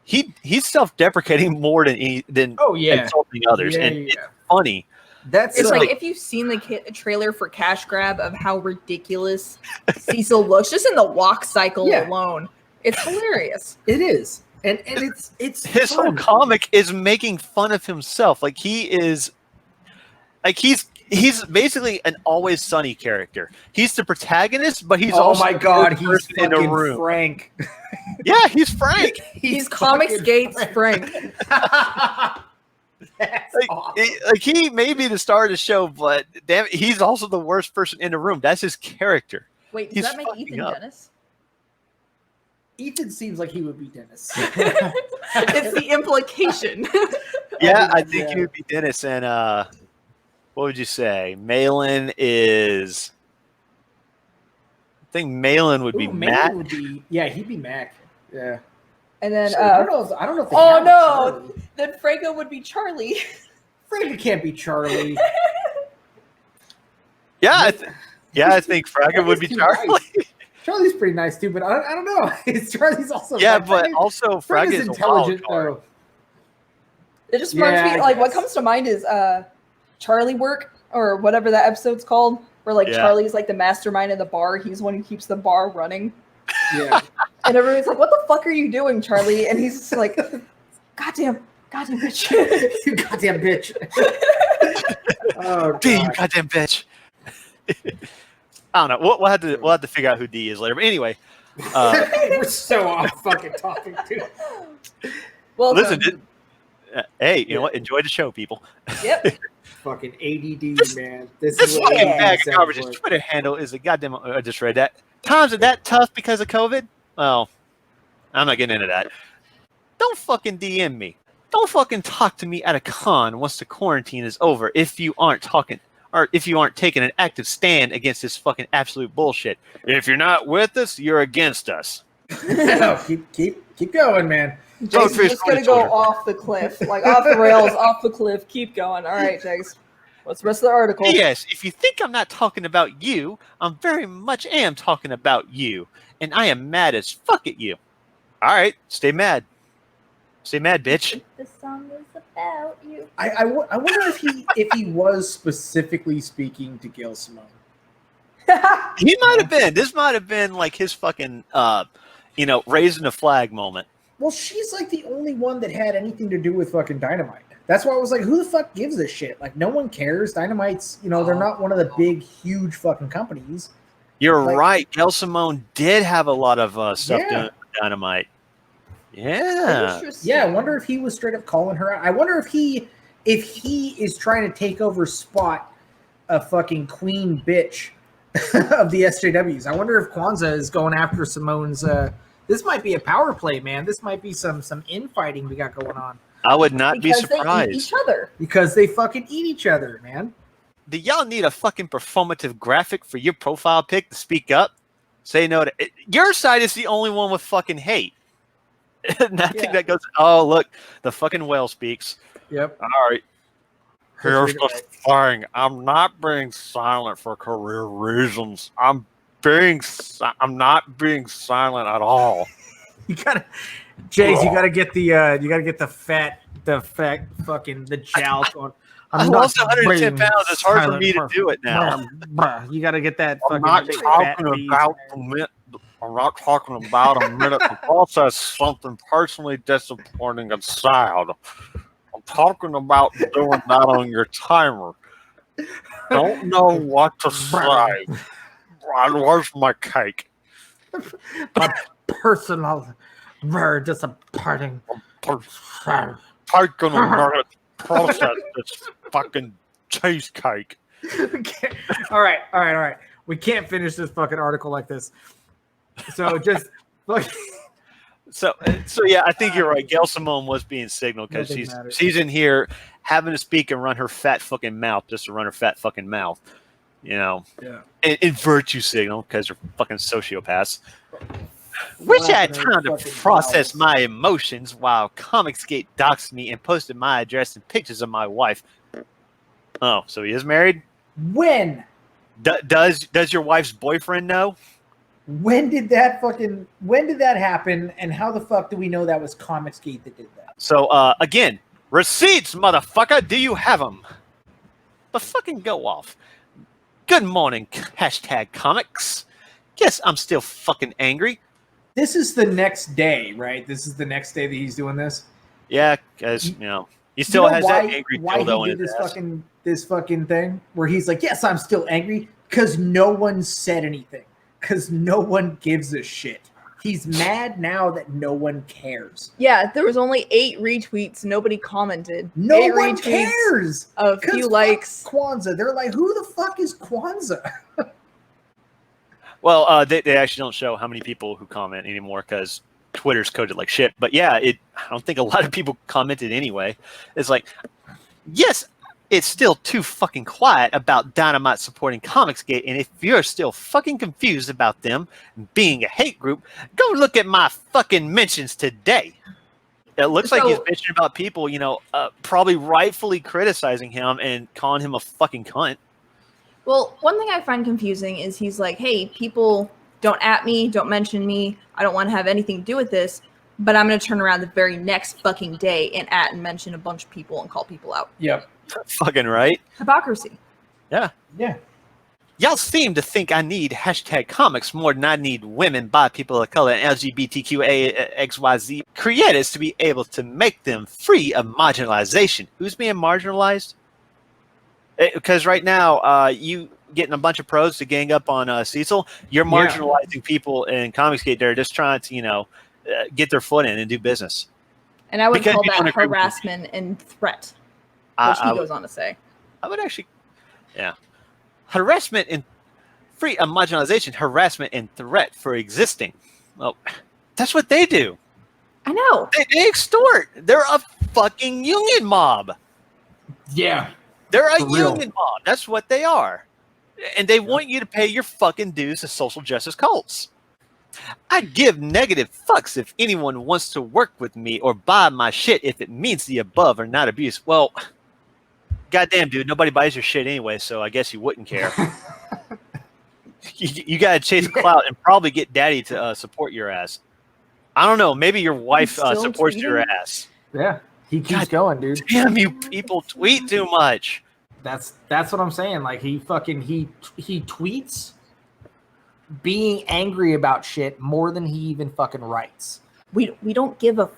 S3: He's self-deprecating more than insulting others. It's funny.
S2: It's like if you've seen the trailer for Cash Grab of how ridiculous Cecil looks just in the walk cycle alone. It's hilarious.
S1: It is. And it's
S3: his whole comic is making fun of himself. Like he's basically an Always Sunny character. He's the protagonist, but he's also
S1: my god, he's
S3: in a room.
S1: Frank.
S3: Yeah, he's Frank.
S2: he's ComicsGate's Frank.
S1: That's awesome.
S3: He may be the star of the show, but damn it, he's also the worst person in the room. That's his character.
S2: Wait, does that make Ethan Dennis?
S1: Ethan seems like he would be Dennis.
S2: It's the implication.
S3: Yeah, I think he would be Dennis. And what would you say? Malin is. I think Malin would be Matt.
S1: He'd be Mac. Yeah.
S2: And then
S1: I don't know. If
S2: oh no! Charlie. Then Franco would be Charlie.
S1: Franco can't be Charlie.
S3: Yeah, I think Franco would be Charlie.
S1: Nice. Charlie's pretty nice too, but I don't know. Charlie's also
S3: but also Frank is intelligent though.
S2: It just reminds me like what comes to mind is Charlie Work or whatever that episode's called, where like Charlie's like the mastermind of the bar. He's the one who keeps the bar running.
S1: Yeah.
S2: And everyone's like, "What the fuck are you doing, Charlie?" And he's just like, "Goddamn bitch,
S1: you goddamn bitch."
S3: Oh, D, you goddamn bitch. I don't know. We'll have to figure out who D is later. But anyway,
S1: we're so off fucking topic too.
S2: Well,
S3: listen. Hey, you know what? Enjoy the show, people.
S2: Yep.
S1: Fucking ADD, man. This
S3: is fucking bag of garbage. His Twitter handle is a goddamn. I just read that. Times are that tough because of COVID? Well, I'm not getting into that. Don't fucking DM me. Don't fucking talk to me at a con once the quarantine is over if you aren't talking or if you aren't taking an active stand against this fucking absolute bullshit. If you're not with us, you're against us.
S1: No, keep going, man.
S2: Jason's just gonna go off the cliff, like off the rails, off the cliff. Keep going. All right, Jace. What's the rest of the article?
S3: Yes, if you think I'm not talking about you, I'm very much am talking about you, and I am mad as fuck at you. All right, stay mad. Stay mad, bitch.
S2: The song is about you.
S1: I wonder if he was specifically speaking to Gail Simone.
S3: He might have been. This might have been like his fucking, raising the flag moment.
S1: Well, she's like the only one that had anything to do with fucking Dynamite. That's why I was like, who the fuck gives a shit? Like, no one cares. Dynamite's, they're not one of the big, huge fucking companies.
S3: You're right. Gail Simone did have a lot of stuff doing with Dynamite. Yeah.
S1: Yeah, I wonder if he was straight up calling her out. I wonder if he is trying to take over spot a fucking queen bitch of the SJWs. I wonder if Kwanzer is going after Simone's. This might be a power play, man. This might be some infighting we got going on.
S3: I would not be surprised.
S2: They eat each other.
S1: Because they fucking eat each other, man.
S3: Do y'all need a fucking performative graphic for your profile pic to speak up? Say no to it. Your side is the only one with fucking hate. Nothing that goes, oh, look, the fucking whale speaks.
S1: Yep.
S3: All right. Here's the thing. I'm not being silent for career reasons. I'm not being silent at all.
S1: You gotta, Jace. You gotta get the fat fucking the jowl going.
S3: I'm lost 110 pounds. It's hard for me to do it now.
S1: You gotta get that fucking.
S3: I'm not talking about a minute to process something personally disappointing and sad. I'm talking about doing that on your timer. Don't know what to say. Where's my cake?
S1: My personal, very disappointing.
S3: Taking a minute to process this fucking cheesecake.
S1: Okay. All right. We can't finish this fucking article like this. So just fucking.
S3: So yeah, I think you're right. Gail Simone was being signaled because she's in here having to speak and run her fat fucking mouth just to run her fat fucking mouth. You know, in virtue signal because they're fucking sociopaths. Wish I had time to process my emotions while ComicsGate doxed me and posted my address and pictures of my wife. Oh, so he is married?
S1: When?
S3: Does your wife's boyfriend know?
S1: When did that happen? And how the fuck do we know that was ComicsGate that did that?
S3: So again, receipts, motherfucker. Do you have them? But fucking go off. Good morning, #comics. Guess I'm still fucking angry.
S1: This is the next day, right? This is the next day that he's doing this.
S3: Yeah, because he still has that angry dildo in his ass.
S1: This fucking thing where he's like, "Yes, I'm still angry," because no one said anything, because no one gives a shit. He's mad now that no one cares.
S2: Yeah, there was only 8 retweets. Nobody commented.
S1: No one cares.
S2: A few likes.
S1: Kwanzer. They're like, who the fuck is Kwanzer?
S3: Well, they actually don't show how many people who comment anymore because Twitter's coded like shit. But yeah, I don't think a lot of people commented anyway. It's like, yes, it's still too fucking quiet about Dynamite supporting ComicsGate, and if you're still fucking confused about them being a hate group, go look at my fucking mentions today. It looks like he's bitching about people, probably rightfully criticizing him and calling him a fucking cunt.
S2: Well, one thing I find confusing is he's like, hey, people don't at me, don't mention me, I don't want to have anything to do with this, but I'm going to turn around the very next fucking day and at and mention a bunch of people and call people out.
S1: Yep.
S3: Fucking right.
S2: Hypocrisy.
S3: Yeah.
S1: Yeah.
S3: Y'all seem to think I need #comics more than I need women, bi, people of color, and LGBTQA, XYZ creators to be able to make them free of marginalization. Who's being marginalized? Because right now, you getting a bunch of pros to gang up on Cecil, you're marginalizing people in ComicsGate. They're just trying to, get their foot in and do business.
S2: And I would call that harassment and threat. Which he goes on to say.
S3: I would actually, harassment and free of marginalization, harassment and threat for existing. Well, that's what they do.
S2: I know.
S3: They extort. They're a fucking union mob.
S1: Yeah.
S3: They're a union mob. That's what they are. And they want you to pay your fucking dues to social justice cults. I give negative fucks if anyone wants to work with me or buy my shit if it means the above or not abuse. Well, goddamn, dude, nobody buys your shit anyway, so I guess you wouldn't care. you got to chase clout and probably get daddy to support your ass. I don't know. Maybe your wife supports your ass.
S1: Yeah, he keeps going, dude.
S3: Damn, you people tweet too much.
S1: That's what I'm saying. Like he tweets being angry about shit more than he even fucking writes.
S2: We don't give a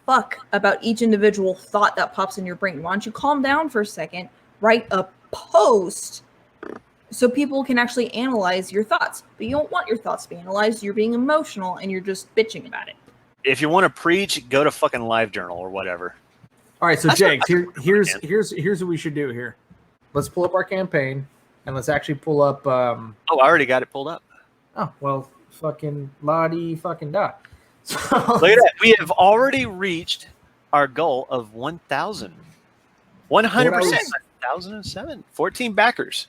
S2: fuck about each individual thought that pops in your brain. Why don't you calm down for a second, write a post so people can actually analyze your thoughts. But you don't want your thoughts to be analyzed. You're being emotional and you're just bitching about it.
S3: If you want to preach, go to fucking LiveJournal or whatever.
S1: All right, so Jags, here's what we should do here. Let's pull up our campaign and let's actually pull up
S3: I already got it pulled up.
S1: Oh, well, fucking la-di fucking da. So,
S3: look at that. We have already reached our goal of 1,000. 100%. 1,007. 14 backers.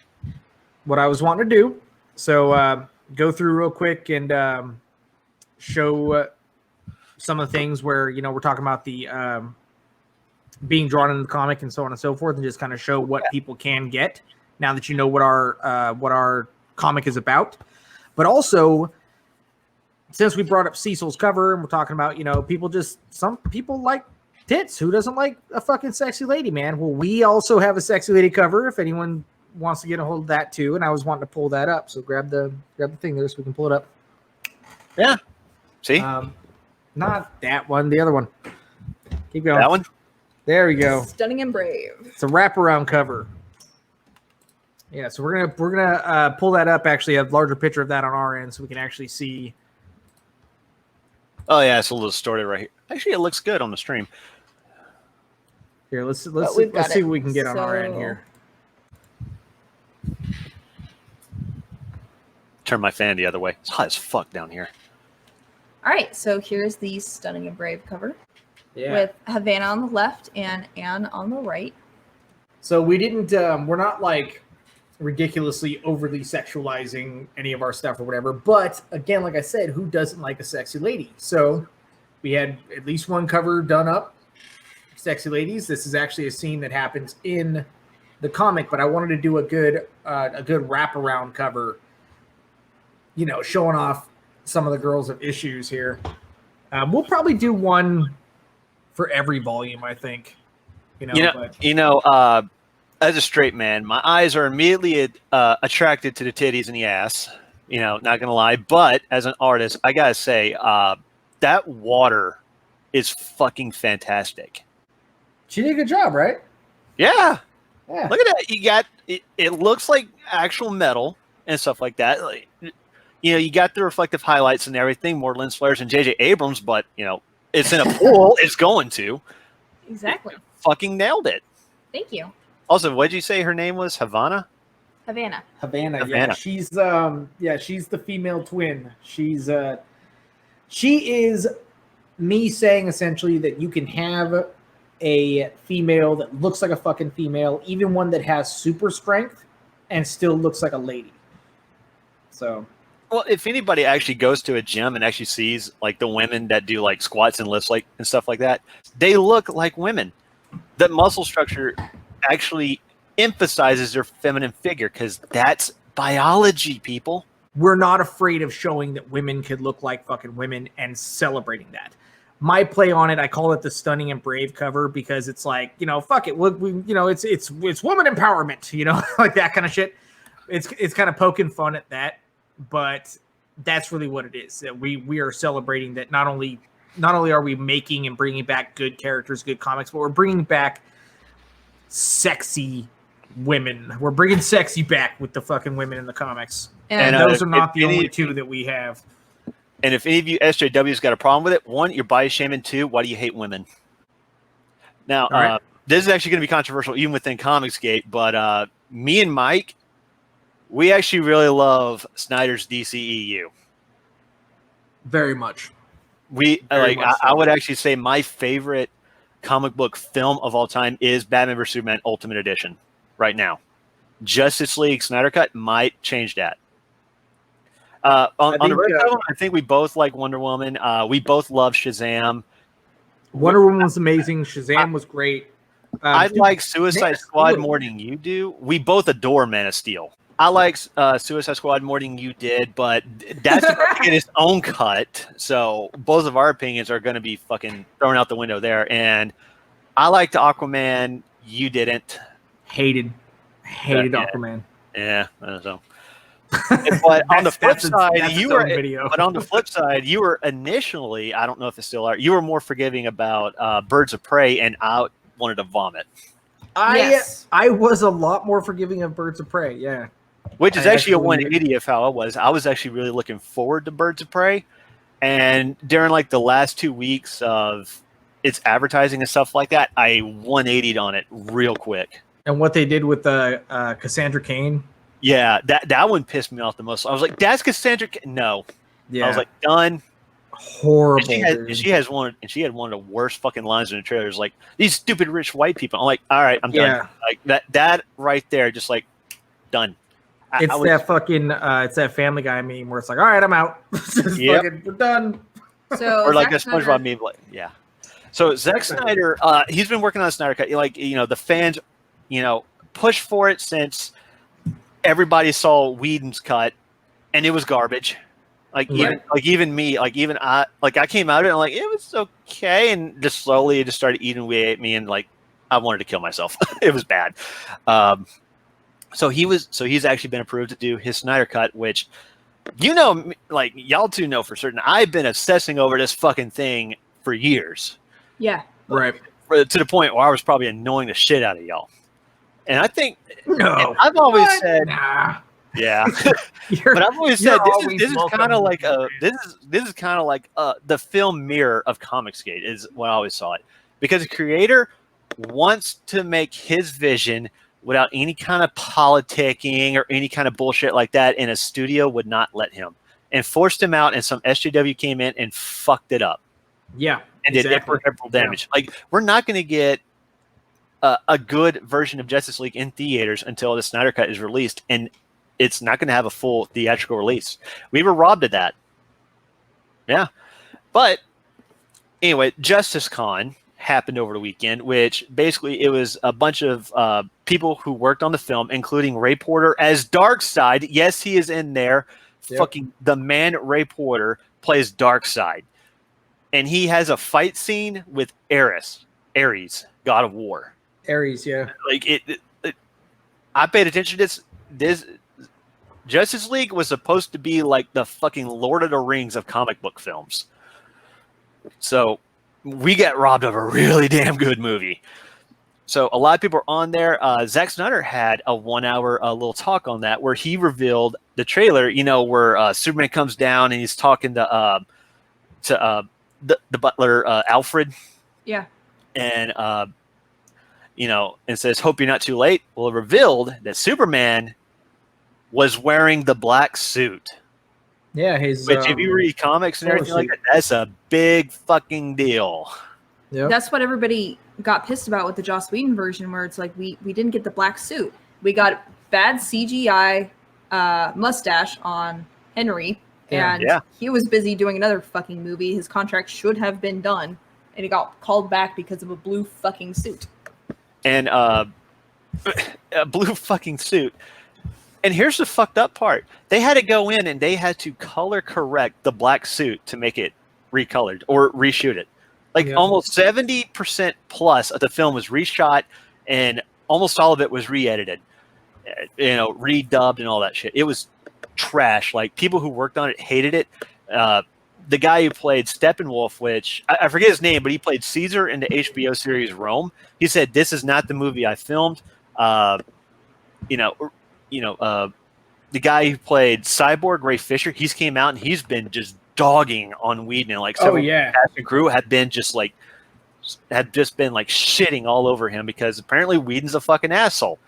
S1: What I was wanting to do, so go through real quick and show some of the things where, we're talking about the being drawn into the comic and so on and so forth, and just kind of show what people can get now that you know what our comic is about. But also, since we brought up Cecil's cover and we're talking about, some people like tits. Who doesn't like a fucking sexy lady, man? Well, we also have a sexy lady cover if anyone wants to get a hold of that too. And I was wanting to pull that up. So grab the thing there so we can pull it up.
S3: Yeah. See?
S1: Not that one, the other one. Keep going.
S3: That one?
S1: There we go.
S2: Stunning and brave.
S1: It's a wraparound cover. Yeah, so we're gonna pull that up. Actually, a larger picture of that on our end, so we can actually see.
S3: Oh yeah, it's a little distorted right here. Actually, it looks good on the stream.
S1: Here, let's see what we can get on our end here.
S3: turn my fan the other way. It's hot as fuck down here.
S2: All right, so here's the Stunning and Brave cover
S1: Yeah.
S2: with Havana on the left and Anne on the right.
S1: So we didn't. We're not like ridiculously overly sexualizing any of our stuff or whatever. But again, like I said, who doesn't like a sexy lady? So we had at least one cover done up. Sexy ladies. This is actually a scene that happens in the comic, but I wanted to do a good wraparound cover. You know, showing off some of the girls of issues here. We'll probably do one for every volume, I think.
S3: As a straight man, my eyes are immediately attracted to the titties and the ass. You know, not gonna lie. But as an artist, I gotta say, that water is fucking fantastic.
S1: She did a good job, right?
S3: Yeah.
S1: Yeah.
S3: Look at that. You got it. It looks like actual metal and stuff like that. Like, you know, you got the reflective highlights and everything, more lens flares and J.J. Abrams, but you know, it's in a pool. It's going to.
S2: Exactly.
S3: It fucking nailed it.
S2: Thank you.
S3: Also, what did you say her name was? Havana?
S2: Havana.
S1: Yeah. She's she's the female twin. She is me saying essentially that you can have a female that looks like a fucking female, even one that has super strength and still looks like a lady. So,
S3: well, if anybody actually goes to a gym and actually sees like the women that do like squats and lifts like and stuff like that, they look like women. The muscle structure actually emphasizes their feminine figure because that's biology, people.
S1: We're not afraid of showing that women could look like fucking women and celebrating that. My play on it, I call it the Stunning and Brave cover because it's like, you know, fuck it. It's woman empowerment, you know, like that kind of shit. It's kind of poking fun at that, but that's really what it is. That we are celebrating that not only are we making and bringing back good characters, good comics, but we're bringing back sexy women. We're bringing sexy back with the fucking women in the comics. And those are not the only two that we have.
S3: And if any of you SJWs got a problem with it, one, you're body shaming. Two, why do you hate women? Now, right. This is actually going to be controversial even within ComicsGate, but me and Mike, we actually really love Snyder's DCEU.
S1: Very much.
S3: I would actually say my favorite comic book film of all time is Batman vs. Superman Ultimate Edition right now. Justice League Snyder Cut might change that. On the rest of them, I think we both like Wonder Woman. We both love Shazam.
S1: Wonder Woman was amazing. Shazam was great.
S3: I like Suicide Squad more than you do. We both adore Man of Steel. I like Suicide Squad more than you did, but that's going to get its own cut. So both of our opinions are going to be fucking thrown out the window there. And I liked Aquaman. You didn't.
S1: Hated Aquaman.
S3: Yeah, I don't know. But on the flip side, you were initially, I don't know if it's still are, you were more forgiving about Birds of Prey, and I wanted to vomit.
S1: I was a lot more forgiving of Birds of Prey, yeah.
S3: Which is actually a 180 of how I was. I was actually really looking forward to Birds of Prey, and during like the last 2 weeks of its advertising and stuff like that, I 180'd on it real quick. And
S1: what they did with Cassandra Cain.
S3: Yeah, that one pissed me off the most. I was like, "That's Cassandra." No, yeah. I was like, "Done."
S1: Horrible.
S3: And she had one of the worst fucking lines in the trailer. Like, "These stupid rich white people." I'm like, "All right, I'm done." Like that right there, just like done.
S1: It's that Family Guy meme where it's like, "All right, I'm out." We're done.
S2: So
S3: or like a SpongeBob meme, like, yeah. So Zack Snyder, he's been working on a Snyder Cut. Like, you know, the fans, you know, pushed for it since everybody saw Whedon's cut, and it was garbage. Even me, I came out of it and I'm like, it was okay, and just slowly it just started eating away at me, and like I wanted to kill myself. It was bad. So he's actually been approved to do his Snyder Cut, which, you know, like y'all two know for certain, I've been obsessing over this fucking thing for years.
S2: Yeah.
S1: Right.
S3: To the point where I was probably annoying the shit out of y'all. And I think I've always said, yeah, but I've always said this is kind of like the film mirror of ComicsGate is what I always saw it, because the creator wants to make his vision without any kind of politicking or any kind of bullshit like that, and a studio would not let him and forced him out, and some SJW came in and fucked it up.
S1: Yeah.
S3: And did irreparable damage. Yeah. Like, we're not going to get a good version of Justice League in theaters until the Snyder Cut is released, and it's not going to have a full theatrical release. We were robbed of that. Yeah. But anyway, Justice Con happened over the weekend, which basically it was a bunch of people who worked on the film, including Ray Porter as Darkseid. Yes, he is in there. Yep. Fucking the man Ray Porter plays Darkseid. And he has a fight scene with Ares, God of War.
S1: Ares, yeah.
S3: Like I paid attention to this. Justice League was supposed to be like the fucking Lord of the Rings of comic book films. So we got robbed of a really damn good movie. So a lot of people are on there. Zack Snyder had a 1 hour little talk on that where he revealed the trailer, you know, where Superman comes down and he's talking to the butler, Alfred.
S2: Yeah.
S3: And, you know, and says, "Hope you're not too late." Well, it revealed that Superman was wearing the black suit.
S1: Yeah, his.
S3: Which, if you read comics and everything like that, that's a big fucking deal.
S2: Yep. That's what everybody got pissed about with the Joss Whedon version, where it's like we didn't get the black suit. We got bad CGI mustache on Henry, and he was busy doing another fucking movie. His contract should have been done, and he got called back because of a blue fucking suit. And
S3: a blue fucking suit. And here's the fucked up part. They had to go in and they had to color correct the black suit to make it recolored or reshoot it. Like almost 70% plus of the film was reshot, and almost all of it was re-edited, you know, redubbed and all that shit. It was trash. Like, people who worked on it hated it. The guy who played Steppenwolf, which I forget his name, but he played Caesar in the HBO series Rome. He said, "This is not the movie I filmed." The guy who played Cyborg, Ray Fisher, he's came out and he's been just dogging on Whedon, and like several cast and crew had just been shitting all over him because apparently Whedon's a fucking asshole.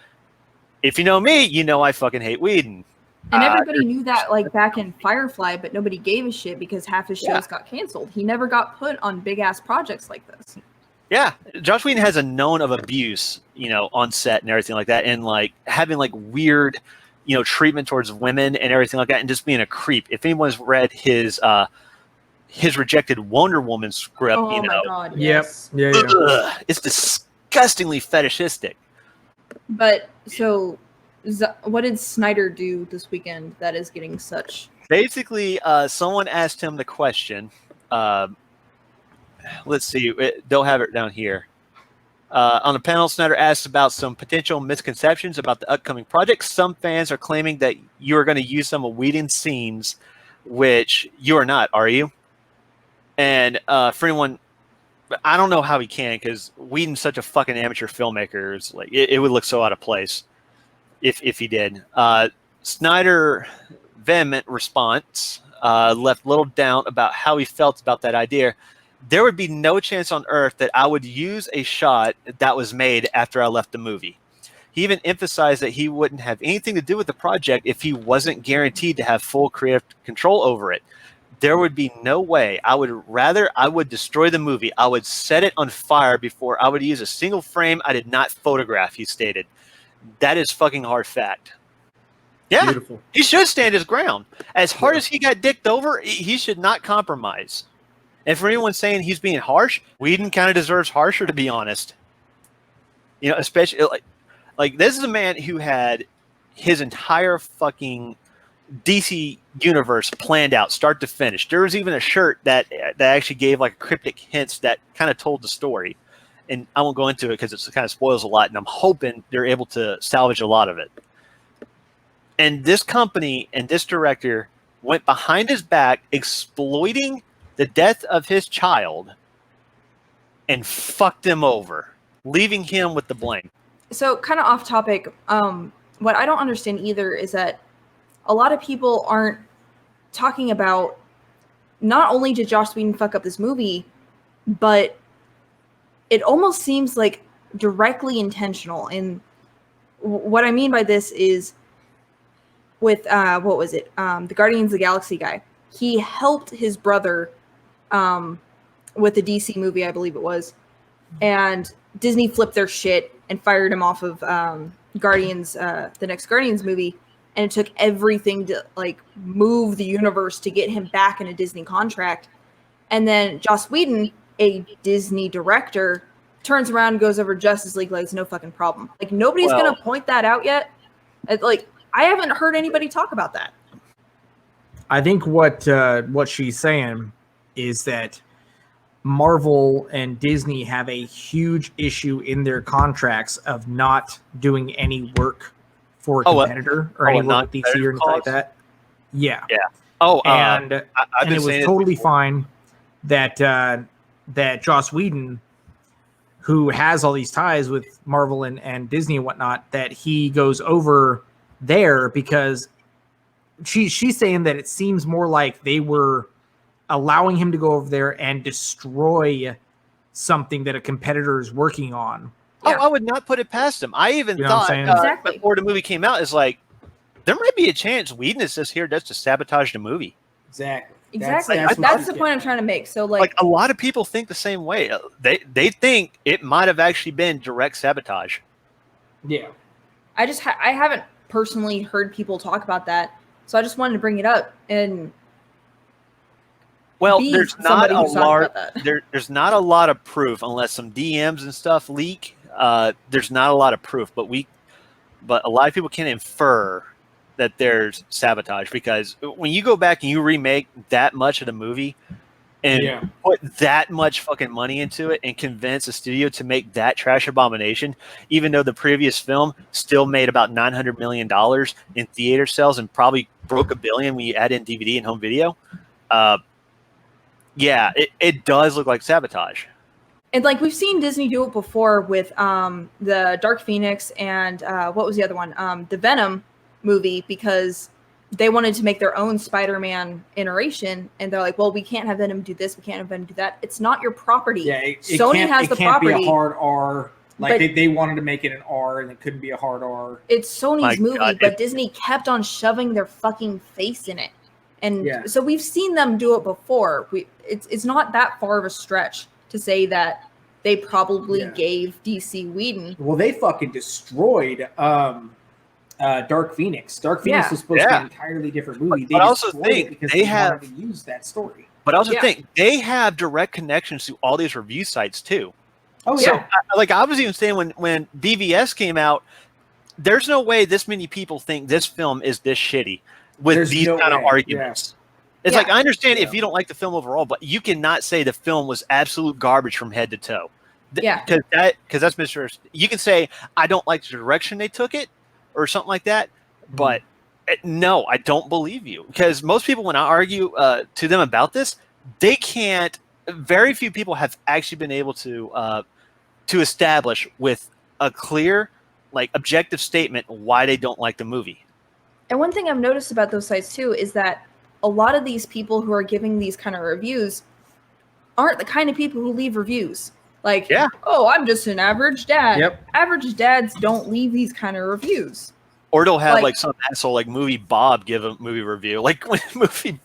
S3: If you know me, you know I fucking hate Whedon.
S2: And everybody knew that, like, back in Firefly, but nobody gave a shit because half his shows got canceled. He never got put on big ass projects like this.
S3: Yeah, Joss Whedon has a known of abuse, you know, on set and everything like that, and like having like weird, you know, treatment towards women and everything like that, and just being a creep. If anyone's read his rejected Wonder Woman script,
S2: my God, yes.
S3: It's disgustingly fetishistic.
S2: But so, what did Snyder do this weekend that is getting such?
S3: Basically, someone asked him the question. Let's see. They'll have it down here. On the panel, Snyder asked about some potential misconceptions about the upcoming project. Some fans are claiming that you are going to use some of Whedon's scenes, which you are not, are you? And for anyone, I don't know how he can, because Whedon's such a fucking amateur filmmaker. It's like it would look so out of place if he did. Snyder vehement response left little doubt about how he felt about that idea. There would be no chance on earth that I would use a shot that was made after I left the movie. He even emphasized that he wouldn't have anything to do with the project if he wasn't guaranteed to have full creative control over it. There would be no way. I would destroy the movie. I would set it on fire before I would use a single frame I did not photograph, he stated. That is fucking hard fact. Yeah, beautiful. He should stand his ground. As hard as he got dicked over, he should not compromise. And for anyone saying he's being harsh, Whedon kind of deserves harsher, to be honest. You know, especially like this is a man who had his entire fucking DC universe planned out, start to finish. There was even a shirt that actually gave like cryptic hints that kind of told the story. And I won't go into it because it kind of spoils a lot. And I'm hoping they're able to salvage a lot of it. And this company and this director went behind his back, exploiting the death of his child, and fucked him over, leaving him with the blame.
S2: So, kind of off topic, what I don't understand either is that a lot of people aren't talking about not only did Joss Whedon fuck up this movie, but it almost seems like directly intentional. And what I mean by this is with what was it? The Guardians of the Galaxy guy. He helped his brother with the DC movie, I believe it was, and Disney flipped their shit and fired him off of Guardians, the next Guardians movie, and it took everything to like move the universe to get him back in a Disney contract. And then Joss Whedon, a Disney director, turns around and goes over Justice League like it's no fucking problem. Like nobody's gonna point that out yet. Like I haven't heard anybody talk about that.
S1: I think what she's saying is that Marvel and Disney have a huge issue in their contracts of not doing any work for a competitor or any work with DC or anything like that. Yeah.
S3: Yeah.
S1: And it was totally fine that that Joss Whedon, who has all these ties with Marvel and Disney and whatnot, that he goes over there because she's saying that it seems more like they were allowing him to go over there and destroy something that a competitor is working on.
S3: Yeah. I would not put it past him. I even thought
S2: exactly.
S3: before the movie came out, is like, there might be a chance Whedon is just here just to sabotage the movie.
S1: Exactly.
S2: That's the point I'm trying to make. So like
S3: a lot of people think the same way. They think it might have actually been direct sabotage.
S1: Yeah.
S2: I haven't personally heard people talk about that. So I just wanted to bring it up. And
S3: there's not a lot of proof unless some DMs and stuff leak. There's not a lot of proof, but a lot of people can infer that there's sabotage, because when you go back and you remake that much of the movie and put that much fucking money into it and convince a studio to make that trash abomination, even though the previous film still made about $900 million in theater sales and probably broke $1 billion when you add in DVD and home video. It does look like sabotage.
S2: And like we've seen Disney do it before with the Dark Phoenix and what was the other one? The Venom movie, because they wanted to make their own Spider-Man iteration, and they're like, well, we can't have Venom do this, we can't have Venom do that. It's not your property.
S1: Yeah,
S2: Sony has the property.
S1: It can't be a hard R. Like they wanted to make it an R, and it couldn't be a hard R.
S2: It's Sony's movie, but Disney kept on shoving their fucking face in it. And so we've seen them do it before. It's not that far of a stretch to say that they probably gave DC Whedon.
S1: Well, they fucking destroyed Dark Phoenix. Dark Phoenix was supposed to be an entirely different movie.
S3: They also think
S1: because they wanted to use that story.
S3: But I also think they have direct connections to all these review sites too.
S1: Oh,
S3: so, I was even saying when BVS came out, there's no way this many people think this film is this shitty with these kind of arguments. It's like, I understand if you don't like the film overall, but you cannot say the film was absolute garbage from head to toe. Because that's misunderstood. You can say, I don't like the direction they took it or something like that, but no, I don't believe you. Because most people, when I argue to them about this, they can't. Very few people have actually been able to establish with a clear, like, objective statement why they don't like the movie.
S2: And one thing I've noticed about those sites too is that a lot of these people who are giving these kind of reviews aren't the kind of people who leave reviews. Like, oh, I'm just an average dad.
S1: Yep.
S2: Average dads don't leave these kind of reviews.
S3: Or they'll have like some asshole like Movie Bob give a movie review. Like when the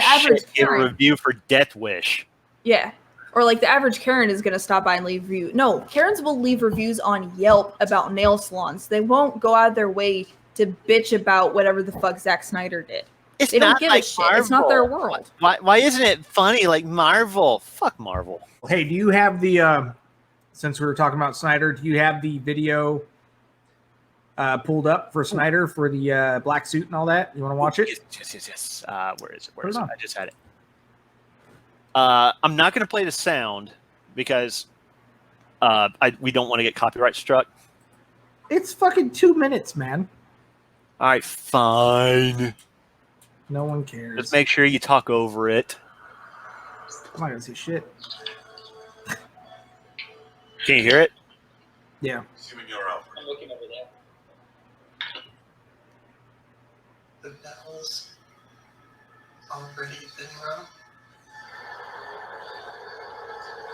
S3: average
S2: give
S3: a review for Death Wish.
S2: Yeah. Or like the average Karen is going to stop by and leave a review. No, Karens will leave reviews on Yelp about nail salons. They won't go out of their way to bitch about whatever the fuck Zack Snyder did. They don't give a shit. Marvel. It's not their world.
S3: Why isn't it funny like Marvel? Fuck Marvel.
S1: Hey, do you have the since we were talking about Snyder, do you have the video pulled up for Snyder for the black suit and all that? You want to watch it?
S3: Yes. Where is it? I just had it. I'm not going to play the sound because we don't want to get copyright struck.
S1: It's fucking 2 minutes, man.
S3: All right, fine.
S1: No one cares.
S3: Just make sure you talk over it.
S1: I'm not gonna say shit.
S3: Can you hear it?
S1: Yeah.
S4: I'm looking over there. The bell's already been rung,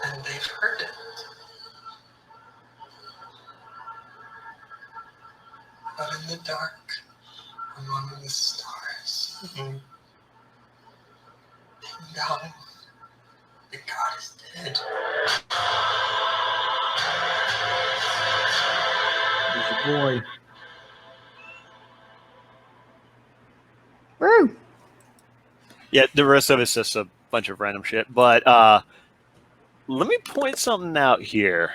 S4: and they've heard it. But in the dark, among the stars, being down, the god is dead.
S1: There's your boy.
S2: Woo!
S3: Yeah, the rest of it's just a bunch of random shit. But let me point something out here.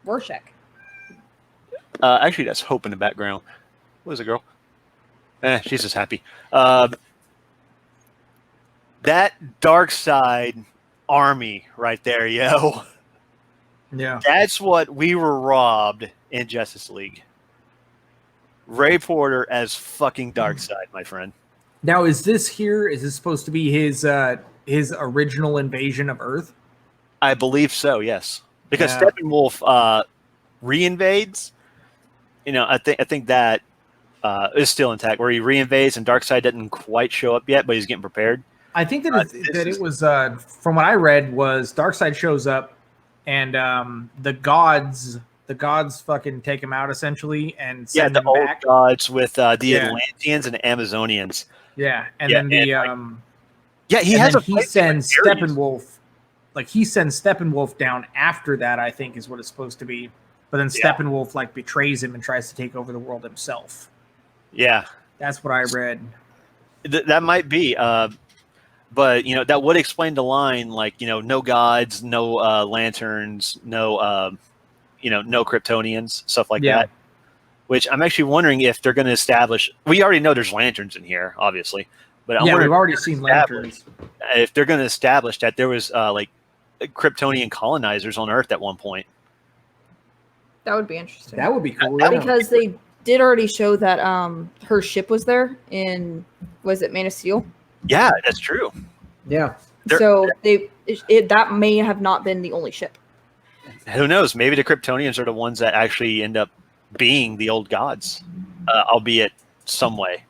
S2: Rorschach.
S3: Actually, that's Hope in the background. What is it, girl? She's just happy. That dark side army right there, yo.
S1: Yeah.
S3: That's what we were robbed in Justice League. Ray Porter as fucking Darkseid, my friend.
S1: Now, is this supposed to be his original invasion of Earth?
S3: I believe so, yes. Because
S1: Yeah.
S3: Steppenwolf reinvades. I think that is still intact, where he reinvades and Darkseid doesn't quite show up yet, but he's getting prepared.
S1: I think that it was from what I read was Darkseid shows up and the gods fucking take him out essentially and send
S3: the
S1: him
S3: old
S1: back.
S3: gods with the
S1: Yeah.
S3: Atlanteans and the Amazonians.
S1: Yeah, and
S3: Yeah,
S1: then the
S3: and,
S1: he sends Steppenwolf, he sends Steppenwolf down after that, I think is what it's supposed to be. But then Steppenwolf betrays him and tries to take over the world himself.
S3: Yeah.
S1: That's what I read.
S3: That might be. But that would explain the line, no gods, no lanterns, no no Kryptonians, stuff like that. Which I'm actually wondering if they're going to establish. We already know there's lanterns in here, obviously, but I'm wondering
S1: we've already seen lanterns.
S3: if they're going to establish that there was Kryptonian colonizers on Earth at one point.
S2: That would be interesting.
S1: That would be cool.
S2: Because they did already show that her ship was there in, was it Man of Steel?
S3: Yeah, that's true.
S1: Yeah.
S2: So that may have not been the only ship.
S3: Who knows? Maybe the Kryptonians are the ones that actually end up being the old gods, albeit some way.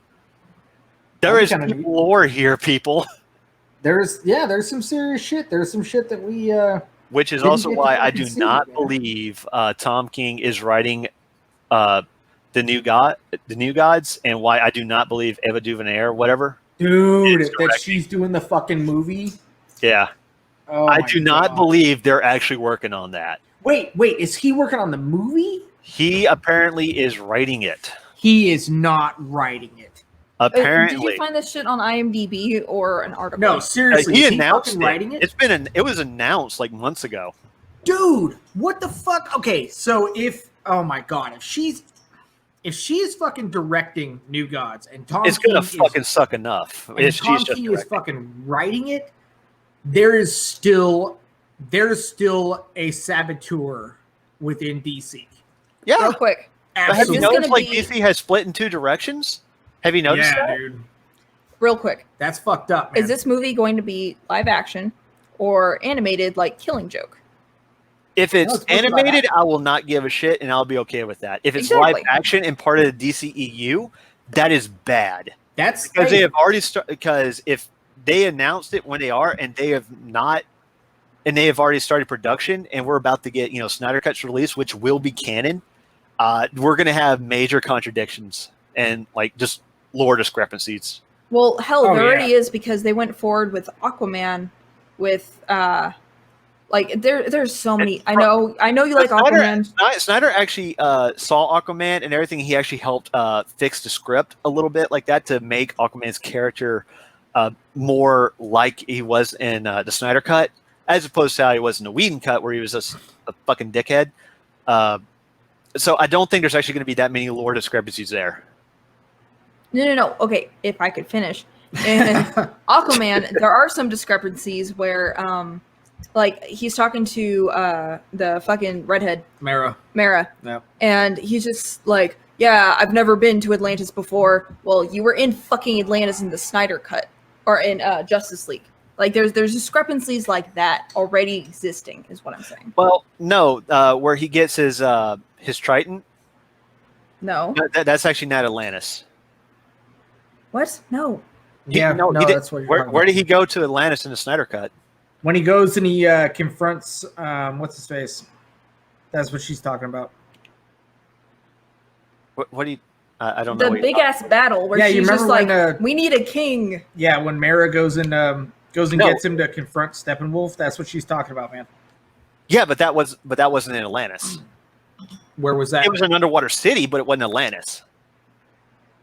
S3: There is lore here, people.
S1: There's some serious shit. There's some shit that we
S3: which is also why I do not believe Tom King is writing the new gods, and why I do not believe Ava DuVernay or whatever.
S1: Dude, that she's doing the fucking movie.
S3: Yeah.
S1: Oh,
S3: I do not believe they're actually working on that.
S1: Wait, is he working on the movie?
S3: He apparently is writing it.
S1: He is not writing it.
S3: Apparently.
S2: Did you find this shit on IMDb or an article?
S1: No, seriously.
S3: He announced
S1: writing it.
S3: It was announced months ago.
S1: Dude, what the fuck? Okay, so if she's fucking directing New Gods and Tom
S3: it's gonna fucking suck enough.
S1: And Tom King is fucking writing it. There's still a saboteur within DC.
S3: Yeah.
S2: Real quick.
S3: Have you noticed DC has split in two directions? Have you noticed that?
S1: Dude.
S2: Real quick.
S1: That's fucked up, man.
S2: Is this movie going to be live action or animated like Killing Joke?
S3: If it's animated, I will not give a shit, and I'll be okay with that. If it's live action and part of the DCEU, that is bad.
S1: That's
S3: because they have already started. Because if they announced it when they are, and they have not, and they have already started production, and we're about to get Snyder Cut's release, which will be canon, we're going to have major contradictions and just lore discrepancies.
S2: Well, hell, there already is, because they went forward with Aquaman with there's so many. I know you like Aquaman.
S3: Snyder actually saw Aquaman and everything. He actually helped fix the script a little bit like that to make Aquaman's character more like he was in the Snyder Cut, as opposed to how he was in the Whedon Cut, where he was just a fucking dickhead. So I don't think there's actually going to be that many lore discrepancies there.
S2: No. Okay, if I could finish. In Aquaman, there are some discrepancies where he's talking to the fucking redhead Mara.
S1: Yeah.
S2: And he's just like, yeah, I've never been to Atlantis before. Well, you were in fucking Atlantis in the Snyder Cut or in Justice League. There's discrepancies like that already existing, is what I'm saying.
S3: Well, no, where he gets his trident.
S2: No,
S3: that's actually not Atlantis.
S2: What? No.
S1: That's what you're
S3: where did he go to Atlantis in the Snyder Cut?
S1: When he goes and he confronts what's his face? That's what she's talking about.
S3: What do you? I don't know.
S2: The big ass battle where
S1: Yeah, you
S2: she's just
S1: remember
S2: like, we need a king.
S1: Yeah, when Mara goes and
S3: No.
S1: gets him to confront Steppenwolf, that's what she's talking about, man.
S3: Yeah, but that wasn't in Atlantis.
S1: Where was that?
S3: It was an underwater city, but it wasn't Atlantis.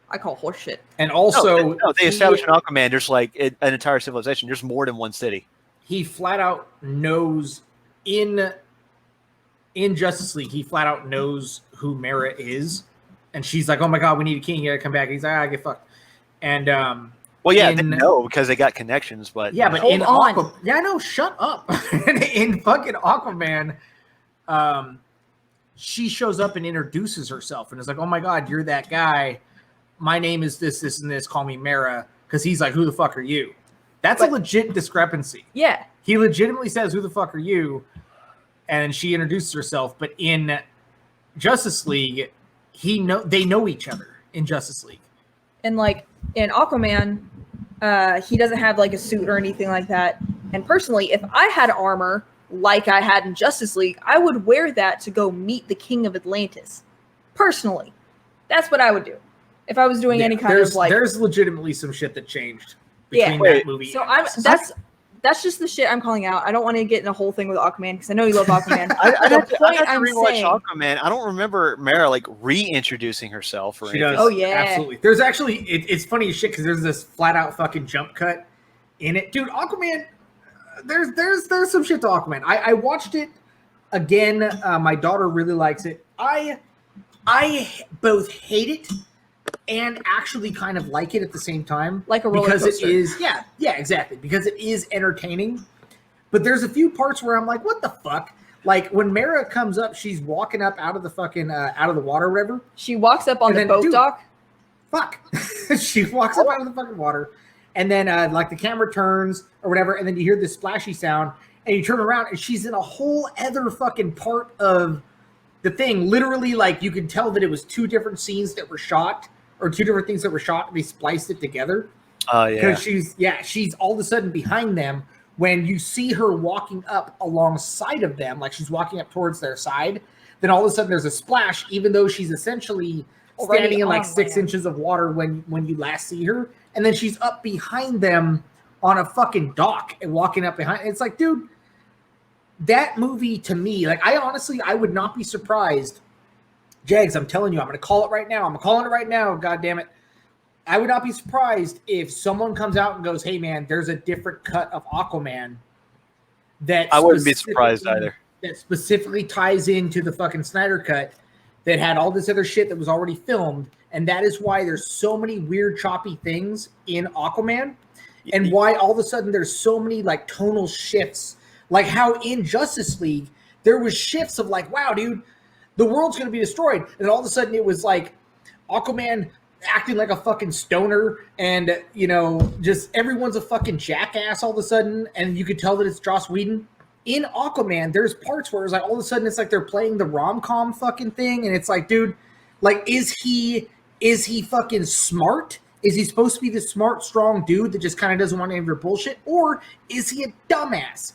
S2: I call horseshit.
S1: And also,
S3: no, they established in Aquaman. There's like an entire civilization. There's more than one city.
S1: He flat out knows in Justice League. He flat out knows who Mara is, and she's like, "Oh my god, we need a king. You gotta come back." And he's like, "I get fucked." And
S3: well, yeah, they know because they got connections, but
S1: yeah, but
S2: hold
S1: in
S2: on.
S1: yeah, no, shut up. In fucking Aquaman, she shows up and introduces herself, and is like, "Oh my god, you're that guy. My name is this, this, and this. Call me Mara." Because he's like, "Who the fuck are you?" That's a legit discrepancy.
S2: Yeah.
S1: He legitimately says, "Who the fuck are you?" And she introduces herself. But in Justice League, they know each other in Justice League.
S2: And like in Aquaman, he doesn't have like a suit or anything like that. And personally, if I had armor like I had in Justice League, I would wear that to go meet the King of Atlantis. Personally, that's what I would do if I was doing any kind of like.
S1: There's legitimately some shit that changed between that movie.
S2: So that's just the shit I'm calling out. I don't want to get in a whole thing with Aquaman because I know you love Aquaman.
S3: I
S2: The point
S3: have to
S2: I'm
S3: rewatch
S2: saying,
S3: Aquaman. I don't remember Mara like reintroducing herself or
S1: She
S3: anything.
S1: does.
S2: Oh, yeah.
S1: Absolutely. There's actually, it's funny as shit because there's this flat out fucking jump cut in it. Dude, Aquaman, there's some shit to Aquaman. I watched it again. My daughter really likes it. I both hate it and actually kind of like it at the same time.
S2: Like a roller
S1: because
S2: coaster.
S1: it is, yeah, exactly. Because it is entertaining. But there's a few parts where I'm like, what the fuck? Like when Mara comes up, she's walking up out of the fucking out of the water river.
S2: she walks up on
S1: And
S2: the
S1: then,
S2: boat
S1: dude,
S2: dock.
S1: Fuck. She walks up out of the fucking water, and then like the camera turns or whatever, and then you hear this splashy sound, and you turn around, and she's in a whole other fucking part of the thing. Literally, like you could tell that it was two different scenes that were shot, or two different things that were shot, and they spliced it together.
S3: Oh yeah.
S1: Because she's all of a sudden behind them when you see her walking up alongside of them, like she's walking up towards their side. Then all of a sudden there's a splash, even though she's essentially standing in like 6 inches of water when you last see her, and then she's up behind them on a fucking dock and walking up behind. It's like, dude, that movie to me, like I would not be surprised. Jags, I'm telling you, I'm going to call it right now. I'm calling it right now. God damn it. I would not be surprised if someone comes out and goes, "Hey man, there's a different cut of Aquaman that
S3: I wouldn't be surprised either.
S1: That specifically ties into the fucking Snyder cut that had all this other shit that was already filmed, and that is why there's so many weird choppy things in Aquaman, and why all of a sudden there's so many like tonal shifts, like how in Justice League there was shifts of like, wow, dude, the world's going to be destroyed, and then all of a sudden it was like Aquaman acting like a fucking stoner, and you know, just everyone's a fucking jackass all of a sudden, and you could tell that it's Joss Whedon. In Aquaman, there's parts where it's like all of a sudden it's like they're playing the rom-com fucking thing, and it's like, dude, like is he fucking smart? Is he supposed to be the smart, strong dude that just kind of doesn't want any of your bullshit, or is he a dumbass?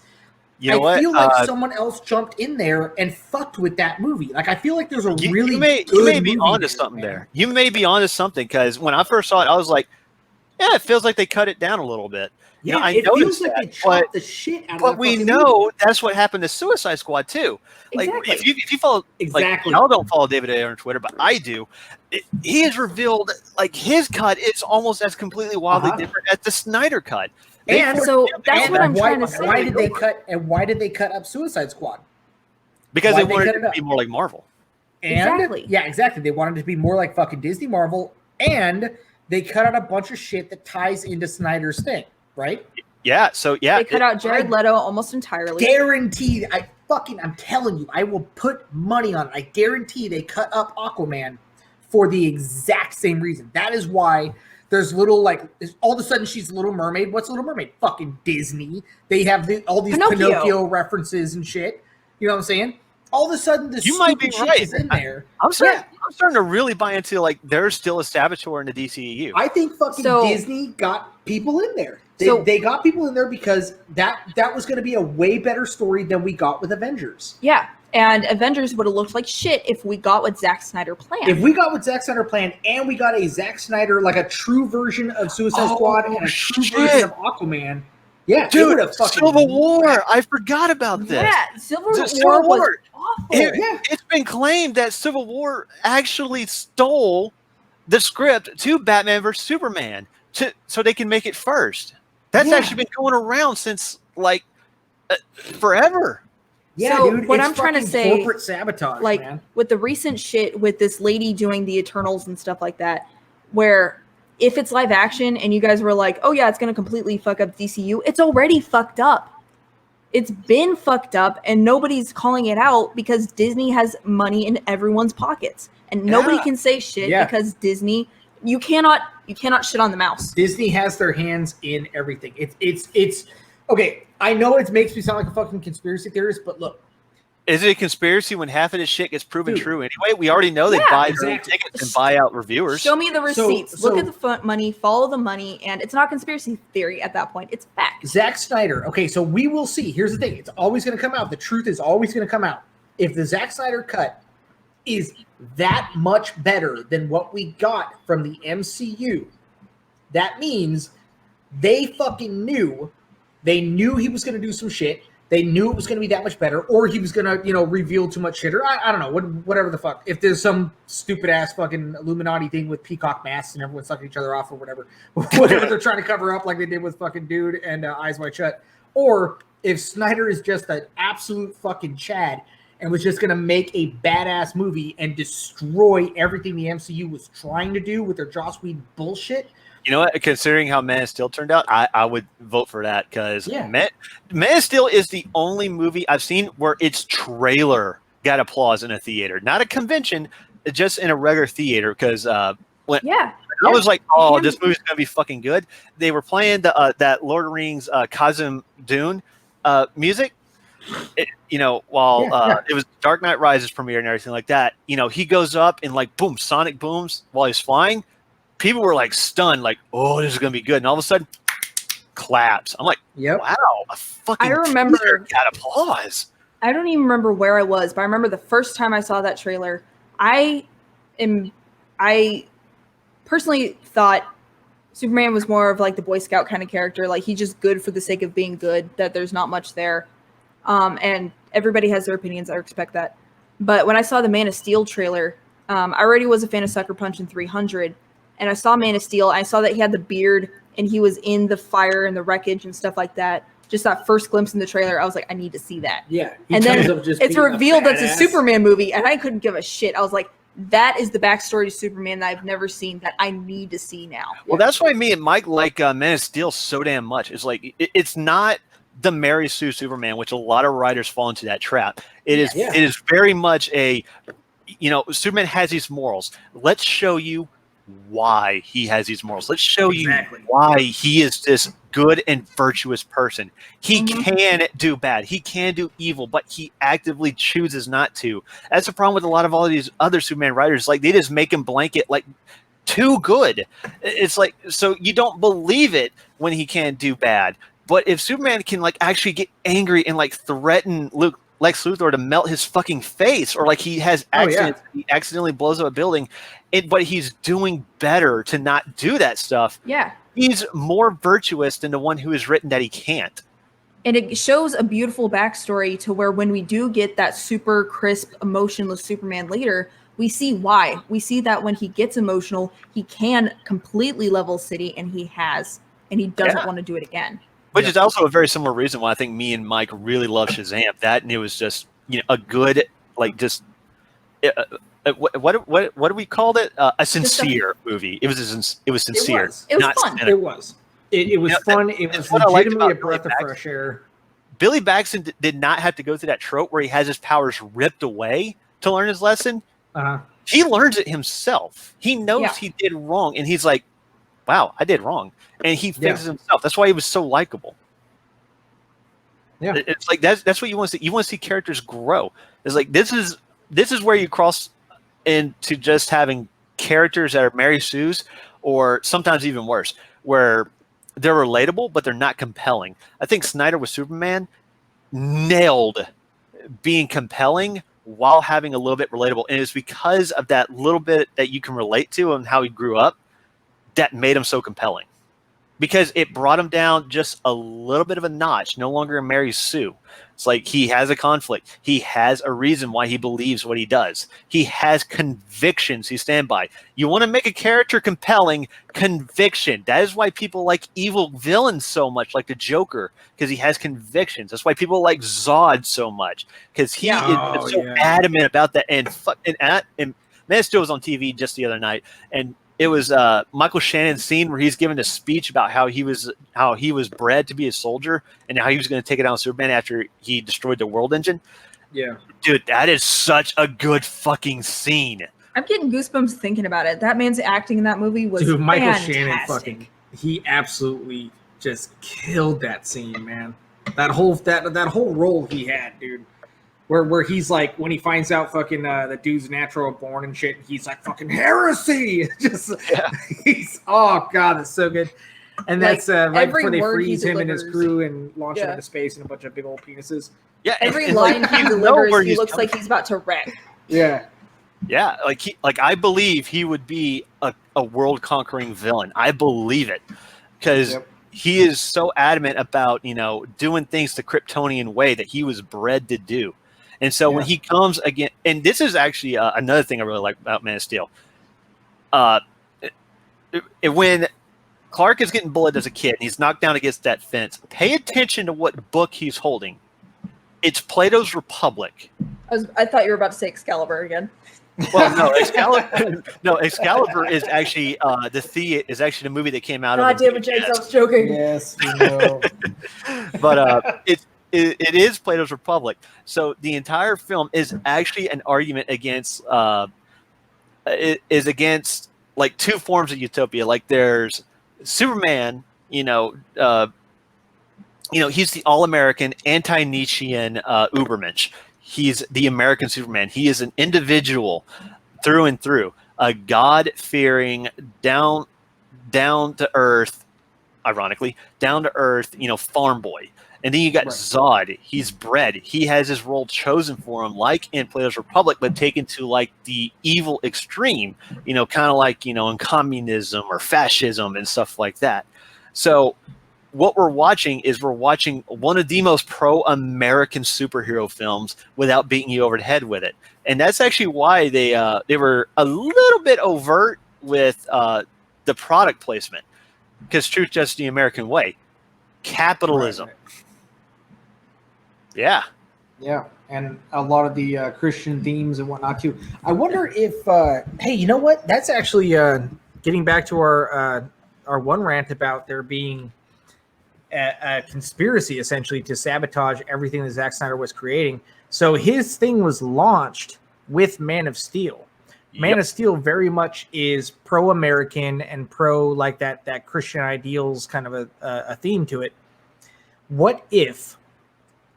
S3: You know
S1: I feel like
S3: what?
S1: someone else jumped in there and fucked with that movie. Like I feel like there's a really
S3: you may be
S1: movie
S3: onto something there. You may be onto something because when I first saw it, I was like, yeah, it feels like they cut it down a little bit. You know, I
S1: it
S3: noticed
S1: feels like they
S3: that,
S1: chopped the shit out of
S3: but
S1: that
S3: we
S1: fucking
S3: know
S1: movie.
S3: that's what happened to Suicide Squad too. Like
S2: Exactly.
S3: if you follow,
S1: Exactly.
S3: like, y'all don't follow David Ayer on Twitter, but I do. He has revealed like his cut is almost as completely wildly different as the Snyder cut.
S1: And
S2: So that's what I'm trying to
S1: Why
S2: say.
S1: did they cut? And why did they cut up Suicide Squad?
S3: Because
S1: Why'd
S3: they
S1: they
S3: wanted
S1: cut
S3: it
S1: it
S3: to
S1: up?
S3: be more like Marvel.
S1: And
S2: Exactly.
S1: yeah, exactly. They wanted it to be more like fucking Disney Marvel, and they cut out a bunch of shit that ties into Snyder's thing, right?
S3: Yeah. So yeah,
S2: They cut out Jared Leto almost entirely.
S1: Guaranteed. I'm telling you, I will put money on it. I guarantee they cut up Aquaman for the exact same reason. That is why there's little like all of a sudden she's Little Mermaid. What's Little Mermaid? Fucking Disney. They have all these Pinocchio references and shit. You know what I'm saying? All of a sudden, this
S3: You might be
S1: shit
S3: right.
S1: is in there.
S3: I'm starting to really buy into like there's still a saboteur in the DCEU.
S1: I think fucking
S2: So-
S1: Disney got people in there.
S2: So-
S1: They got people in there because that was going to be a way better story than we got with Avengers.
S2: Yeah. And Avengers would have looked like shit if we got what Zack Snyder planned.
S1: If we got what Zack Snyder planned and we got a Zack Snyder, like a true version of Suicide Squad and a true version of Aquaman, yeah,
S3: dude,
S1: fucking
S3: Civil War. I forgot about this.
S2: Yeah, Civil War was awful.
S3: It's been claimed that Civil War actually stole the script to Batman vs Superman so they can make it first. That's actually been going around since like forever.
S1: Yeah,
S2: so
S1: dude,
S2: what I'm trying to say,
S1: corporate sabotage,
S2: like
S1: man.
S2: with the recent shit with this lady doing the Eternals and stuff like that, where if it's live action and you guys were like, oh yeah, it's going to completely fuck up DCU, it's already fucked up. It's been fucked up and nobody's calling it out because Disney has money in everyone's pockets and nobody can say shit because Disney, you cannot shit on the mouse.
S1: Disney has their hands in everything. It's okay. I know it makes me sound like a fucking conspiracy theorist, but look.
S3: Is it a conspiracy when half of this shit gets proven true anyway? We already know they buy tickets and buy out reviewers.
S2: Show me the receipts. Look at the money, follow the money, and it's not conspiracy theory at that point. It's fact.
S1: Zack Snyder. Okay, so we will see. Here's the thing. It's always going to come out. The truth is always going to come out. If the Zack Snyder cut is that much better than what we got from the MCU, that means they fucking knew. They knew he was going to do some shit. They knew it was going to be that much better, or he was going to, reveal too much shit, or I don't know, whatever the fuck. If there's some stupid ass fucking Illuminati thing with peacock masks and everyone sucking each other off or whatever they're trying to cover up like they did with fucking Dude and Eyes Wide Shut, or if Snyder is just an absolute fucking Chad and was just going to make a badass movie and destroy everything the MCU was trying to do with their Joss Whedon bullshit.
S3: You know what? Considering how Man of Steel turned out, I would vote for that because Man of Steel is the only movie I've seen where its trailer got applause in a theater, not a convention, just in a regular theater. Because I was like, "Oh, this movie's gonna be fucking good." They were playing that Lord of the Rings Khazad Dune music. While it was Dark Knight Rises premiere and everything like that. He goes up and like boom, sonic booms while he's flying. People were like stunned, like, "Oh, this is gonna be good," and all of a sudden, claps. I'm like, "Wow, a fucking!"
S2: I remember
S3: got applause.
S2: I don't even remember where I was, but I remember the first time I saw that trailer. I personally thought Superman was more of like the Boy Scout kind of character, like he's just good for the sake of being good. That there's not much there, and everybody has their opinions. I respect that. But when I saw the Man of Steel trailer, I already was a fan of Sucker Punch and 300. And I saw Man of Steel. I saw that he had the beard and he was in the fire and the wreckage and stuff like that. Just that first glimpse in the trailer, I was like, I need to see that.
S1: Yeah.
S2: And then it's revealed that's a Superman movie, and I couldn't give a shit. I was like, that is the backstory to Superman that I've never seen that I need to see now.
S3: Well, that's why me and Mike like Man of Steel so damn much. It's like it's not the Mary Sue Superman, which a lot of writers fall into that trap. It is very much a, Superman has these morals. Let's show you why he has these morals. Let's show you why he is this good and virtuous person. He can do bad. He can do evil, but he actively chooses not to. That's the problem with a lot of all of these other Superman writers. Like, they just make him blanket like too good. It's like, so you don't believe it when he can't do bad. But if Superman can like actually get angry and like threaten Lex Luthor to melt his fucking face, or like he has he accidentally blows up a building, but he's doing better to not do that stuff.
S2: Yeah.
S3: He's more virtuous than the one who has written that he can't.
S2: And it shows a beautiful backstory to where when we do get that super crisp, emotionless Superman later, we see why. We see that when he gets emotional, he can completely level city, and he doesn't want to do it again.
S3: Which is also a very similar reason why I think me and Mike really love Shazam. That, and it was just a good, like, just what do we call it? A sincere movie. It was sincere.
S2: It was fun.
S3: Cynical.
S1: It was. It was fun. It was legitimately a breath of fresh air.
S3: Billy Baxton did not have to go through that trope where he has his powers ripped away to learn his lesson. He learns it himself. He knows he did wrong, and he's like, wow, I did wrong. And he fixes himself. That's why he was so likable. Yeah. It's like that's what you want to see. You want to see characters grow. It's like this is where you cross into just having characters that are Mary Sue's, or sometimes even worse, where they're relatable but they're not compelling. I think Snyder with Superman nailed being compelling while having a little bit relatable. And it's because of that little bit that you can relate to and how he grew up that made him so compelling. Because it brought him down just a little bit of a notch. No longer a Mary Sue. It's like he has a conflict. He has a reason why he believes what he does. He has convictions he stands by. You want to make a character compelling, conviction. That is why people like evil villains so much, like the Joker, because he has convictions. That's why people like Zod so much, because he is so adamant about that. And Man of Steel was on TV just the other night, and it was Michael Shannon's scene where he's giving a speech about how he was bred to be a soldier and how he was going to take it out on Superman after he destroyed the world engine.
S1: Yeah,
S3: dude, that is such a good fucking scene.
S2: I'm getting goosebumps thinking about it. That man's acting in that movie was
S1: Michael
S2: fantastic.
S1: Shannon he absolutely just killed that scene, man. That whole role he had, dude. Where he's like, when he finds out fucking the dude's natural born and shit, he's like, fucking heresy. Oh god, that's so good. And that's right before they freeze him and his crew and launch him into space and a bunch of big old penises.
S3: Yeah,
S2: every line he delivers, he looks like he's about to wreck.
S1: Yeah,
S3: yeah, like I believe he would be a world conquering villain. I believe it because he is so adamant about doing things the Kryptonian way that he was bred to do. And so when he comes again, and this is actually another thing I really like about Man of Steel. When Clark is getting bullied as a kid and he's knocked down against that fence, pay attention to what book he's holding. It's Plato's Republic.
S2: I thought you were about to say Excalibur again.
S3: Well, no, Excalibur is actually the movie that came out.
S2: God damn it, James, I was joking.
S1: Yes, we know.
S3: But it is Plato's Republic. So the entire film is actually an argument against against like two forms of utopia. Like there's Superman, he's the all-American, anti-Nietzschean Ubermensch. He's the American Superman. He is an individual through and through, a God-fearing, down to earth, ironically, down to earth, farm boy. And then you got Zod. He's bred. He has his role chosen for him, like in Plato's Republic, but taken to like the evil extreme, kind of like, in communism or fascism and stuff like that. So what we're watching one of the most pro-American superhero films without beating you over the head with it. And that's actually why they were a little bit overt with the product placement, because truth just the American way. Capitalism. Right. Yeah.
S1: Yeah, and a lot of the Christian themes and whatnot too. I wonder if, hey, you know what? That's actually getting back to our one rant about there being a conspiracy essentially to sabotage everything that Zack Snyder was creating. So his thing was launched with Man of Steel. Man of Steel very much is pro-American and pro like that Christian ideals kind of a theme to it. What if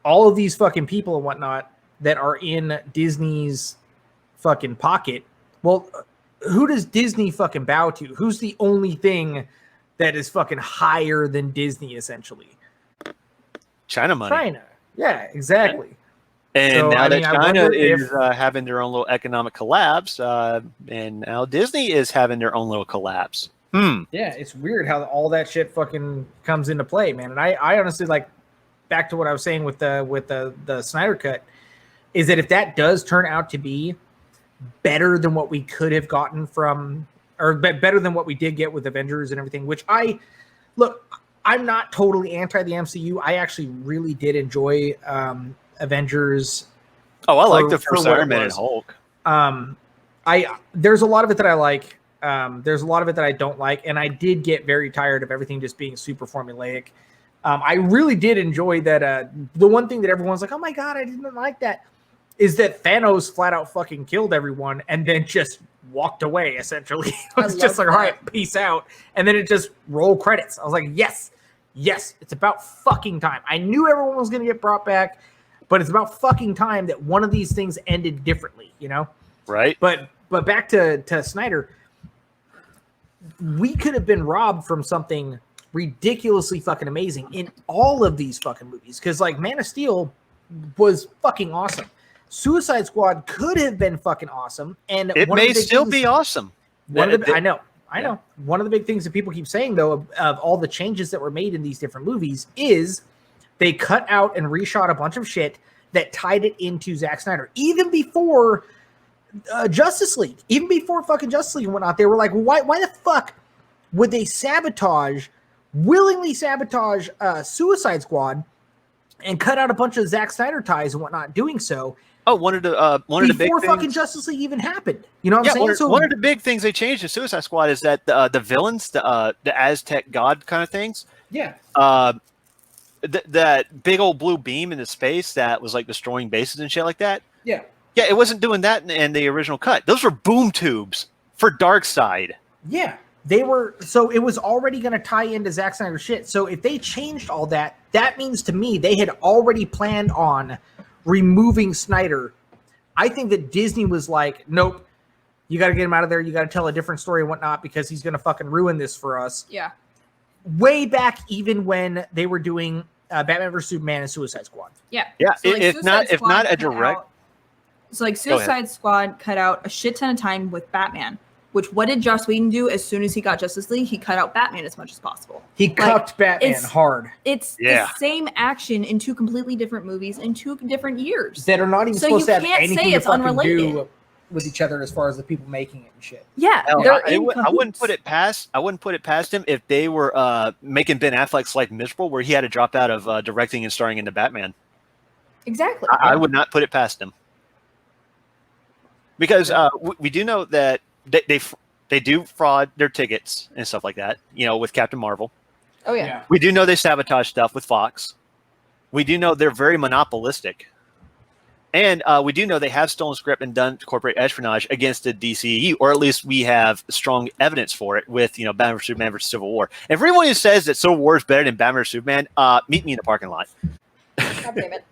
S1: all of these fucking people and whatnot that are in Disney's fucking pocket, well, who does Disney fucking bow to? Who's the only thing that is fucking higher than Disney, essentially?
S3: China money.
S1: China. Yeah, exactly.
S3: And so, now that China is having their own little economic collapse, and now Disney is having their own little collapse. Yeah,
S1: it's weird how all that shit fucking comes into play, man. And I honestly like, back to what I was saying with the Snyder cut, is that if that does turn out to be better than what we could have gotten from, or better than what we did get with Avengers and everything, which I'm not totally anti the MCU. I actually really did enjoy Avengers.
S3: Oh, I like the first Iron Man and Hulk.
S1: There's a lot of it that I like. There's a lot of it that I don't like, and I did get very tired of everything just being super formulaic. I really did enjoy that. The one thing that everyone's like, oh my God, I didn't like that, is that Thanos flat out fucking killed everyone and then just walked away, essentially. It was just like, all right, peace out. And then it just roll credits. I was like, yes, it's about fucking time. I knew everyone was going to get brought back, but it's about fucking time that one of these things ended differently,
S3: Right.
S1: But back to Snyder, we could have been robbed from something ridiculously fucking amazing in all of these fucking movies, because like Man of Steel was fucking awesome. Suicide Squad could have been fucking awesome, and
S3: It may still be awesome.
S1: I know. One of the big things that people keep saying, though, of all the changes that were made in these different movies is they cut out and reshot a bunch of shit that tied it into Zack Snyder. Even before Justice League, even before fucking Justice League and whatnot, they were like, why the fuck would they willingly sabotage Suicide Squad and cut out a bunch of Zack Snyder ties and whatnot doing so?
S3: Oh, one of the big
S1: before fucking
S3: things,
S1: Justice League even happened. You know what I'm saying?
S3: One of the big things they changed in Suicide Squad is that the villains, the Aztec god kind of things, that big old blue beam into space that was like destroying bases and shit like that.
S1: Yeah,
S3: it wasn't doing that in the original cut. Those were boom tubes for Darkseid.
S1: Yeah, they were. So it was already going to tie into Zack Snyder's shit. So if they changed all that, that means to me they had already planned on removing Snyder. I think that Disney was like, nope, you got to get him out of there. You got to tell a different story and whatnot because he's going to fucking ruin this for us.
S2: Yeah.
S1: Way back, even when they were doing Batman vs Superman and Suicide Squad.
S2: Yeah.
S3: So, like, if not a direct.
S2: So like Suicide Squad cut out a shit ton of time with Batman. Which what did Joss Whedon do as soon as he got Justice League? He cut out Batman as much as possible.
S1: He cucked Batman hard.
S2: It's the same action in two completely different movies in two different years
S1: that are not even supposed to have anything to fucking
S2: unrelated.
S1: do with each other as far as the people making it and shit.
S2: Yeah,
S3: I wouldn't put it past him if they were making Ben Affleck's life miserable, where he had to drop out of directing and starring in the Batman.
S2: Exactly.
S3: I would not put it past him because we do know that. They do fraud their tickets and stuff like that, with Captain Marvel.
S2: Oh, yeah.
S3: We do know they sabotage stuff with Fox. We do know they're very monopolistic. And we do know they have stolen script and done corporate espionage against the DCEU, or at least we have strong evidence for it with, Batman vs. Superman versus Civil War. And for anyone who says that Civil War is better than Batman vs. Superman, meet me in the parking lot.
S2: God damn it.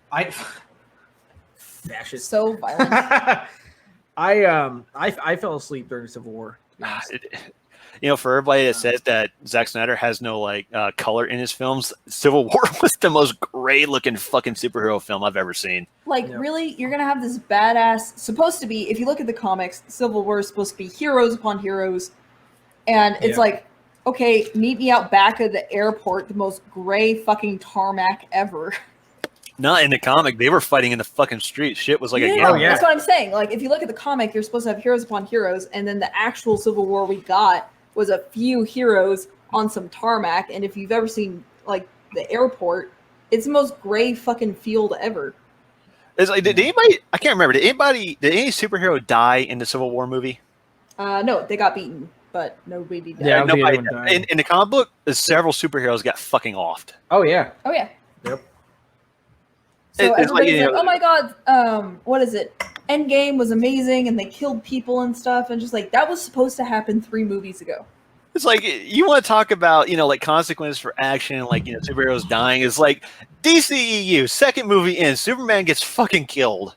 S1: Fascist.
S2: So violent.
S1: I fell asleep during Civil War.
S3: For everybody that says that Zack Snyder has no color in his films, Civil War was the most gray looking fucking superhero film I've ever seen.
S2: Really, you're gonna have this badass. Supposed to be, if you look at the comics, Civil War is supposed to be heroes upon heroes, and it's okay, meet me out back of the airport, the most gray fucking tarmac ever.
S3: Not in the comic. They were fighting in the fucking street. Shit was like a game.
S2: That's what I'm saying. If you look at the comic, you're supposed to have heroes upon heroes, and then the actual Civil War we got was a few heroes on some tarmac. And if you've ever seen the airport, it's the most gray fucking field ever.
S3: It's like, did anybody? I can't remember. Did any superhero die in the Civil War movie?
S2: No, they got beaten, but nobody died.
S1: Yeah,
S3: nobody died. In the comic book, several superheroes got fucking offed.
S1: Oh yeah.
S2: Yep. So everybody's oh my god, what is it? Endgame was amazing, and they killed people and stuff, and just that was supposed to happen 3 movies ago.
S3: It's like, you want to talk about, consequences for action, superheroes dying. It's like DCEU, second movie in, Superman gets fucking killed.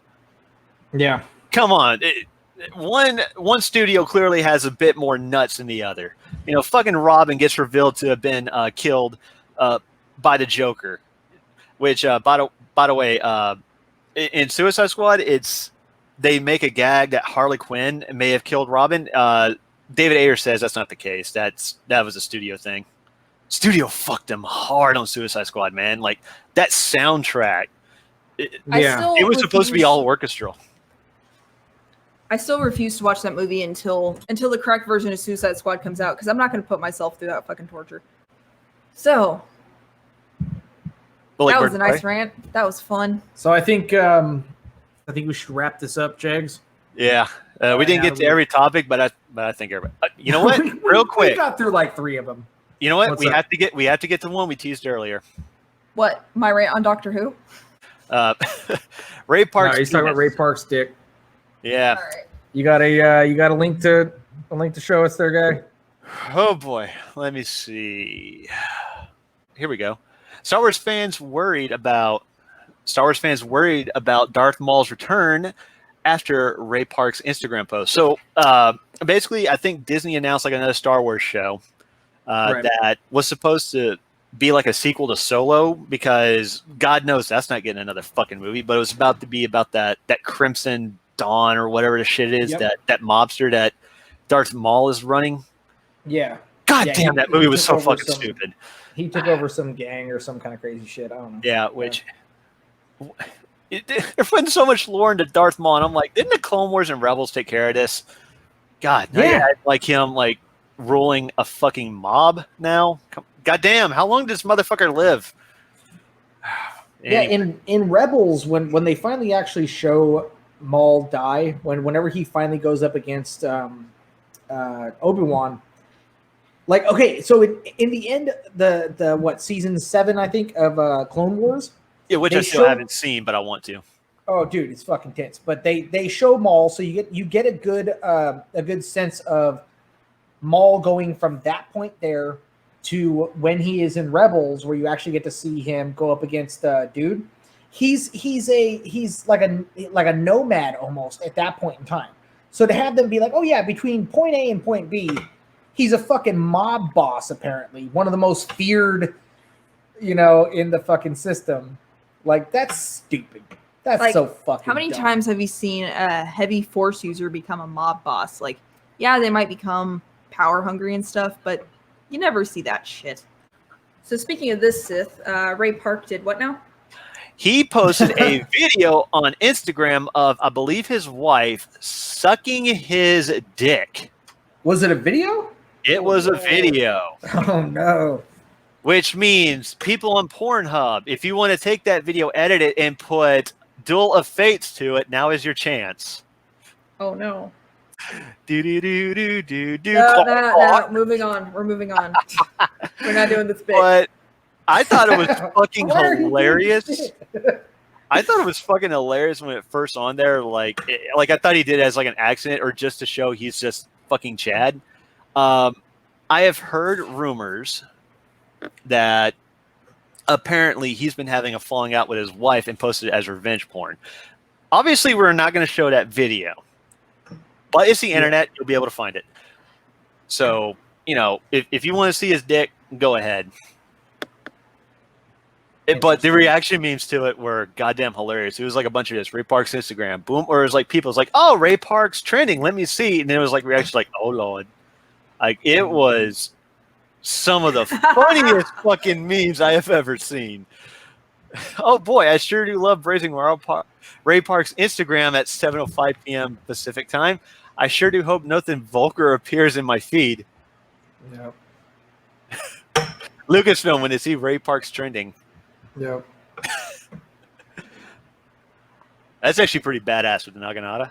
S1: Yeah.
S3: Come on. One studio clearly has a bit more nuts than the other. Fucking Robin gets revealed to have been killed by the Joker, which, by the way, in Suicide Squad, they make a gag that Harley Quinn may have killed Robin. David Ayer says that's not the case. That was a studio thing. Studio fucked them hard on Suicide Squad, man. That soundtrack. It was supposed to be all orchestral.
S2: I still refuse to watch that movie until the correct version of Suicide Squad comes out, because I'm not going to put myself through that fucking torture. So. That was a nice rant. That was fun.
S1: So I think we should wrap this up, Jags.
S3: Yeah, we didn't get to every topic, but I think everybody. You know what? Real quick,
S1: we got through 3 of them.
S3: You know what? We have to get to one we teased earlier.
S2: What? My rant on Doctor Who?
S3: Ray Park's.
S1: No, he's talking about Ray Park's dick.
S3: Yeah.
S2: All right.
S1: You got a link to show us there, guy?
S3: Oh boy, let me see. Here we go. Star Wars fans worried about Darth Maul's return after Ray Park's Instagram post. So basically, I think Disney announced another Star Wars show that was supposed to be like a sequel to Solo, because God knows that's not getting another fucking movie, but it was about to be about that Crimson Dawn or whatever the shit is,
S1: Yep.
S3: that mobster that Darth Maul is running.
S1: Yeah.
S3: God
S1: Yeah,
S3: damn, that movie was so fucking stupid.
S1: He took over some gang or some kind of crazy shit. I don't know.
S3: Yeah, which they're putting so much lore into Darth Maul, and I'm like, didn't the Clone Wars and Rebels take care of this? God, now you had like him like ruling a fucking mob now. God damn, how long does this motherfucker live?
S1: Anyway. Yeah, in Rebels, when they finally actually show Maul die, whenever he finally goes up against Obi-Wan, like, okay, so in the end, the what, season 7, I think, of Clone Wars,
S3: which I still haven't seen, but I want to.
S1: Oh, dude, it's fucking tense. But they show Maul, so you get a good sense of Maul going from that point there to when he is in Rebels, where you actually get to see him go up against dude. He's like a nomad almost at that point in time. So to have them be like, oh yeah, between point A and point B, he's a fucking mob boss apparently, one of the most feared, in the fucking system. Like, that's stupid. That's like, so fucking
S2: How many
S1: dumb.
S2: times have you seen a heavy force user become a mob boss? Like, yeah, they might become power hungry and stuff, but you never see that shit. So speaking of this Sith, Ray Park did what now?
S3: He posted a video on Instagram of, I believe, his wife sucking his dick.
S1: Was it a video?
S3: It was a video.
S1: Oh, no.
S3: Which means people on Pornhub, if you want to take that video, edit it, and put Duel of Fates to it, now is your chance.
S2: Oh, no.
S3: Do.
S2: No. Moving on. We're moving on. We're not doing this bit.
S3: But I thought it was fucking hilarious. I thought it was fucking hilarious when it first on there. Like I thought he did it as like an accident or just to show he's just fucking Chad. I have heard rumors that apparently he's been having a falling out with his wife and posted it as revenge porn. Obviously, we're not going to show that video, but it's the internet. You'll be able to find it. So, if you want to see his dick, go ahead. But the reaction memes to it were goddamn hilarious. It was like a bunch of this. Ray Park's Instagram, boom. Or it was like people's like, oh, Ray Park's trending. Let me see. And then it was like reaction like, oh, Lord. Like, it was some of the funniest fucking memes I have ever seen. Oh, boy. I sure do love praising Ray Park's Instagram at 7:05 p.m. Pacific time. I sure do hope nothing vulgar appears in my feed.
S1: Yep.
S3: Lucasfilm, when they see Ray Park's trending.
S1: Yep.
S3: That's actually pretty badass with the Naginata.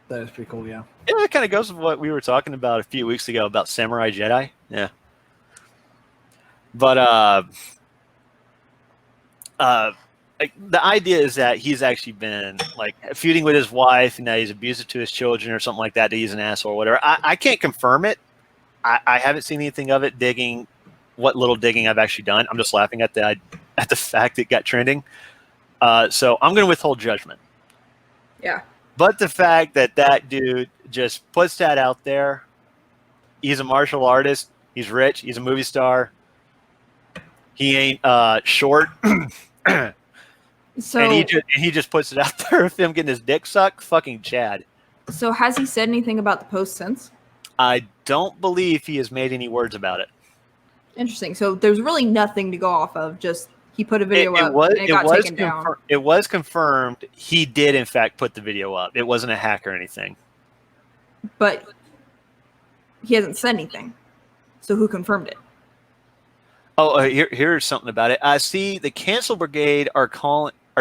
S1: That is pretty cool, yeah.
S3: Yeah, that kind of goes with what we were talking about a few weeks ago about Samurai Jedi. Yeah. But the idea is that he's actually been like feuding with his wife, and that he's abusive to his children or something like that he's an asshole or whatever. I can't confirm it. I haven't seen anything of it. What little digging I've actually done. I'm just laughing at the fact it got trending. So I'm going to withhold judgment.
S2: Yeah.
S3: But the fact that dude just puts that out there, he's a martial artist, he's rich, he's a movie star, he ain't short,
S2: so
S3: and he just puts it out there of him getting his dick sucked. Fucking Chad.
S2: So has he said anything about the post since?
S3: I don't believe he has made any words about it.
S2: Interesting. So there's really nothing to go off of. Just he put a video up and it got taken down.
S3: It was confirmed he did in fact put the video up. It wasn't a hack or anything.
S2: But he hasn't said anything. So who confirmed it?
S3: Oh, here's something about it. I see the Cancel Brigade are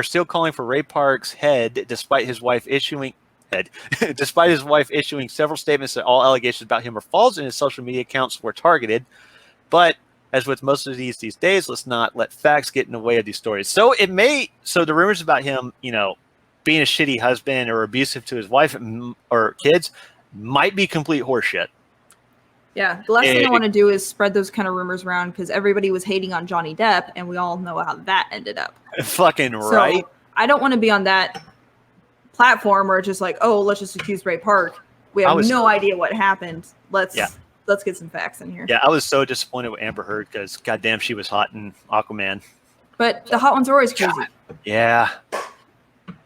S3: still calling for Ray Park's head, despite his wife issuing several statements that all allegations about him are false and his social media accounts were targeted. But as with most of these days, let's not let facts get in the way of these stories. So the rumors about him, being a shitty husband or abusive to his wife or kids might be complete horseshit.
S2: Yeah, the last thing I want to do is spread those kind of rumors around because everybody was hating on Johnny Depp, and we all know how that ended up.
S3: Fucking right.
S2: So I don't want to be on that platform where it's just like, oh, let's just accuse Ray Park. We have no idea what happened. Let's let's get some facts in here.
S3: Yeah, I was so disappointed with Amber Heard because goddamn, she was hot in Aquaman.
S2: But the hot ones are always crazy.
S3: Yeah.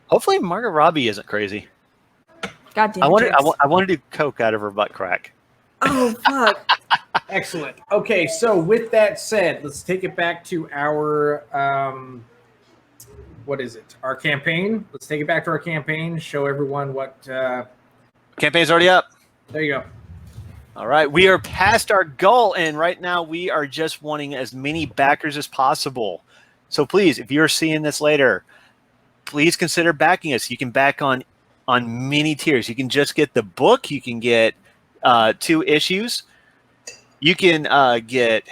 S3: Hopefully, Margot Robbie isn't crazy.
S2: God damn.
S3: I want
S2: James.
S3: to do coke out of her butt crack.
S2: Oh fuck.
S1: Excellent. Okay, so with that said, let's take it back to our what is it? Our campaign. Let's take it back to our campaign. Show everyone what.
S3: Campaign's already up.
S1: There you go.
S3: All right, we are past our goal, and right now we are just wanting as many backers as possible. So please, if you're seeing this later, please consider backing us. You can back on many tiers. You can just get the book. You can get 2 issues. You can get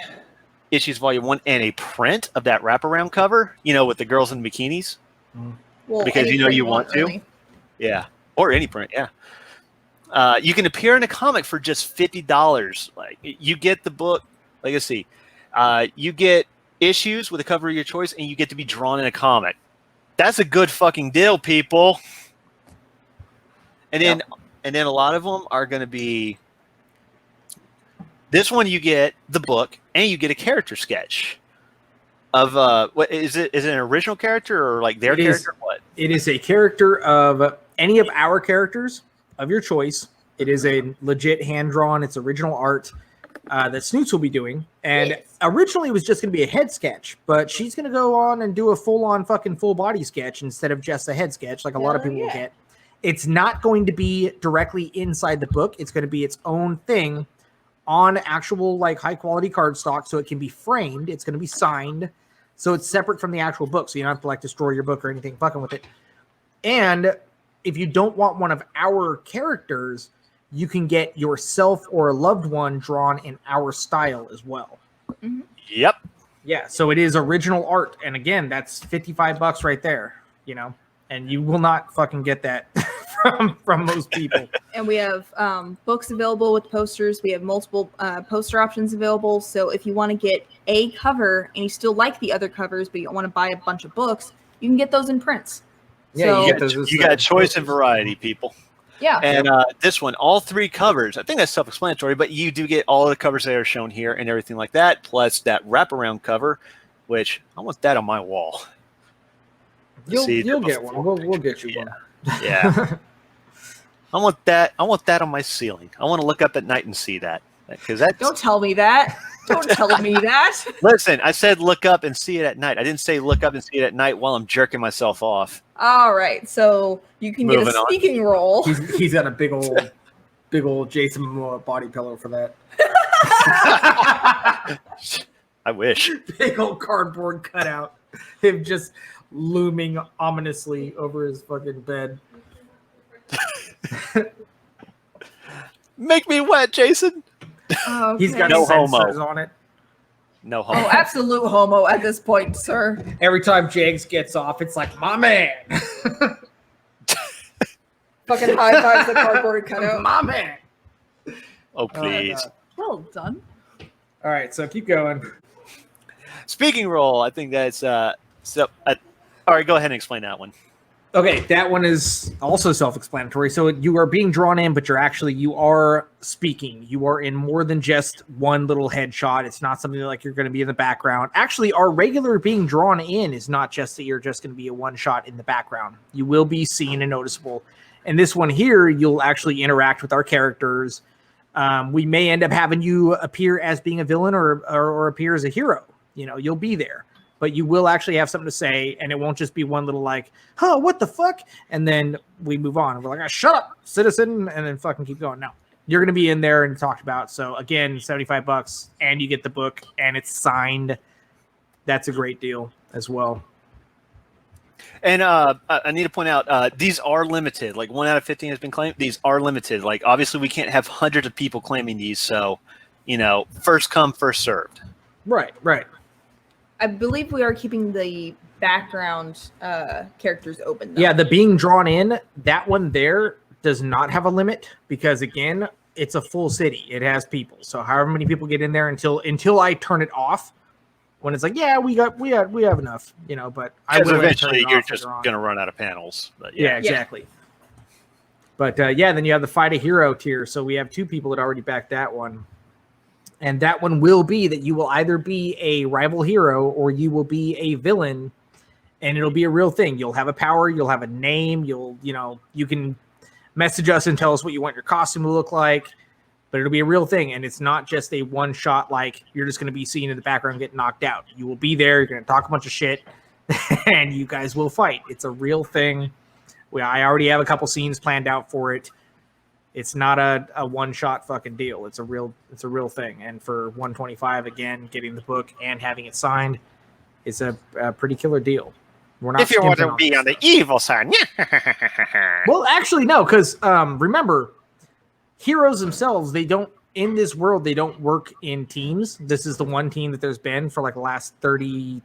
S3: issues volume 1 and a print of that wraparound cover, with the girls in bikinis.
S2: Well,
S3: Because
S2: any
S3: you know
S2: print
S3: you want to.
S2: really.
S3: Yeah, or any print, yeah. You can appear in a comic for just $50. Like, you get the book. Like, let's see. You get issues with a cover of your choice, and you get to be drawn in a comic. That's a good fucking deal, people. And then a lot of them are going to be. This one you get the book, and you get a character sketch of what is it? Is it an original character or like their character? What?
S1: It is a character of any of our characters of your choice. It is a legit hand drawn. It's original art that Snoots will be doing. And originally it was just going to be a head sketch, but she's going to go on and do a full body sketch instead of just a head sketch, like a lot of people will get. It's not going to be directly inside the book. It's going to be its own thing on actual like high quality cardstock, so it can be framed. It's going to be signed, so it's separate from the actual book, so you don't have to like destroy your book or anything fucking with it. And if you don't want one of our characters, you can get yourself or a loved one drawn in our style as well.
S2: Mm-hmm.
S3: Yep.
S1: Yeah, so it is original art, and again, that's $55 right there, and you will not fucking get that from most people.
S2: And we have books available with posters. We have multiple poster options available. So if you want to get a cover and you still like the other covers, but you don't want to buy a bunch of books, you can get those in prints.
S1: Yeah,
S2: so,
S1: you get those.
S3: You got choice and variety, people.
S2: Yeah.
S3: And this one, all 3 covers, I think that's self-explanatory, but you do get all the covers that are shown here and everything like that, plus that wraparound cover, which I want that on my wall.
S1: You'll get one. We'll get you one.
S3: Yeah. I want that on my ceiling. I want to look up at night and see that. Because that's...
S2: Don't tell me that. Don't tell me that.
S3: Listen, I said look up and see it at night. I didn't say look up and see it at night while I'm jerking myself off.
S2: All right. So you can get a speaking role.
S1: He's got a big old Jason Momoa body pillow for that.
S3: I wish.
S1: Big old cardboard cutout. Him just looming ominously over his fucking bed.
S3: Make me wet, Jason.
S2: Okay.
S1: He's got
S3: No
S1: sensors
S3: homo.
S1: on it.
S3: No homo.
S2: Oh, absolute homo at this point, sir.
S1: Every time Jags gets off, it's like, my man.
S2: Fucking high fives the cardboard cutout.
S1: My man.
S3: Oh, please.
S2: Well done.
S1: All right, so keep going.
S3: Speaking role, I think that's all right, go ahead and explain that one.
S1: Okay, that one is also self-explanatory. So you are being drawn in, but you are speaking. You are in more than just one little headshot. It's not something like you're going to be in the background. Actually, our regular being drawn in is not just that you're just going to be a one shot in the background. You will be seen and noticeable. And this one here, you'll actually interact with our characters. We may end up having you appear as being a villain or appear as a hero. You'll be there. But you will actually have something to say, and it won't just be one little like, huh, what the fuck? And then we move on. And we're like, shut up, citizen, and then fucking keep going. No, you're going to be in there and talked about. So again, $75, and you get the book, and it's signed. That's a great deal as well.
S3: And I need to point out, these are limited. Like 1 out of 15 has been claimed. These are limited. Like obviously we can't have hundreds of people claiming these. So, first come, first served.
S1: Right.
S2: I believe we are keeping the background characters open, though.
S1: Yeah, the being drawn in, that one there does not have a limit because, again, it's a full city. It has people. So however many people get in there until I turn it off, when it's like, yeah, we have enough, but I will
S3: eventually you're just going to run out of panels. But
S1: yeah, exactly. But then you have the Fight a Hero tier. So we have 2 people that already backed that one. And that one will be that you will either be a rival hero or you will be a villain, and it'll be a real thing. You'll have a power, you'll have a name, you can message us and tell us what you want your costume to look like, but it'll be a real thing. And it's not just a one shot, like you're just going to be seen in the background get knocked out. You will be there, you're going to talk a bunch of shit, and you guys will fight. It's a real thing. I already have a couple scenes planned out for it. It's not a one-shot fucking deal. It's a real thing. And for $125, again, getting the book and having it signed, it's a pretty killer deal. We're not.
S3: If you want to be on the evil side,
S1: well, actually, no, because remember, heroes themselves, they don't in this world. They don't work in teams. This is the one team that there's been for like the last 30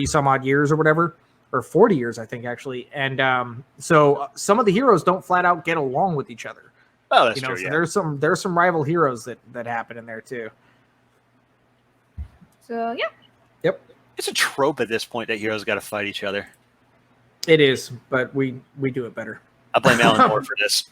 S1: some odd years or whatever, or 40 years, I think actually. And so some of the heroes don't flat out get along with each other.
S3: Oh, that's true.
S1: So
S3: yeah.
S1: there's some rival heroes that happen in there too.
S2: So yeah.
S1: Yep.
S3: It's a trope at this point that heroes got to fight each other.
S1: It is, but we do it better.
S3: I blame Alan Moore for this.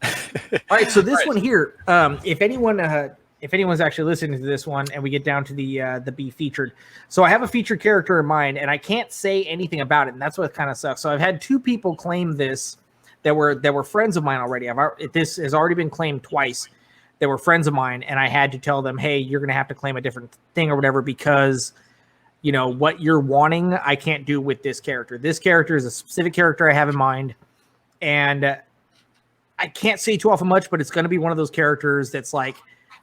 S1: All right, so this one here, if anyone's actually listening to this one, and we get down to the be featured, so I have a featured character in mind, and I can't say anything about it, and that's what kind of sucks. So I've had two people claim this that were friends of mine already. This has already been claimed twice. They were friends of mine, and I had to tell them, hey, you're going to have to claim a different thing or whatever, because what you're wanting, I can't do with this character. This character is a specific character I have in mind, and I can't say too often much, but it's going to be one of those characters that's like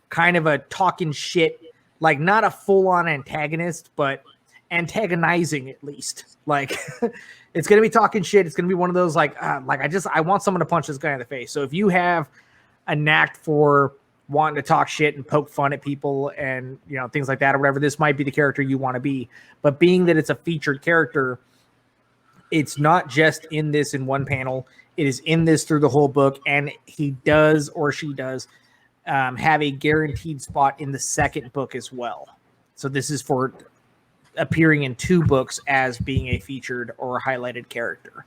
S1: kind of a talking shit, like not a full-on antagonist, but antagonizing at least. Like it's going to be talking shit. It's going to be one of those like I want someone to punch this guy in the face. So if you have a knack for wanting to talk shit and poke fun at people and things like that or whatever, this might be the character you want to be. But being that it's a featured character, it's not just in this in one panel. It is in this through the whole book, and he does or she does have a guaranteed spot in the second book as well. So this is for appearing in two books as being a featured or highlighted character.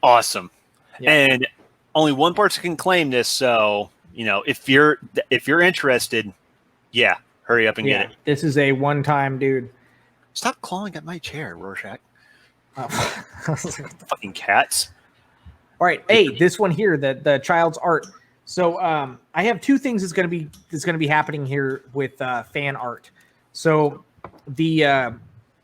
S3: Awesome.
S1: Yeah.
S3: And only one person can claim this, so if you're interested, hurry up and get it.
S1: This is a one-time, dude.
S3: Stop clawing at my chair, Rorschach.
S1: Oh.
S3: Fucking cats.
S1: All right, hey, this one here, the child's art. So I have two things that's going to be happening here with fan art. So the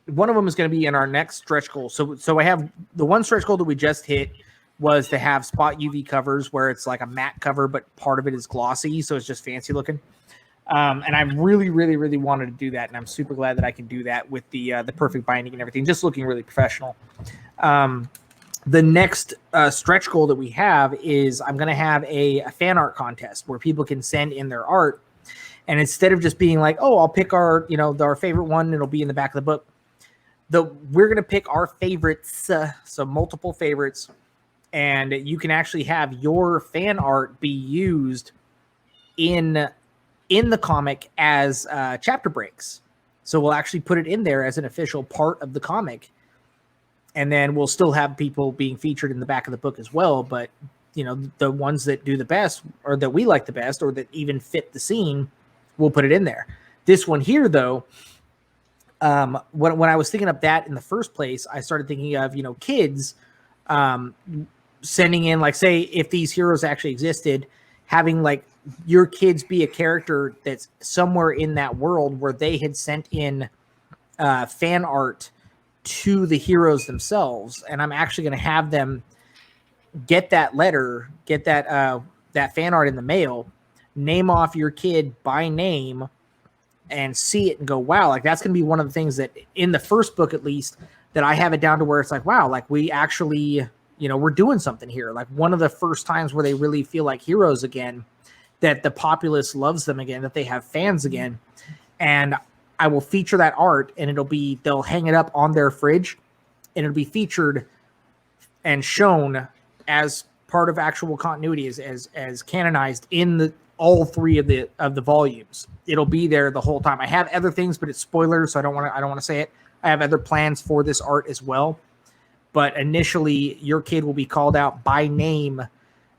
S1: one of them is going to be in our next stretch goal. So I have the one stretch goal that we just hit was to have spot UV covers where it's like a matte cover, but part of it is glossy, so it's just fancy looking. And I really, really, really wanted to do that, and I'm super glad that I can do that with the perfect binding and everything, just looking really professional. The next stretch goal that we have is I'm going to have a fan art contest where people can send in their art, and instead of just being like, oh, I'll pick our favorite one, and it'll be in the back of the book. We're going to pick our favorites, so multiple favorites, and you can actually have your fan art be used in the comic as chapter breaks. So we'll actually put it in there as an official part of the comic. And then we'll still have people being featured in the back of the book as well. But, the ones that do the best or that we like the best or that even fit the scene, we'll put it in there. This one here, though, when I was thinking of that in the first place, I started thinking of, kids sending in, like, say, if these heroes actually existed, having, like, your kids be a character that's somewhere in that world where they had sent in fan art to the heroes themselves, and I'm actually going to have them get that letter, get that fan art in the mail, name off your kid by name, and see it and go, wow, like that's going to be one of the things that in the first book, at least, that I have it down to where it's like, wow, like we actually, we're doing something here. Like one of the first times where they really feel like heroes again, that the populace loves them again, that they have fans again. And I will feature that art, and they'll hang it up on their fridge, and it'll be featured and shown as part of actual continuity, as canonized in all three of the volumes. It'll be there the whole time. I have other things, but it's spoilers, so I don't want to say it. I have other plans for this art as well. But initially, your kid will be called out by name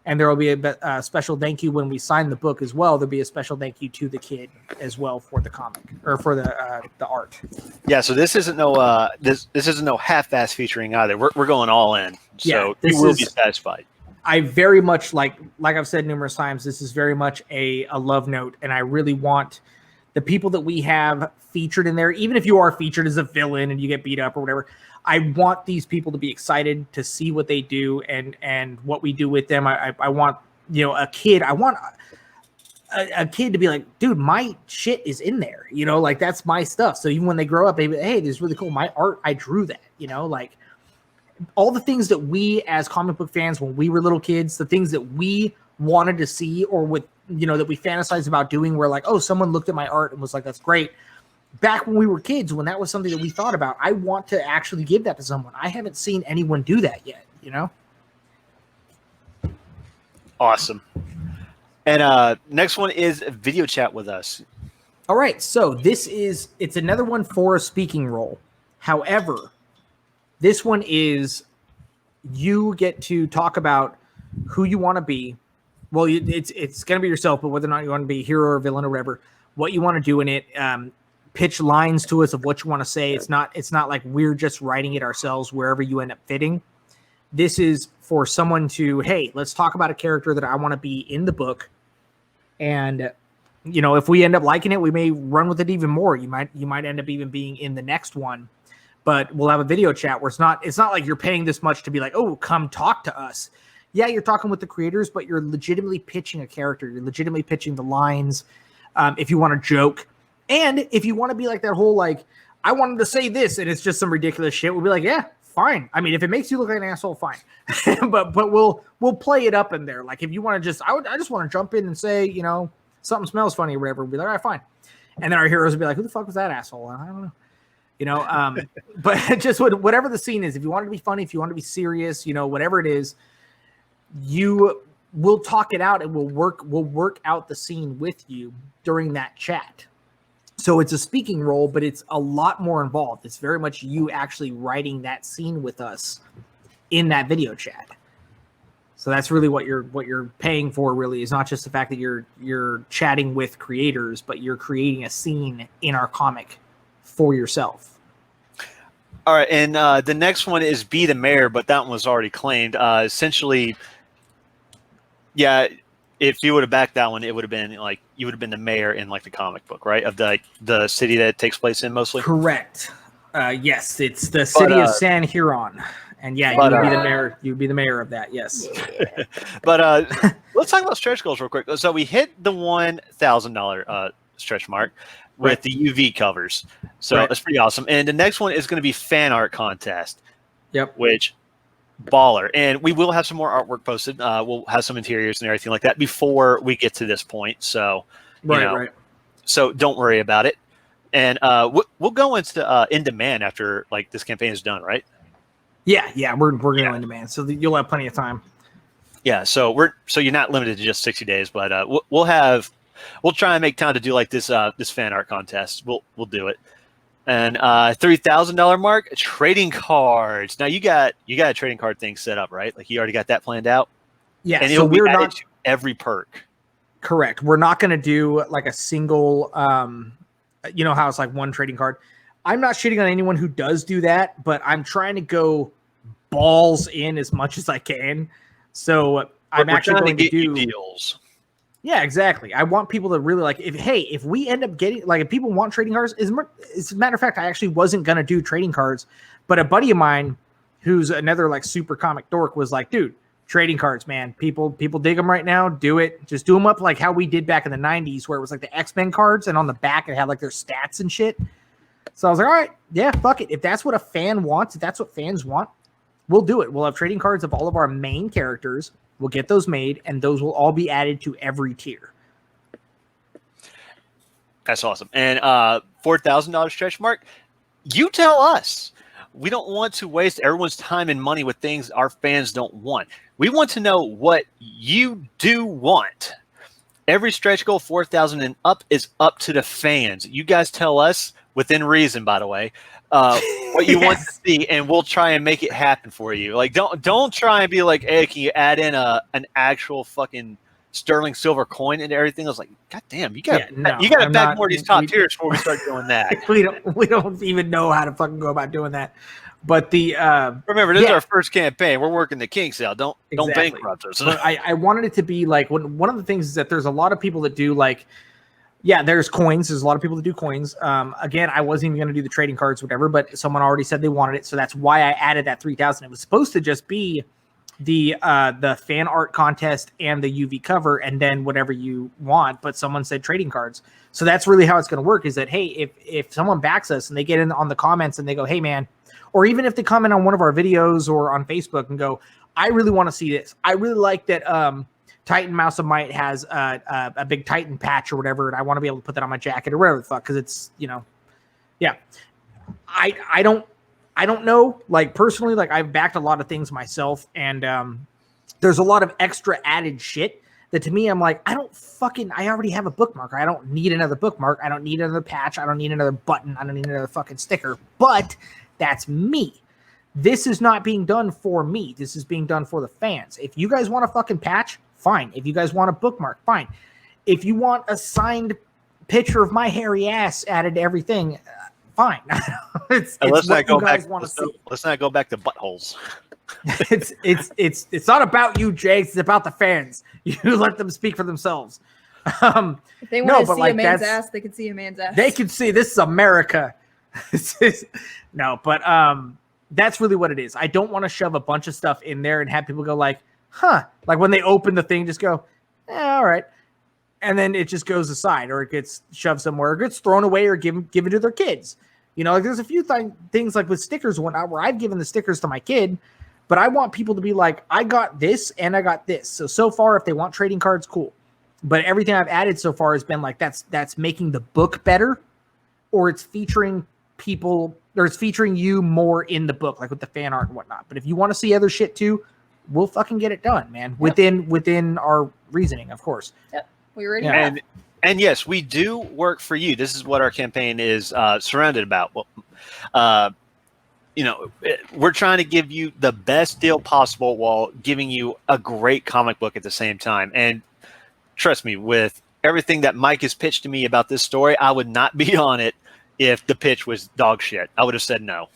S1: And there will be a special thank you when we sign the book as well. There'll be a special thank you to the kid as well for the comic or for the art.
S3: Yeah, so this isn't no this isn't no half-ass featuring either. We're going all in, so you will be satisfied.
S1: I very much like I've said numerous times. This is very much a love note, and I really want the people that we have featured in there, even if you are featured as a villain and you get beat up or whatever. I want these people to be excited to see what they do and what we do with them. I want, a kid. I want a kid to be like, dude, my shit is in there. Like that's my stuff. So even when they grow up, they be, hey, this is really cool. My art, I drew that. Like all the things that we as comic book fans, when we were little kids, the things that we wanted to see or with that we fantasized about doing, where like, oh, someone looked at my art and was like, that's great. Back when we were kids, when that was something that we thought about, I want to actually give that to someone. I haven't seen anyone do that yet,
S3: Awesome. And next one is video chat with us.
S1: All right, so it's another one for a speaking role. However, this one is you get to talk about who you want to be. Well, it's going to be yourself, but whether or not you want to be a hero or villain or whatever, what you want to do in it. Pitch lines to us of what you want to say. It's not like we're just writing it ourselves wherever you end up fitting. This is for someone to, hey, let's talk about a character that I want to be in the book. And, if we end up liking it, we may run with it even more. You might end up even being in the next one, but we'll have a video chat where it's not like you're paying this much to be like, oh, come talk to us. Yeah, you're talking with the creators, but you're legitimately pitching a character. You're legitimately pitching the lines. If you want to joke, and if you want to be like that whole, like, I wanted to say this and it's just some ridiculous shit, we'll be like, yeah, fine. I mean, if it makes you look like an asshole, fine. but we'll play it up in there. Like if you want to I just want to jump in and say, something smells funny or whatever, we'll be like, all right, fine. And then our heroes will be like, who the fuck was that asshole? I don't know. But just whatever the scene is, if you want it to be funny, if you want to be serious, whatever it is, we'll talk it out and we'll work out the scene with you during that chat. So it's a speaking role, but it's a lot more involved. It's very much you actually writing that scene with us in that video chat. So that's really what you're paying for. Really, is not just the fact that you're chatting with creators, but you're creating a scene in our comic for yourself.
S3: All right, and the next one is Be the Mayor, but that one was already claimed. Essentially, yeah. If you would have backed that one, it would have been like you would have been the mayor in like the comic book, right? Of the city that it takes place in mostly.
S1: Correct. Yes, it's the city of San Huron, and yeah, you would be the mayor. You would be the mayor of that. Yes.
S3: But let's talk about stretch goals real quick. So we hit the $1,000 stretch mark with the UV covers. So that's pretty awesome. And the next one is going to be fan art contest.
S1: Yep.
S3: Which. Baller. And we will have some more artwork posted. We'll have some interiors and everything like that before we get to this point. So,
S1: right.
S3: So don't worry about it. And we'll go into in demand after like this campaign is done, right?
S1: Yeah, we're going in demand, so you'll have plenty of time.
S3: Yeah, so you're not limited to just 60 days, but we'll try and make time to do like this fan art contest. We'll do it. And $3,000 mark, trading cards. Now you got a trading card thing set up, right? Like you already got that planned out.
S1: Yeah,
S3: and it'll be added to every perk.
S1: Correct. We're not going to do like a single. You know how it's like one trading card. I'm not shitting on anyone who does do that, but I'm trying to go balls in as much as I can. So I'm actually going to do
S3: deals.
S1: Yeah, exactly. I want people to really like if we end up getting if people want trading cards, as a matter of fact, I actually wasn't going to do trading cards, but a buddy of mine who's another like super comic dork was like, dude, trading cards, man. People dig them right now. Do it. Just do them up like how we did back in the 90s where it was like the X-Men cards and on the back it had like their stats and shit. So I was like, all right, yeah, fuck it. If that's what a fan wants, if that's what fans want, we'll do it. We'll have trading cards of all of our main characters. We'll get those made, and those will all be added to every tier.
S3: That's awesome. And $4,000 stretch mark, you tell us. We don't want to waste everyone's time and money with things our fans don't want. We want to know what you do want. every stretch goal 4,000 and up is up to the fans. You guys tell us, within reason, by the way, what you want to see, and we'll try and make it happen for you. Like, don't try and be like, hey, can you add in an actual fucking sterling silver coin and everything? I was like, God damn, you got to bag more of these top tiers before we start doing that.
S1: we don't even know how to fucking go about doing that. But the
S3: remember, this is our first campaign. We're working the kinks out. Don't bankrupt us.
S1: But I wanted it to be like one of the things is that there's a lot of people that do like. Yeah, there's coins. There's a lot of people that do coins. Again, I wasn't even going to do the trading cards, whatever, but someone already said they wanted it, so that's why I added that 3,000. It was supposed to just be the fan art contest and the UV cover, and then whatever you want. But someone said trading cards, so that's really how it's going to work. Is that hey, if someone backs us and they get in on the comments and they go, hey man, or even if they comment on one of our videos or on Facebook and go, I really want to see this. I really like that. Titan Mouse of Might has a big Titan patch or whatever, and I want to be able to put that on my jacket or whatever the fuck, because it's, yeah. I don't know, like personally, like I've backed a lot of things myself, and there's a lot of extra added shit that to me I'm like, I already have a bookmark. I don't need another bookmark. I don't need another patch. I don't need another button. I don't need another fucking sticker. But that's me. This is not being done for me. This is being done for the fans. If you guys want a fucking patch, fine. If you guys want a bookmark, fine. If you want a signed picture of my hairy ass added to everything, fine. it's what you guys want to see.
S3: Let's not go back to buttholes.
S1: It's not about you, Jake. It's about the fans. You let them speak for themselves.
S2: If they want to see a man's ass, they can see a man's ass.
S1: They can see this is America. No, but that's really what it is. I don't want to shove a bunch of stuff in there and have people go like, huh, like when they open the thing, just go, all right. And then it just goes aside, or it gets shoved somewhere, or gets thrown away, or given to their kids. Like there's a few things like with stickers and whatnot where I've given the stickers to my kid, but I want people to be like, I got this and I got this. So far, if they want trading cards, cool. But everything I've added so far has been like, that's making the book better, or it's featuring people, or it's featuring you more in the book, like with the fan art and whatnot. But if you want to see other shit too, we'll fucking get it done, man. Within our reasoning, of course.
S2: Yep. We already
S3: have. And yes, we do work for you. This is what our campaign is surrounded about. Well, we're trying to give you the best deal possible while giving you a great comic book at the same time. And trust me, with everything that Mike has pitched to me about this story, I would not be on it if the pitch was dog shit. I would have said no.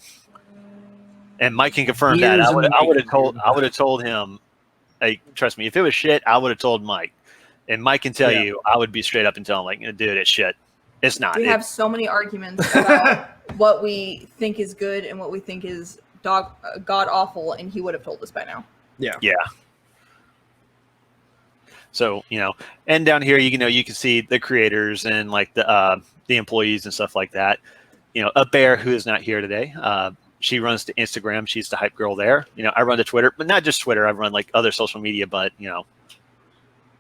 S3: And Mike can confirm that. I would have told him, hey, trust me, if it was shit, I would have told Mike. And Mike can tell you, I would be straight up and tell him, like, dude, it's shit. It's not.
S2: We have so many arguments about what we think is good and what we think is god awful, and he would have told us by now.
S1: Yeah.
S3: Yeah. So, and down here, you can see the creators and like the employees and stuff like that. A bear who is not here today. She runs to Instagram. She's the hype girl there. I run to Twitter, but not just Twitter. I run like other social media, but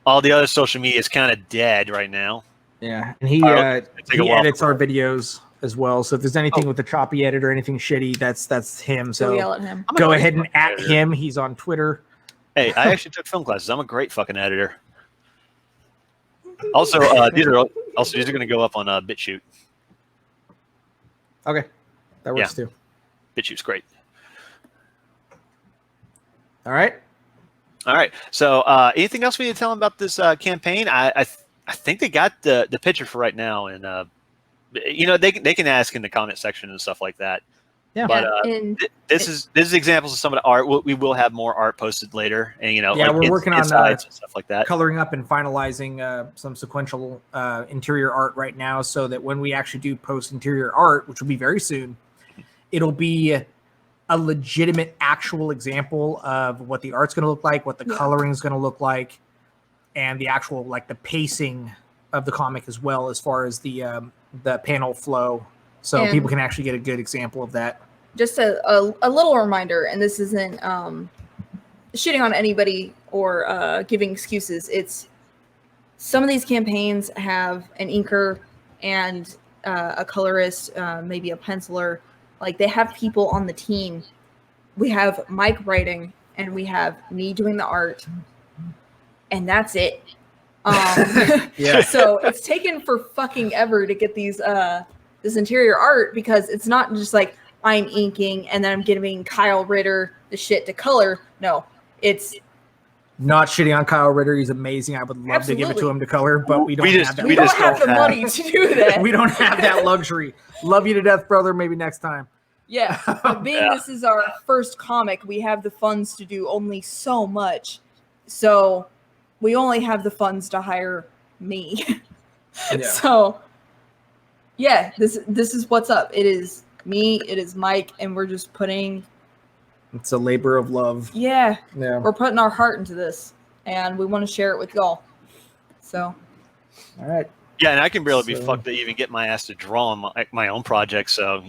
S3: all the other social media is kind of dead right now.
S1: Yeah, and he edits our videos as well. So if there's anything with the choppy edit or anything shitty, that's him. So
S2: yell at him.
S1: Go ahead and at him. He's on Twitter.
S3: Hey, I actually took film classes. I'm a great fucking editor. Also, these are going to go up on BitChute.
S1: Okay, that works too.
S3: BitChute's great.
S1: All right.
S3: So, anything else we need to tell them about this campaign? I think they got the picture for right now, and they can ask in the comment section and stuff like that.
S1: Yeah.
S3: But this is examples of some of the art. We will have more art posted later, and
S1: we're working on
S3: and stuff like that,
S1: coloring up and finalizing some sequential interior art right now, so that when we actually do post interior art, which will be very soon, it'll be a legitimate actual example of what the art's going to look like, what the coloring is going to look like, and the actual like the pacing of the comic as well, as far as the panel flow, so people can actually get a good example of that.
S2: Just a little reminder, and this isn't shitting on anybody or giving excuses. It's some of these campaigns have an inker and a colorist, maybe a penciler. Like they have people on the team. We have Mike writing, and we have me doing the art, and that's it.
S1: Yeah.
S2: So it's taken for fucking ever to get these this interior art, because it's not just like I'm inking and then I'm giving Kyle Ritter the shit to color. No, it's
S1: Not shitting on Kyle Ritter. He's amazing. I would love to give it to him to color, but we don't have that.
S2: we don't have the money to do that.
S1: We don't have that luxury. Love you to death, brother. Maybe next time.
S2: Yeah, but being this is our first comic, we have the funds to do only so much. So we only have the funds to hire me.
S1: Yeah.
S2: So yeah, this is what's up. It is me, it is Mike, and we're just putting
S1: It's a labor of love.
S2: yeah,
S1: Yeah.
S2: we're putting our heart into this, and we want to share it with y'all. So
S1: All right.
S3: Yeah, and I can barely be
S1: So-
S3: fucked to even get my ass to draw on my own project. So,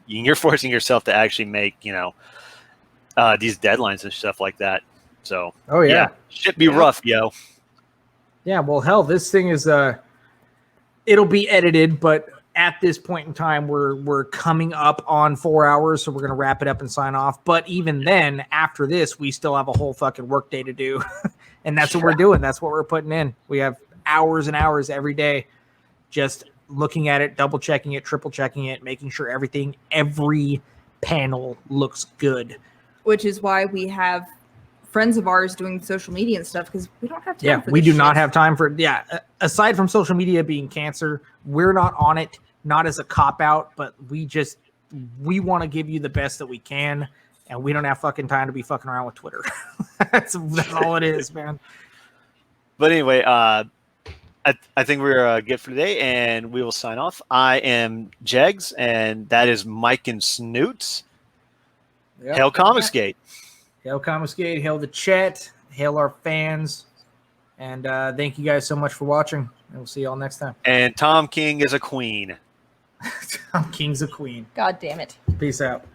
S3: you're forcing yourself to actually make, these deadlines and stuff like that. So,
S1: Oh yeah.
S3: shit be rough, yo.
S1: Yeah. Well, hell, this thing is it'll be edited, but at this point in time, we're coming up on 4 hours, so we're gonna wrap it up and sign off. But even then, after this, we still have a whole fucking work day to do, and that's what we're doing. That's what we're putting in. We have hours and hours every day, just looking at it, double checking it, triple checking it, making sure every panel looks good.
S2: which is why we have friends of ours doing social media and stuff, because we don't have time
S1: Yeah,
S2: for
S1: we
S2: this
S1: do not
S2: shit.
S1: have time for aside from social media being cancer, we're not on it, not as a cop out, but we want to give you the best that we can, and we don't have fucking time to be fucking around with Twitter. that's all it is, man.
S3: But anyway, I think we're good for today, and we will sign off. I am Jegs, and that is Mike and Snoots.
S1: Yep.
S3: Hail ComicsGate.
S1: Hail ComicsGate, hail the chat, hail our fans, and thank you guys so much for watching, and we'll see y'all next time.
S3: And Tom King is a queen.
S1: I'm King's a Queen.
S2: God damn it.
S1: Peace out.